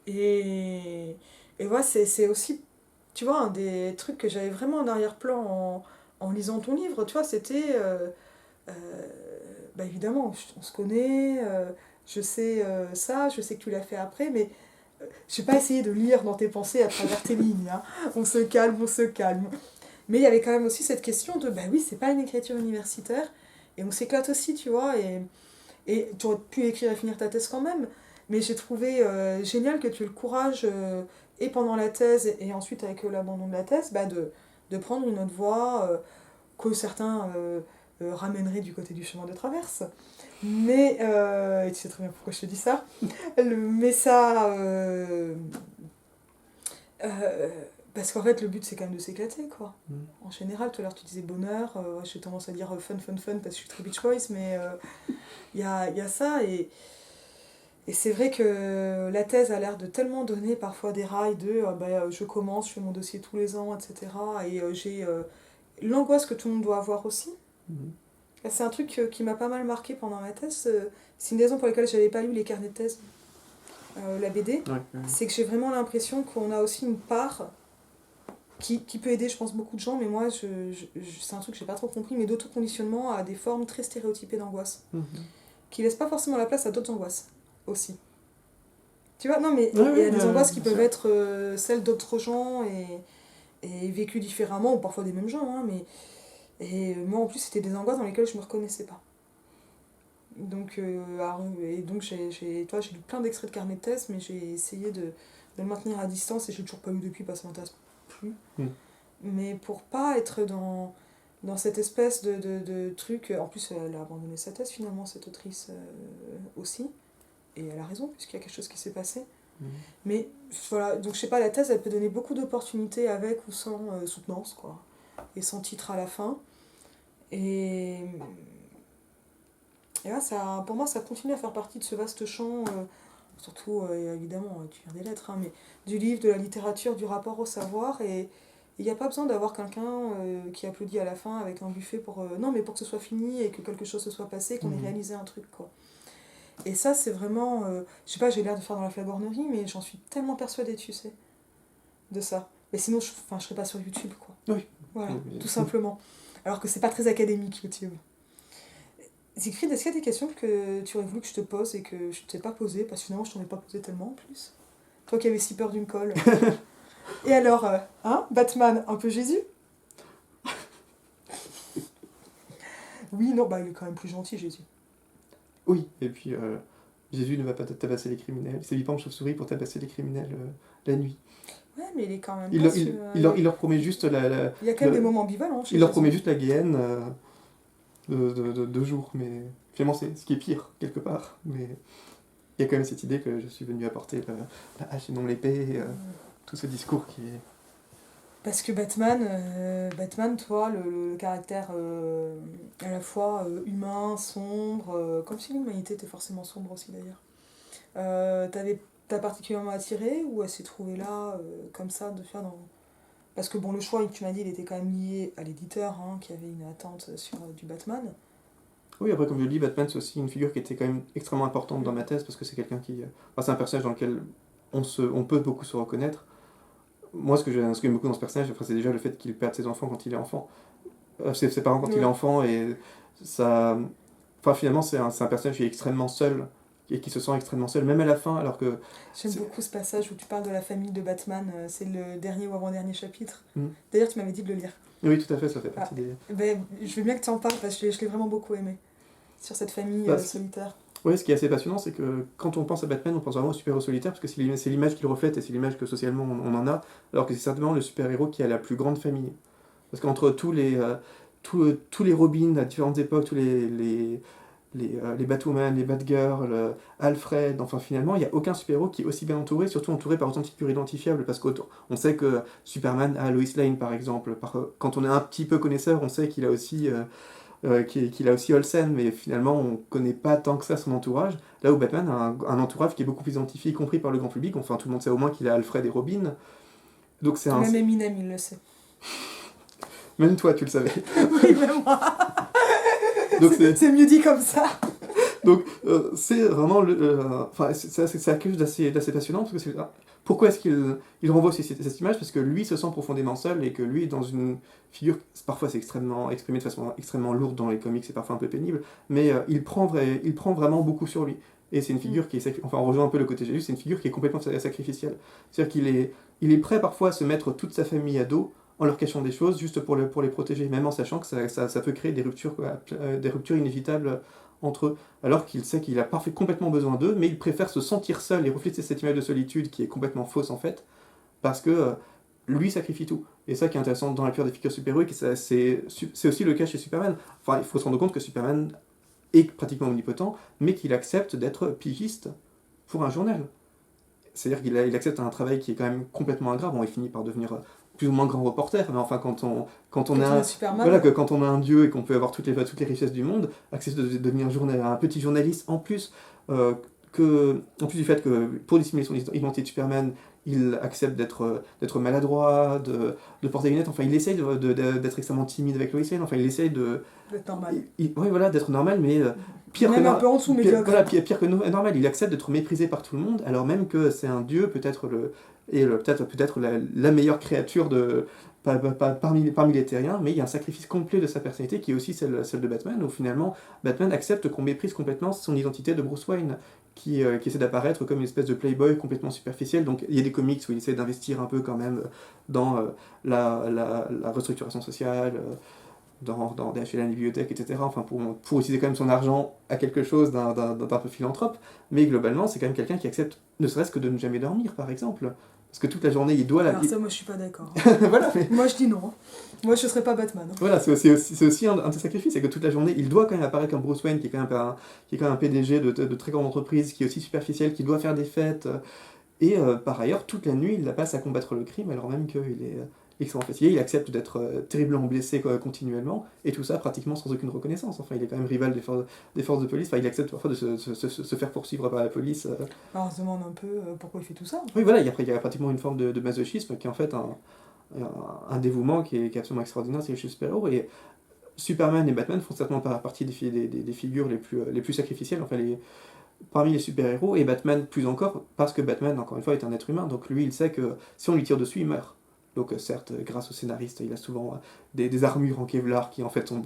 Et ouais, c'est aussi, tu vois, un des trucs que j'avais vraiment en arrière-plan en lisant ton livre, tu vois, c'était, bah évidemment, on se connaît, je sais ça, je sais que tu l'as fait après, mais je vais pas essayer de lire dans tes pensées à travers tes lignes, hein. On se calme, on se calme. Mais il y avait quand même aussi cette question de, bah oui, c'est pas une écriture universitaire, et on s'éclate aussi, tu vois, et tu aurais pu écrire et finir ta thèse quand même, mais j'ai trouvé génial que tu aies le courage, et pendant la thèse, et ensuite avec l'abandon de la thèse, bah de prendre une autre voie que certains ramèneraient du côté du chemin de traverse. Mais, et tu sais très bien pourquoi je te dis ça, mais ça... parce qu'en fait, le but, c'est quand même de s'éclater, quoi. En général, tout à l'heure, tu disais bonheur, j'ai tendance à dire fun, fun, fun, parce que je suis très Beach Boys, mais il y a ça, et c'est vrai que la thèse a l'air de tellement donner parfois des rails de je commence, je fais mon dossier tous les ans, etc. Et j'ai l'angoisse que tout le monde doit avoir aussi. C'est un truc qui m'a pas mal marqué pendant ma thèse. C'est une raison pour laquelle j'avais pas lu les carnets de thèse, la BD. C'est que j'ai vraiment l'impression qu'on a aussi une part qui peut aider, je pense, beaucoup de gens, mais moi, c'est un truc que j'ai pas trop compris, mais d'autoconditionnement à des formes très stéréotypées d'angoisse, qui laissent pas forcément la place à d'autres angoisses aussi. Tu vois, non, mais il y a des angoisses qui peuvent être celles d'autres gens et vécues différemment, ou parfois des mêmes gens, hein, mais et moi en plus c'était des angoisses dans lesquelles je me reconnaissais pas. Donc, j'ai lu plein d'extraits de carnet de thèse, mais j'ai essayé de le maintenir à distance et j'ai toujours pas lu depuis parce que ça m'intéresse plus. Mais pour pas être dans cette espèce de truc. En plus, elle a abandonné sa thèse finalement, cette autrice aussi. Et elle a raison, puisqu'il y a quelque chose qui s'est passé. Mais voilà, donc je sais pas, la thèse elle peut donner beaucoup d'opportunités avec ou sans soutenance, quoi. Et sans titre à la fin. Et là, ça, pour moi, ça continue à faire partie de ce vaste champ, surtout, évidemment, tu viens des lettres, hein, mais du livre, de la littérature, du rapport au savoir. Et il n'y a pas besoin d'avoir quelqu'un qui applaudit à la fin avec un buffet pour... non, mais pour que ce soit fini et que quelque chose se soit passé, qu'on ait réalisé un truc, quoi. Et ça, c'est vraiment... je sais pas, j'ai l'air de faire dans la flagornerie, mais j'en suis tellement persuadée, tu sais, de ça. Mais sinon, je serais pas sur YouTube, quoi. Oui. Voilà, tout simplement. Alors que c'est pas très académique, YouTube. Siegfried, est-ce qu'il y a des questions que tu aurais voulu que je te pose et que je ne t'ai pas posées, parce que finalement je t'en ai pas posé tellement en plus. Toi qui avais si peur d'une colle. Et alors, Batman, un peu Jésus? Oui, non, bah il est quand même plus gentil, Jésus. Oui, et puis Jésus ne va pas tabasser les criminels. Il s'habille pas en chauve-souris pour tabasser les criminels la nuit. Ouais, mais il est quand même Il, pas leur- sur... il leur promet juste Il y a quand même des moments ambivalents chez il leur Jésus. promet juste la guéhenne de 2 jours, mais finalement c'est ce qui est pire, quelque part. Mais il y a quand même cette idée que je suis venu apporter la hache et non l'épée, tout ce discours qui est... Parce que Batman, toi, le caractère à la fois humain, sombre, comme si l'humanité était forcément sombre aussi d'ailleurs. T'as particulièrement attiré ou elle s'est trouvée là, comme ça, de faire dans... Parce que bon, le choix, tu m'as dit, il était quand même lié à l'éditeur, qui avait une attente sur du Batman. Oui, après, comme je le dis, Batman, c'est aussi une figure qui était quand même extrêmement importante dans ma thèse, parce que c'est quelqu'un qui... Enfin, c'est un personnage dans lequel on peut beaucoup se reconnaître. Moi, ce que j'aime beaucoup dans ce personnage, enfin, c'est déjà le fait qu'il perde ses enfants quand il est enfant. Ses parents quand il est enfant, et ça... Enfin, finalement, c'est un personnage qui est extrêmement seul, et qui se sent extrêmement seul, même à la fin, alors que... J'aime beaucoup ce passage où tu parles de la famille de Batman, c'est le dernier ou avant-dernier chapitre. Mm. D'ailleurs, tu m'avais dit de le lire. Oui, tout à fait, ça fait partie des... Ben, je veux bien que tu en parles, parce que je l'ai vraiment beaucoup aimé, sur cette famille solitaire. Oui, ce qui est assez passionnant, c'est que quand on pense à Batman, on pense vraiment au super-héros solitaire, parce que c'est l'image qu'il reflète, et c'est l'image que socialement on en a, alors que c'est certainement le super-héros qui a la plus grande famille. Parce qu'entre tous les Robins à différentes époques, tous les Batwoman, les Batgirl, Alfred, enfin finalement, il n'y a aucun super-héros qui est aussi bien entouré, surtout entouré par autant de figures identifiables, parce qu'on sait que Superman a Lois Lane, par exemple. Quand on est un petit peu connaisseur, on sait qu'il a aussi... qu'il a aussi Olsen, mais finalement on connaît pas tant que ça son entourage. Là où Batman a un entourage qui est beaucoup plus identifié, y compris par le grand public. Enfin, tout le monde sait au moins qu'il a Alfred et Robin. Donc c'est Même Eminem, il le sait. Même toi, tu le savais. Oui, même moi. Donc c'est mieux dit comme ça. Donc c'est vraiment enfin c'est quelque chose d'assez passionnant parce que pourquoi est-ce qu'il renvoie cette image? Parce que lui se sent profondément seul et que lui est dans une figure, parfois c'est extrêmement exprimé de façon extrêmement lourde dans les comics, c'est parfois un peu pénible, mais il prend vraiment beaucoup sur lui. Et c'est une figure qui est, enfin on rejoint un peu le côté Jésus, c'est une figure qui est complètement sacrificielle. C'est-à-dire qu'il est prêt parfois à se mettre toute sa famille à dos en leur cachant des choses juste pour les protéger, même en sachant que ça peut créer des ruptures inévitables entre eux, alors qu'il sait qu'il a complètement besoin d'eux, mais il préfère se sentir seul et refléter cette image de solitude qui est complètement fausse en fait, parce que lui sacrifie tout. Et ça qui est intéressant dans la plupart des figures super-héroïques, c'est aussi le cas chez Superman. Enfin, il faut se rendre compte que Superman est pratiquement omnipotent, mais qu'il accepte d'être pigiste pour un journal. C'est-à-dire qu'il accepte un travail qui est quand même complètement ingrat. Bon, il finit par devenir plus ou moins grand reporter, mais enfin quand on a quand on a un dieu et qu'on peut avoir toutes les richesses du monde, accepter de devenir un petit journaliste en plus en plus du fait que pour dissimuler son identité de Superman, il accepte d'être maladroit, de porter des lunettes, enfin il essaye d'être extrêmement timide avec Lois Lane, enfin il essaye d'être normal. Oui, voilà, d'être normal, mais pire même que un peu en dessous, pire que normal, il accepte d'être méprisé par tout le monde, alors même que c'est un dieu, peut-être la meilleure créature parmi les terriens, mais il y a un sacrifice complet de sa personnalité qui est aussi celle de Batman, où finalement Batman accepte qu'on méprise complètement son identité de Bruce Wayne, qui essaie d'apparaître comme une espèce de playboy complètement superficiel. Donc il y a des comics où il essaie d'investir un peu quand même dans la restructuration sociale, dans des HLN, les bibliothèques, etc. Enfin, pour utiliser quand même son argent à quelque chose d'un peu philanthrope. Mais globalement, c'est quand même quelqu'un qui accepte ne serait-ce que de ne jamais dormir, par exemple. Parce que toute la journée, il doit... Alors ça, moi, je suis pas d'accord. Voilà, mais... Moi, je dis non. Moi, je serais pas Batman. Voilà, c'est aussi un de ses sacrifices, c'est que toute la journée, il doit quand même apparaître comme Bruce Wayne, qui est quand même un PDG de très grande entreprise, qui est aussi superficiel, qui doit faire des fêtes. Et par ailleurs, toute la nuit, il la passe à combattre le crime, alors même qu'il est extrêmement fatigué, il accepte d'être terriblement blessé continuellement, et tout ça pratiquement sans aucune reconnaissance. Enfin, il est quand même rival des forces de police, enfin, il accepte parfois de se faire poursuivre par la police. Alors, on se demande un peu pourquoi il fait tout ça. Oui, voilà, il y a pratiquement une forme de masochisme qui est en fait un dévouement qui est absolument extraordinaire, c'est le super-héros. Et Superman et Batman font certainement partie des figures les plus sacrificielles, enfin parmi les super-héros, et Batman plus encore, parce que Batman, encore une fois, est un être humain, donc lui, il sait que si on lui tire dessus, il meurt. Donc certes, grâce au scénariste, il a souvent des armures en Kevlar qui en fait sont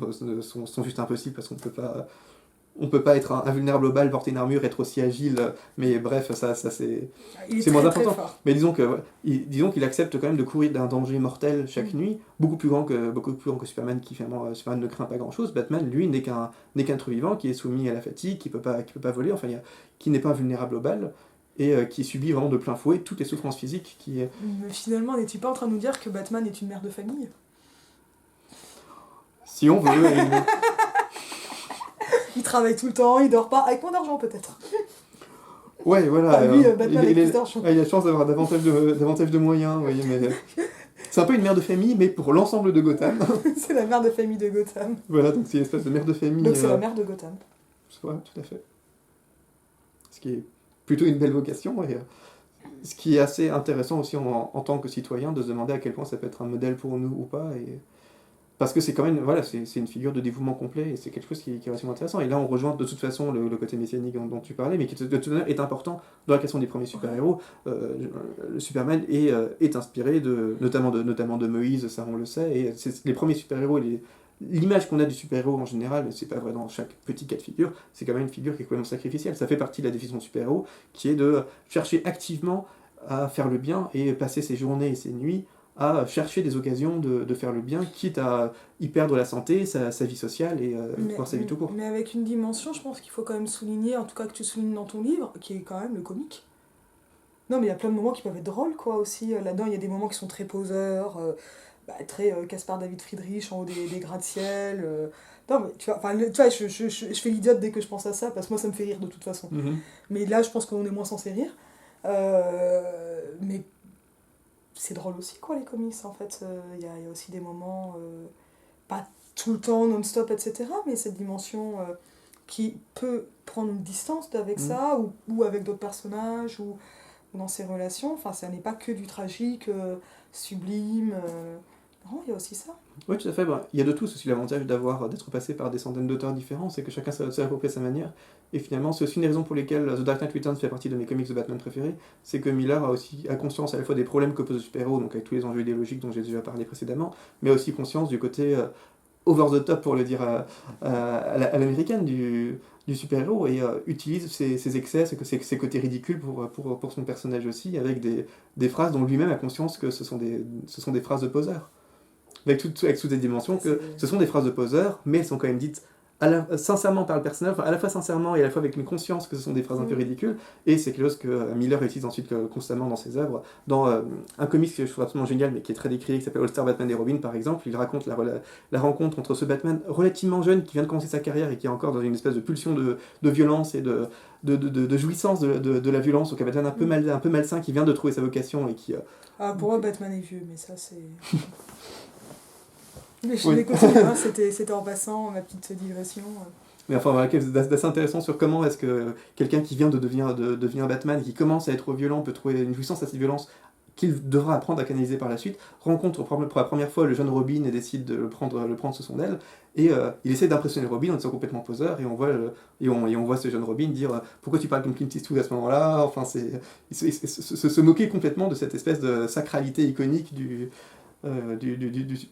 juste impossibles parce qu'on ne peut pas on peut pas être invulnérable au bal, porter une armure, être aussi agile, mais bref, ça c'est Il est c'est moins très très important. fort. Mais disons que, ouais, disons qu'il accepte quand même de courir d'un danger mortel chaque nuit, beaucoup plus grand que Superman, qui finalement, Superman ne craint pas grand-chose. Batman, lui, n'est qu'un être vivant, qui est soumis à la fatigue, qui peut pas voler, enfin, qui n'est pas invulnérable au bal, et qui subit vraiment de plein fouet toutes les souffrances physiques qui... Mais finalement, n'es-tu pas en train de nous dire que Batman est une mère de famille? Si on veut... Il travaille tout le temps, il dort pas, avec moins d'argent peut-être. Ouais, voilà. Enfin, lui, Batman avec plus d'argent. Il a la chance d'avoir davantage de moyens, vous voyez, mais... C'est un peu une mère de famille, mais pour l'ensemble de Gotham. C'est la mère de famille de Gotham. Voilà, donc c'est une espèce de mère de famille... Donc c'est la mère de Gotham. Ouais, tout à fait. Ce qui est plutôt une belle vocation, et ce qui est assez intéressant aussi en tant que citoyen, de se demander à quel point ça peut être un modèle pour nous ou pas, et... Parce que c'est quand même, voilà, c'est une figure de dévouement complet, et c'est quelque chose qui est relativement intéressant. Et là, on rejoint de toute façon le côté messianique dont tu parlais, mais qui de toute manière est important dans la question des premiers super-héros. Le Superman est inspiré notamment de Moïse, ça on le sait, et les premiers super-héros, l'image qu'on a du super-héros en général, mais c'est pas vrai dans chaque petit cas de figure, c'est quand même une figure qui est complètement sacrificielle. Ça fait partie de la définition de super-héros, qui est de chercher activement à faire le bien et passer ses journées et ses nuits à chercher des occasions de faire le bien, quitte à y perdre la santé, sa vie sociale et voir sa vie tout court. Mais avec une dimension, je pense qu'il faut quand même souligner, en tout cas que tu soulignes dans ton livre, qui est quand même le comique. Non, mais il y a plein de moments qui peuvent être drôles, quoi, aussi. Là-dedans, il y a des moments qui sont très poseurs, très Caspar David Friedrich en haut des gratte-ciel. Non, mais tu vois, je fais l'idiote dès que je pense à ça, parce que moi, ça me fait rire de toute façon. Mm-hmm. Mais là, je pense qu'on est moins censé rire. Mais c'est drôle aussi, quoi, les comics, en fait. Il y a aussi des moments, pas tout le temps, non-stop, etc., mais cette dimension qui peut prendre une distance avec ça, ou avec d'autres personnages, ou dans ses relations. Enfin, ça n'est pas que du tragique, sublime. Non, il y a aussi ça. Oui, tout à fait. Il y a de tous aussi l'avantage d'être passé par des centaines d'auteurs différents, c'est que chacun s'approprie à sa manière. Et finalement, c'est aussi une raison pour lesquelles The Dark Knight Returns fait partie de mes comics de Batman préférés, c'est que Miller a conscience à la fois des problèmes que pose le super-héros, donc avec tous les enjeux idéologiques dont j'ai déjà parlé précédemment, mais aussi conscience du côté over the top, pour le dire à l'américaine, du super-héros, et utilise ses excès, ses côtés ridicules pour son personnage aussi, avec des phrases dont lui-même a conscience que ce sont des phrases de poseur. Avec toutes ces dimensions, que ce sont des phrases de poseur, mais elles sont quand même dites sincèrement par le personnage, enfin, à la fois sincèrement et à la fois avec une conscience que ce sont des phrases un peu ridicules, et c'est quelque chose que Miller utilise ensuite constamment dans ses œuvres. Dans un comic que je trouve absolument génial, mais qui est très décrié, qui s'appelle All Star Batman et Robin, par exemple, il raconte la rencontre entre ce Batman relativement jeune, qui vient de commencer sa carrière et qui est encore dans une espèce de pulsion de violence et de jouissance de la violence, donc un Batman un peu malsain, qui vient de trouver sa vocation et qui... pour moi, Batman est vieux, mais ça, c'est... Mais je l'ai continué, hein, c'était en passant, ma petite digression. Mais enfin, voilà, c'est assez intéressant sur comment est-ce que quelqu'un qui vient de devenir Batman et qui commence à être violent peut trouver une jouissance à cette violence qu'il devra apprendre à canaliser par la suite, rencontre pour la première fois le jeune Robin et décide de le prendre sous son aile, et il essaie d'impressionner Robin en étant complètement poseur, et on voit ce jeune Robin dire pourquoi tu parles comme Clint Eastwood à ce moment-là, enfin se moquer complètement de cette espèce de sacralité iconique du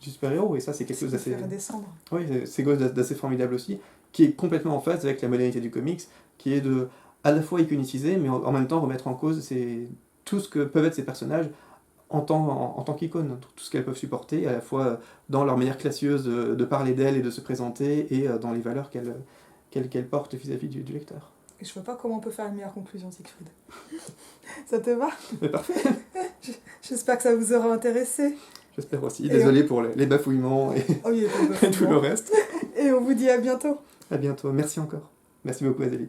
super-héros, et ça c'est quelque chose d'assez... Oui, c'est quelque chose d'assez formidable aussi, qui est complètement en phase avec la modernité du comics, qui est de à la fois iconiciser, mais en même temps remettre en cause tout ce que peuvent être ces personnages en tant qu'icônes, tout ce qu'elles peuvent supporter, à la fois dans leur manière classieuse de parler d'elles et de se présenter, et dans les valeurs qu'elles portent vis-à-vis du lecteur. Et je vois pas comment on peut faire une meilleure conclusion, Siegfried. Ça te va? Mais parfait. J'espère que ça vous aura intéressé. J'espère aussi. Désolé pour les bafouillements et, et tout le reste. Et on vous dit à bientôt. À bientôt. Merci encore. Merci beaucoup, Adélie.